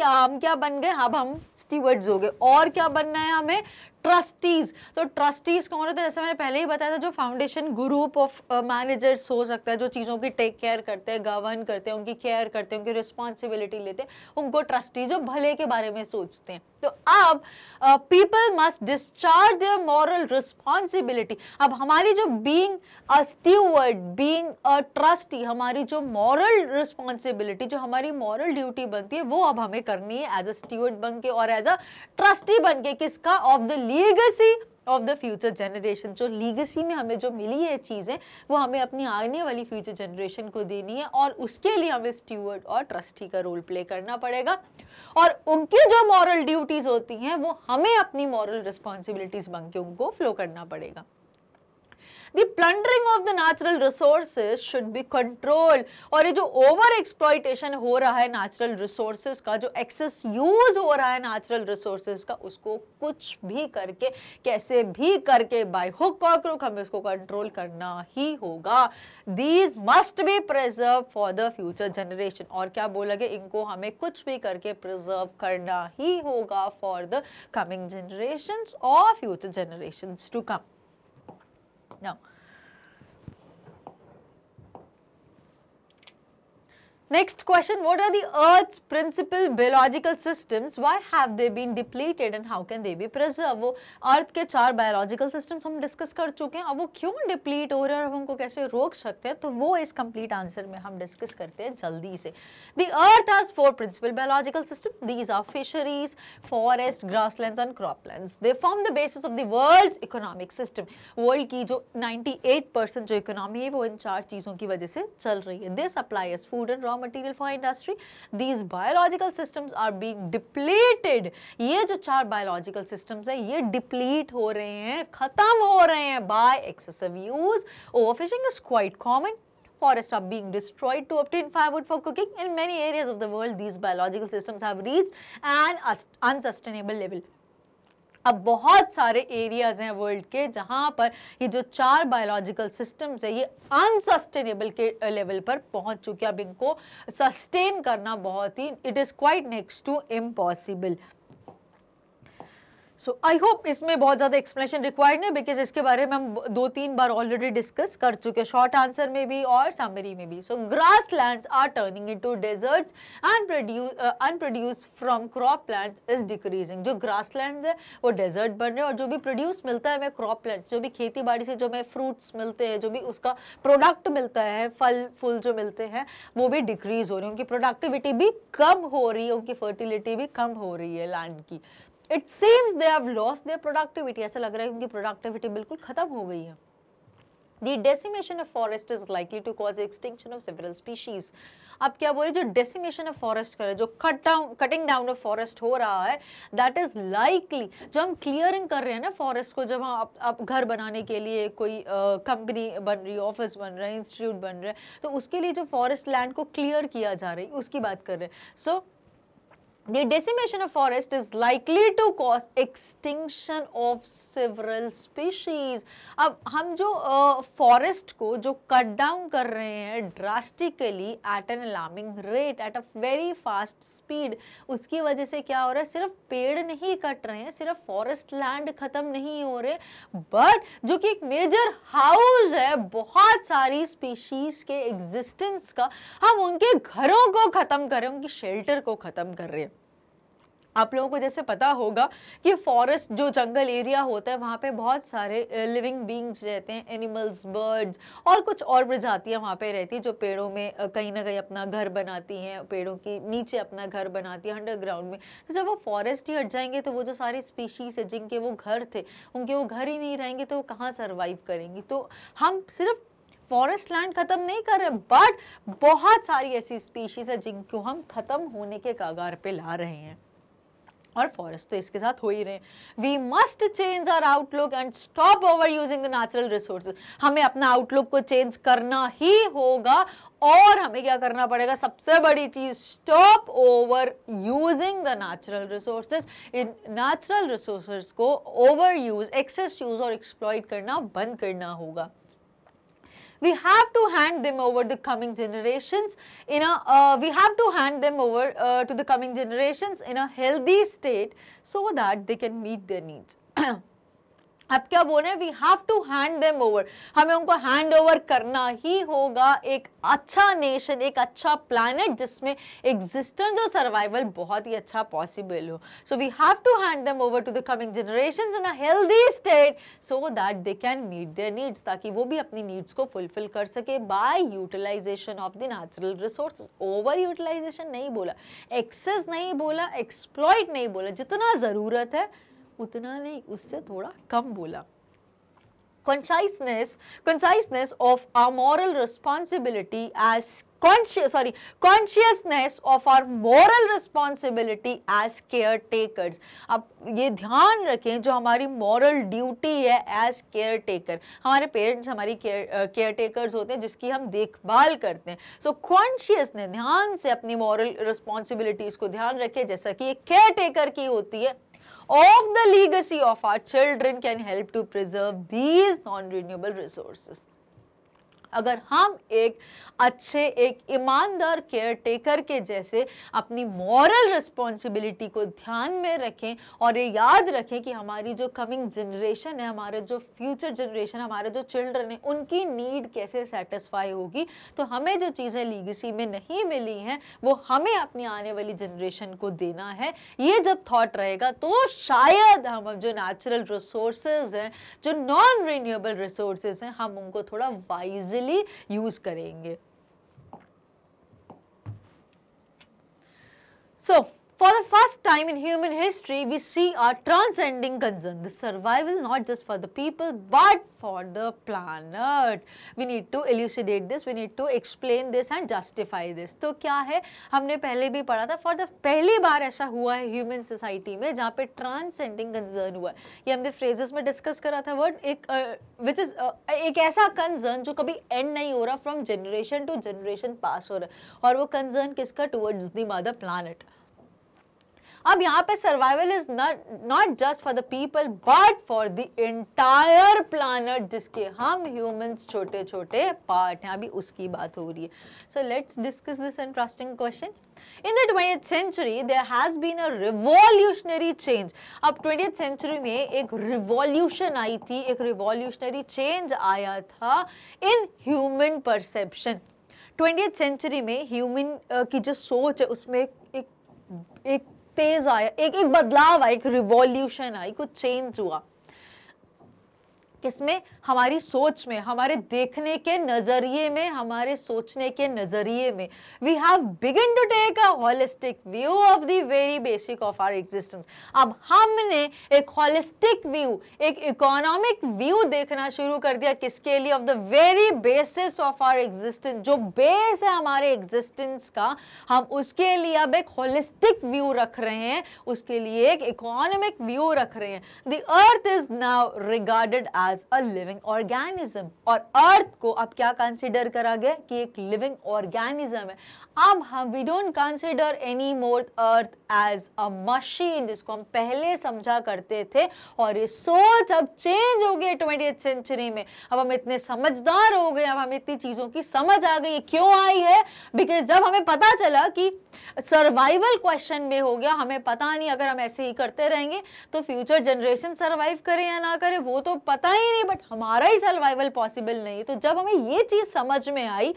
हम क्या बन गए? अब हम स्टीवर्ड्स हो गए। और क्या बनना है हमें? ट्रस्टीज। तो ट्रस्टीज कौन होते हैं? जैसे मैंने पहले ही बताया था, जो फाउंडेशन ग्रुप ऑफ मैनेजर्स हो सकता है, जो चीज़ों की टेक केयर करते हैं, गवर्न करते हैं, उनकी केयर करते हैं, उनकी रिस्पॉन्सिबिलिटी लेते हैं, उनको ट्रस्टी, जो भले के बारे में सोचते हैं। तो अब people must discharge their moral responsibility. अब हमारी जो being a steward, being a trustee, हमारी जो मॉरल रिस्पॉन्सिबिलिटी, जो हमारी मॉरल ड्यूटी बनती है, वो अब हमें करनी है एज अ स्टीवर्ड बन के और एज अ ट्रस्टी बन के। किसका? Of the legacy of the future generation. जो लीगेसी में हमें जो मिली है चीज़ें, वो हमें अपनी आने वाली फ्यूचर जनरेशन को देनी है, और उसके लिए हमें स्टीवर्ड और ट्रस्टी का रोल प्ले करना पड़ेगा। और उनकी जो मॉरल ड्यूटीज होती हैं वो हमें अपनी मॉरल रिस्पॉन्सिबिलिटीज बन के उनको फ्लो करना पड़ेगा। The plundering of the natural resources should be controlled. और ये जो ओवर एक्सप्लॉइटेशन हो रहा है नेचुरल रिसोर्सेज का, जो एक्सेस यूज हो रहा है नेचुरल रिसोर्सेज का, उसको कुछ भी करके, कैसे भी करके, बाय हुक और क्रुक हमें उसको कंट्रोल करना ही होगा। These must be preserve for the future generation. और क्या बोला गया, इनको हमें कुछ भी करके प्रिजर्व करना ही होगा फॉर द कमिंग जनरेशंस और future generations to come. Now next question, what are the earth's principal biological systems, why have they been depleted and how can they be preserved? वो अर्थ के 4 biological systems हम discuss कर चुके हैं, अब वो क्यों डिप्लीट हो रहे हैं और हम उनको कैसे रोक सकते हैं, तो वो इस कंप्लीट आंसर में हम डिस्कस करते हैं जल्दी से। The earth has 4 principal biological systems. These are fisheries, forest, grasslands and croplands. They form the basis of the world's economic system. World की जो 98% जो इकोनॉमी है वो इन 4 चीजों की वजह से चल रही है। They supply us food and raw material for industry. These biological systems are being depleted. ये जो 4 biological systems है ये deplete हो रहे हैं, खत्म हो रहे हैं by excessive use. Overfishing is quite common. Forests are being destroyed to obtain firewood for cooking. In many areas of the world, these biological systems have reached an unsustainable level. अब बहुत सारे एरियाज हैं world के जहां पर ये जो 4 biological systems है ये अनसस्टेनेबल के लेवल पर पहुंच चुके हैं। अब इनको सस्टेन करना बहुत ही, it is quite next to impossible. So I hope इसमें बहुत ज़्यादा एक्सप्लेनेशन रिक्वायर्ड नहीं, बिकॉज इसके बारे में हम 2-3 बार ऑलरेडी डिस्कस कर चुके हैं, शॉर्ट आंसर में भी और समरी में भी। So grass lands are turning into deserts and unproduce from crop plants is decreasing. जो ग्रास लैंड्स है वो डेजर्ट बन रहे हैं और जो भी प्रोड्यूस मिलता है हमें क्रॉप प्लांट्स, जो भी खेती बाड़ी से जो हमें फ्रूट्स मिलते हैं, जो भी उसका प्रोडक्ट मिलता है, फल फूल जो मिलते हैं वो भी डिक्रीज हो रही है, उनकी प्रोडक्टिविटी भी कम हो रही है, उनकी फर्टिलिटी भी कम हो रही है लैंड की। It seems they have lost their productivity. ऐसा लग रहा है उनकी productivity बिल्कुल खत्म हो गई है। The decimation of forest is likely to cause extinction of several species. अब क्या बोले, जो decimation of forest कर रहे हैं, जो cutting down of forest हो रहा है, that is likely, जो हम clearing कर रहे हैं ना forest को, जब हम अब घर बनाने के लिए कोई कंपनी बन रही है, ऑफिस बन रहा है, इंस्टीट्यूट बन रहा है, तो उसके लिए जो forest land को clear किया जा रही है उसकी बात कर रहे हैं। So the decimation of forest is likely to cause extinction of several species. अब हम जो forest को जो cut down कर रहे हैं drastically at an alarming rate, at a very fast speed, उसकी वजह से क्या हो रहा है, सिर्फ पेड़ नहीं कट रहे हैं, सिर्फ forest land खत्म नहीं हो रहे, but जो कि एक major house है बहुत सारी species के existence का, हम उनके घरों को खत्म कर रहे हैं, उनकी shelter को खत्म कर रहे हैं। आप लोगों को जैसे पता होगा कि फॉरेस्ट जो जंगल एरिया होता है वहाँ पे बहुत सारे लिविंग बींग्स रहते हैं, एनिमल्स, बर्ड्स और कुछ और प्रजातियाँ वहाँ पे रहती है जो पेड़ों में कहीं ना कहीं अपना घर बनाती हैं, पेड़ों के नीचे अपना घर बनाती है अंडरग्राउंड में। तो जब वो फॉरेस्ट ही हट जाएंगे तो वो जो सारी स्पीशीज है जिनके वो घर थे, उनके वो घर ही नहीं रहेंगे तो वो कहाँ सर्वाइव करेंगी। तो हम सिर्फ फॉरेस्ट लैंड खत्म नहीं कर रहे, बट बहुत सारी ऐसी स्पीशीज है जिनको हम खत्म होने के कगार पे ला रहे हैं, और फॉरेस्ट तो इसके साथ हो ही रहे। We must change our outlook and stop over using the natural resources. हमें अपना आउटलुक को चेंज करना ही होगा और हमें क्या करना पड़ेगा, सबसे बड़ी चीज, stop over using the natural resources. In natural resources को ओवर यूज, एक्सेस यूज और एक्सप्लॉइट करना बंद करना होगा। We have to hand them over the coming generations in a we have to hand them over to the coming generations in a healthy state so that they can meet their needs. अब क्या बोल रहे हैं, we have to hand them over, हमें उनको hand over करना ही होगा एक अच्छा नेशन, एक अच्छा प्लैनेट जिसमें एग्जिस्टेंस और सर्वाइवल बहुत ही अच्छा पॉसिबल हो। So we have to hand them over to the coming generations in a healthy state so that they can meet their needs, ताकि वो भी अपनी नीड्स को फुलफिल कर सके by utilisation of the natural resource. Over utilisation नहीं बोला, access नहीं बोला, एक्सप्लॉइट नहीं बोला, जितना ज़रूरत है उतना नहीं, उससे थोड़ा कम बोला। Conciseness of our moral responsibility as consciousness of our moral responsibility as caretakers. अब ये ध्यान रखें, जो हमारी moral duty है as caretaker, हमारे parents हमारी caretakers होते हैं जिसकी हम देखभाल करते हैं. So consciousness, ध्यान से अपनी moral responsibilities को ध्यान रखें जैसा कि एक caretaker की होती है, of the legacy of our children can help to preserve these non-renewable resources. अगर हम एक अच्छे, एक ईमानदार केयर टेकर के जैसे अपनी मॉरल रिस्पॉन्सिबिलिटी को ध्यान में रखें और ये याद रखें कि हमारी जो कमिंग जनरेशन है, हमारे जो फ्यूचर जनरेशन, हमारे जो चिल्ड्रन है, उनकी नीड कैसे सेटिस्फाई होगी, तो हमें जो चीज़ें लीगेसी में नहीं मिली हैं वो हमें अपनी आने वाली जनरेशन को देना है. ये जब थॉट रहेगा तो शायद हम जो नेचुरल रिसोर्सेज हैं, जो नॉन रिन्यूएबल रिसोर्सेज हैं, हम उनको थोड़ा वाइजली यूज करेंगे. So, for the first time in human history, we see our transcending concern, the survival not just for the people but for the planet. We need to elucidate this, we need to explain this and justify this. तो क्या है, हमने पहले भी पढ़ा था, for the पहली बार ऐसा हुआ है ह्यूमन सोसाइटी में जहाँ पे ट्रांसेंडिंग कंसर्न हुआ है. ये हमने फ्रेजेस में डिस्कस करा था वर्ड, एक विच इज एक ऐसा कंसर्न जो कभी एंड नहीं हो रहा, from generation to generation pass हो रहा है, और वो कंसर्न किसका, टुवर्ड्स द मदर प्लैनेट. अब यहाँ पे survival is not just for the people but for the entire planet, जिसके हम ह्यूमंस छोटे छोटे पार्ट हैं. अभी उसकी बात हो रही है. So let's discuss this interesting question. In the 20th century, there has been a revolutionary change. अब 20th century में एक revolution आई थी, एक revolutionary change आया था in human perception. 20th century में human की जो सोच है उसमें एक तेज आया, एक बदलाव आया, एक रिवॉल्यूशन आई, कुछ चेंज हुआ. किसमें, हमारी सोच में, हमारे देखने के नजरिए में, हमारे सोचने के नजरिए में. We have begun to take a holistic view of the very basic of our existence. अब हमने एक होलिस्टिक व्यू, एक इकोनॉमिक व्यू देखना शुरू कर दिया. किसके लिए, of the very basis of our existence, जो बेस है हमारे एग्जिस्टेंस का, हम उसके लिए अब एक होलिस्टिक व्यू रख रहे हैं, उसके लिए एक इकोनॉमिक व्यू रख रहे हैं. The earth is now regarded as a living organism, और अर्थ को अब क्या कंसिडर करा गया कि एक लिविंग ऑर्गेनिज्म है. अब हम we don't consider any more earth as a machine, जिसको हम पहले समझा करते थे, और ये सोच अब चेंज हो गई 20th सेंचुरी में. अब हम इतने समझदार हो गए, अब हमें इतनी चीजों की समझ आ गई. क्यों आई है, बिकॉज जब हमें पता चला कि सर्वाइवल क्वेश्चन में हो गया, हमें पता नहीं अगर हम ऐसे ही करते रहेंगे तो फ्यूचर जनरेशन सर्वाइव करे या ना करे वो तो पता ही नहीं, बट हमारा ही सर्वाइवल पॉसिबल नहीं. तो जब हमें ये चीज समझ में आई,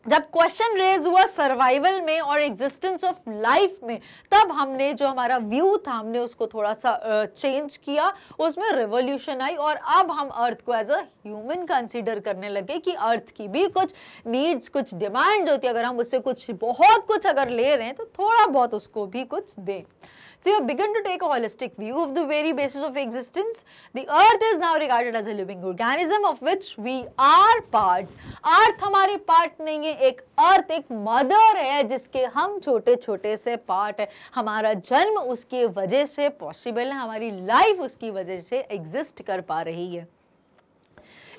जब क्वेश्चन रेज हुआ सर्वाइवल में और एग्जिस्टेंस ऑफ लाइफ में, तब हमने जो हमारा व्यू था हमने उसको थोड़ा सा चेंज किया, उसमें रिवॉल्यूशन आई, और अब हम अर्थ को एज अ ह्यूमन कंसीडर करने लगे कि अर्थ की भी कुछ नीड्स, कुछ डिमांड होती है. अगर हम उससे कुछ बहुत कुछ अगर ले रहे हैं तो थोड़ा बहुत उसको भी कुछ दें. So you begin to take a holistic view of the very basis of existence. The earth is now regarded as a living organism of which we are parts. अर्थ हमारी पार्ट नहीं है, एक अर्थ एक मदर है जिसके हम छोटे छोटे से पार्ट है. हमारा जन्म उसकी वजह से पॉसिबल है, हमारी लाइफ उसकी वजह से एग्जिस्ट कर पा रही है.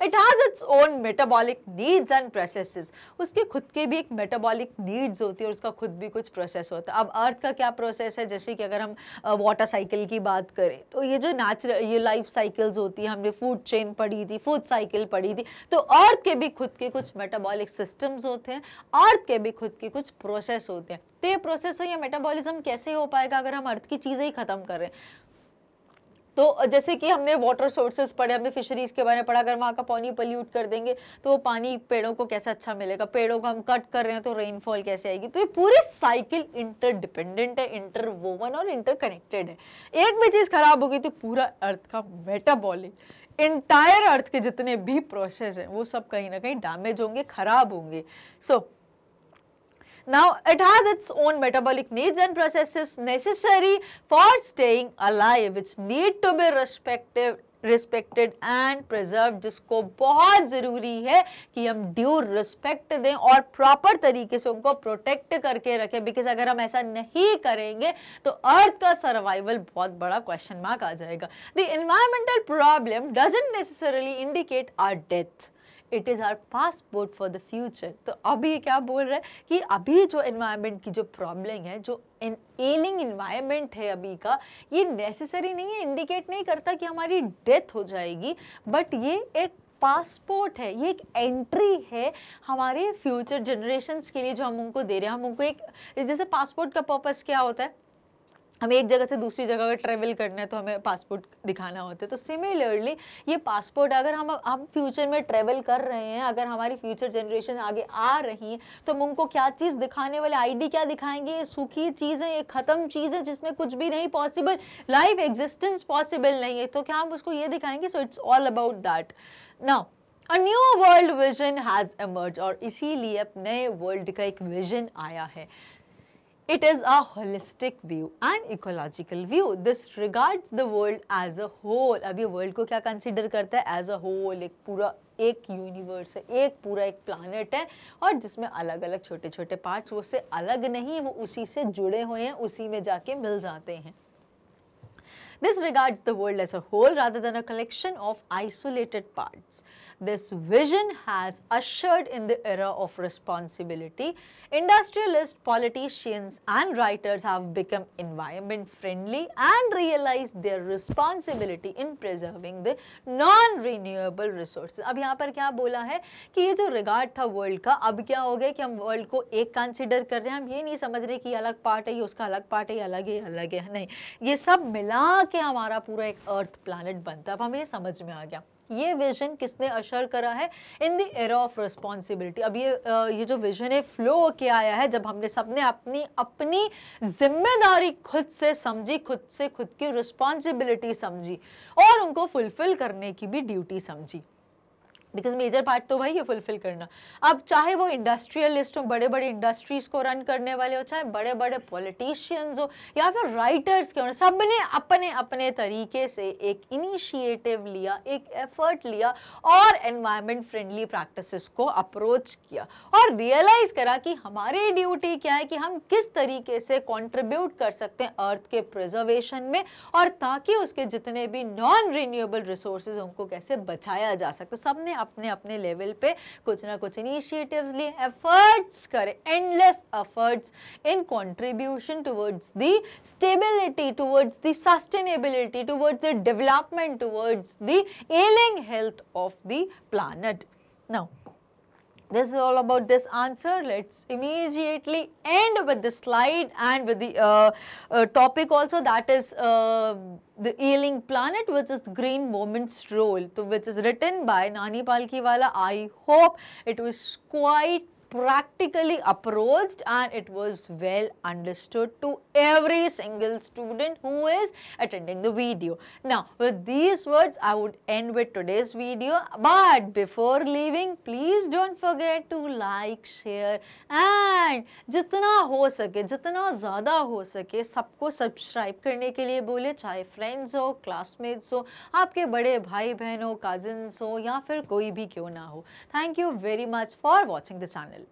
It has its own metabolic needs and processes. उसके खुद के भी एक metabolic needs होती है और उसका खुद भी कुछ प्रोसेस होता है. अब अर्थ का क्या प्रोसेस है, जैसे कि अगर हम वाटर साइकिल की बात करें तो ये जो नेचुरल ये लाइफ साइकिल्स होती है, हमने फूड चेन पढ़ी थी, फूड साइकिल पढ़ी थी, तो अर्थ के भी खुद के कुछ मेटाबॉलिक सिस्टम्स होते हैं, अर्थ के भी खुद के कुछ प्रोसेस होते हैं. तो ये प्रोसेस या मेटाबॉलिज्म कैसे हो पाएगा अगर हम अर्थ की चीज़ें ही खत्म कर रहे हैं. तो जैसे कि हमने वाटर सोर्सेज पढ़े, हमने फिशरीज के बारे में पढ़ा, अगर वहाँ का पानी पोल्यूट कर देंगे तो वो पानी पेड़ों को कैसे अच्छा मिलेगा, पेड़ों को हम कट कर रहे हैं तो रेनफॉल कैसे आएगी. तो ये पूरी साइकिल इंटरडिपेंडेंट है, इंटरवोवन और इंटरकनेक्टेड है. एक भी चीज़ खराब होगी तो पूरा अर्थ का मेटाबॉलिक, इंटायर अर्थ के जितने भी प्रोसेस हैं वो सब कहीं ना कहीं डैमेज होंगे, खराब होंगे. सो now it has its own metabolic needs and processes necessary for staying alive, which need to be respected and preserve, जिसको बहुत ज़रूरी है कि हम ड्यू रिस्पेक्ट दें और प्रॉपर तरीके से उनको प्रोटेक्ट करके रखें, बिकॉज अगर हम ऐसा नहीं करेंगे तो अर्थ का सर्वाइवल बहुत बड़ा क्वेश्चन मार्क आ जाएगा. The environmental problem doesn't necessarily indicate our death, it is our passport for the future. तो अभी क्या बोल रहे हैं कि अभी जो एनवायरनमेंट की जो प्रॉब्लम है, जो एलिंग एनवायरनमेंट है अभी का, ये नेसेसरी नहीं है, इंडिकेट नहीं करता कि हमारी डेथ हो जाएगी, बट ये एक पासपोर्ट है, ये एक एंट्री है हमारे फ्यूचर जनरेशन्स के लिए जो हम उनको दे रहे हैं. हम उनको एक, जैसे पासपोर्ट का पर्पस क्या होता है, हमें एक जगह से दूसरी जगह अगर ट्रेवल करना है तो हमें पासपोर्ट दिखाना होता है. तो सिमिलरली ये पासपोर्ट, अगर हम फ्यूचर में ट्रेवल कर रहे हैं, अगर हमारी फ्यूचर जनरेशन आगे आ रही है तो हम उनको क्या चीज़ दिखाने वाले, आईडी क्या दिखाएंगे, ये सूखी चीज़ है, ये ख़त्म चीज़ है जिसमें कुछ भी नहीं पॉसिबल, लाइफ एग्जिस्टेंस पॉसिबल नहीं है, तो क्या हम उसको ये दिखाएंगे. So it's all about that. Now a new world vision has emerge, और इसीलिए अब नए वर्ल्ड का एक विजन आया है. It is a holistic view and ecological view. This regards the world as a whole. अब ये वर्ल्ड को क्या कंसिडर करता है, एज अ होल, एक पूरा एक यूनिवर्स है, एक पूरा एक प्लानट है, और जिसमें अलग अलग छोटे छोटे पार्ट्स, वो उससे अलग नहीं, वो उसी से जुड़े हुए हैं, उसी में जाके मिल जाते हैं. This regards the world as a whole rather than a collection of isolated parts. This vision has ushered in the era of responsibility. Industrialists, politicians and writers have become environment friendly and realized their responsibility in preserving the non-renewable resources. अब यहाँ पर क्या बोला है कि ये जो regard था वर्ल्ड का, अब क्या हो गया कि हम वर्ल्ड को एक कंसिडर कर रहे हैं. हम ये नहीं समझ रहे कि ये अलग पार्ट है, ये उसका अलग पार्ट है, ये अलग है, नहीं, ये सब मिला के हमारा पूरा एक अर्थ प्लैनेट बनता है. अब हमें ये समझ में आ गया. ये विजन किसने अशर करा है, in the era of responsibility. अब ये जो विजन है फ्लो होके आया है जब हमने सबने अपनी जिम्मेदारी खुद से समझी, खुद की रिस्पॉन्सिबिलिटी समझी और उनको फुलफिल करने की भी ड्यूटी समझी. बिकॉज मेजर पार्ट तो भाई ये फुलफिल करना. अब चाहे वो इंडस्ट्रियलिस्ट हो, बड़े बड़े इंडस्ट्रीज को रन करने वाले हो, चाहे बड़े बड़े पॉलिटिशियंस हो या फिर राइटर्स के हो, सब ने अपने अपने तरीके से एक इनिशिएटिव लिया, एक एफर्ट लिया और एनवायरनमेंट फ्रेंडली प्रैक्टिसेस को अप्रोच किया और रियलाइज करा कि हमारी ड्यूटी क्या है, कि हम किस तरीके से कंट्रीब्यूट कर सकते हैं अर्थ के प्रिजर्वेशन में, और ताकि उसके जितने भी नॉन रिन्यूएबल रिसोर्सेज उनको कैसे बचाया जा सकते. सबने अपने अपने लेवल पे कुछ ना कुछ इनिशिएटिव्स लिए, एफर्ट्स करे, endless efforts in contribution towards the stability, towards the sustainability, towards the development, towards the ailing health of the planet. Now this is all about this answer. Let's immediately end with the slide and with the topic also, that is the ailing planet, which is Green Movement's role, so which is written by Nani Palkhiwala. I hope it was quite practically approached and it was well understood to every single student who is attending the video. Now with these words I would end with today's video, but before leaving please don't forget to like, share and जितना हो सके, जितना ज़्यादा हो सके सबको subscribe करने के लिए बोले, चाहे फ्रेंड्स हो, क्लासमेट्स हो, आपके बड़े भाई बहन हो, कजिन्स हो या फिर कोई भी क्यों ना हो. Thank you very much for watching the channel.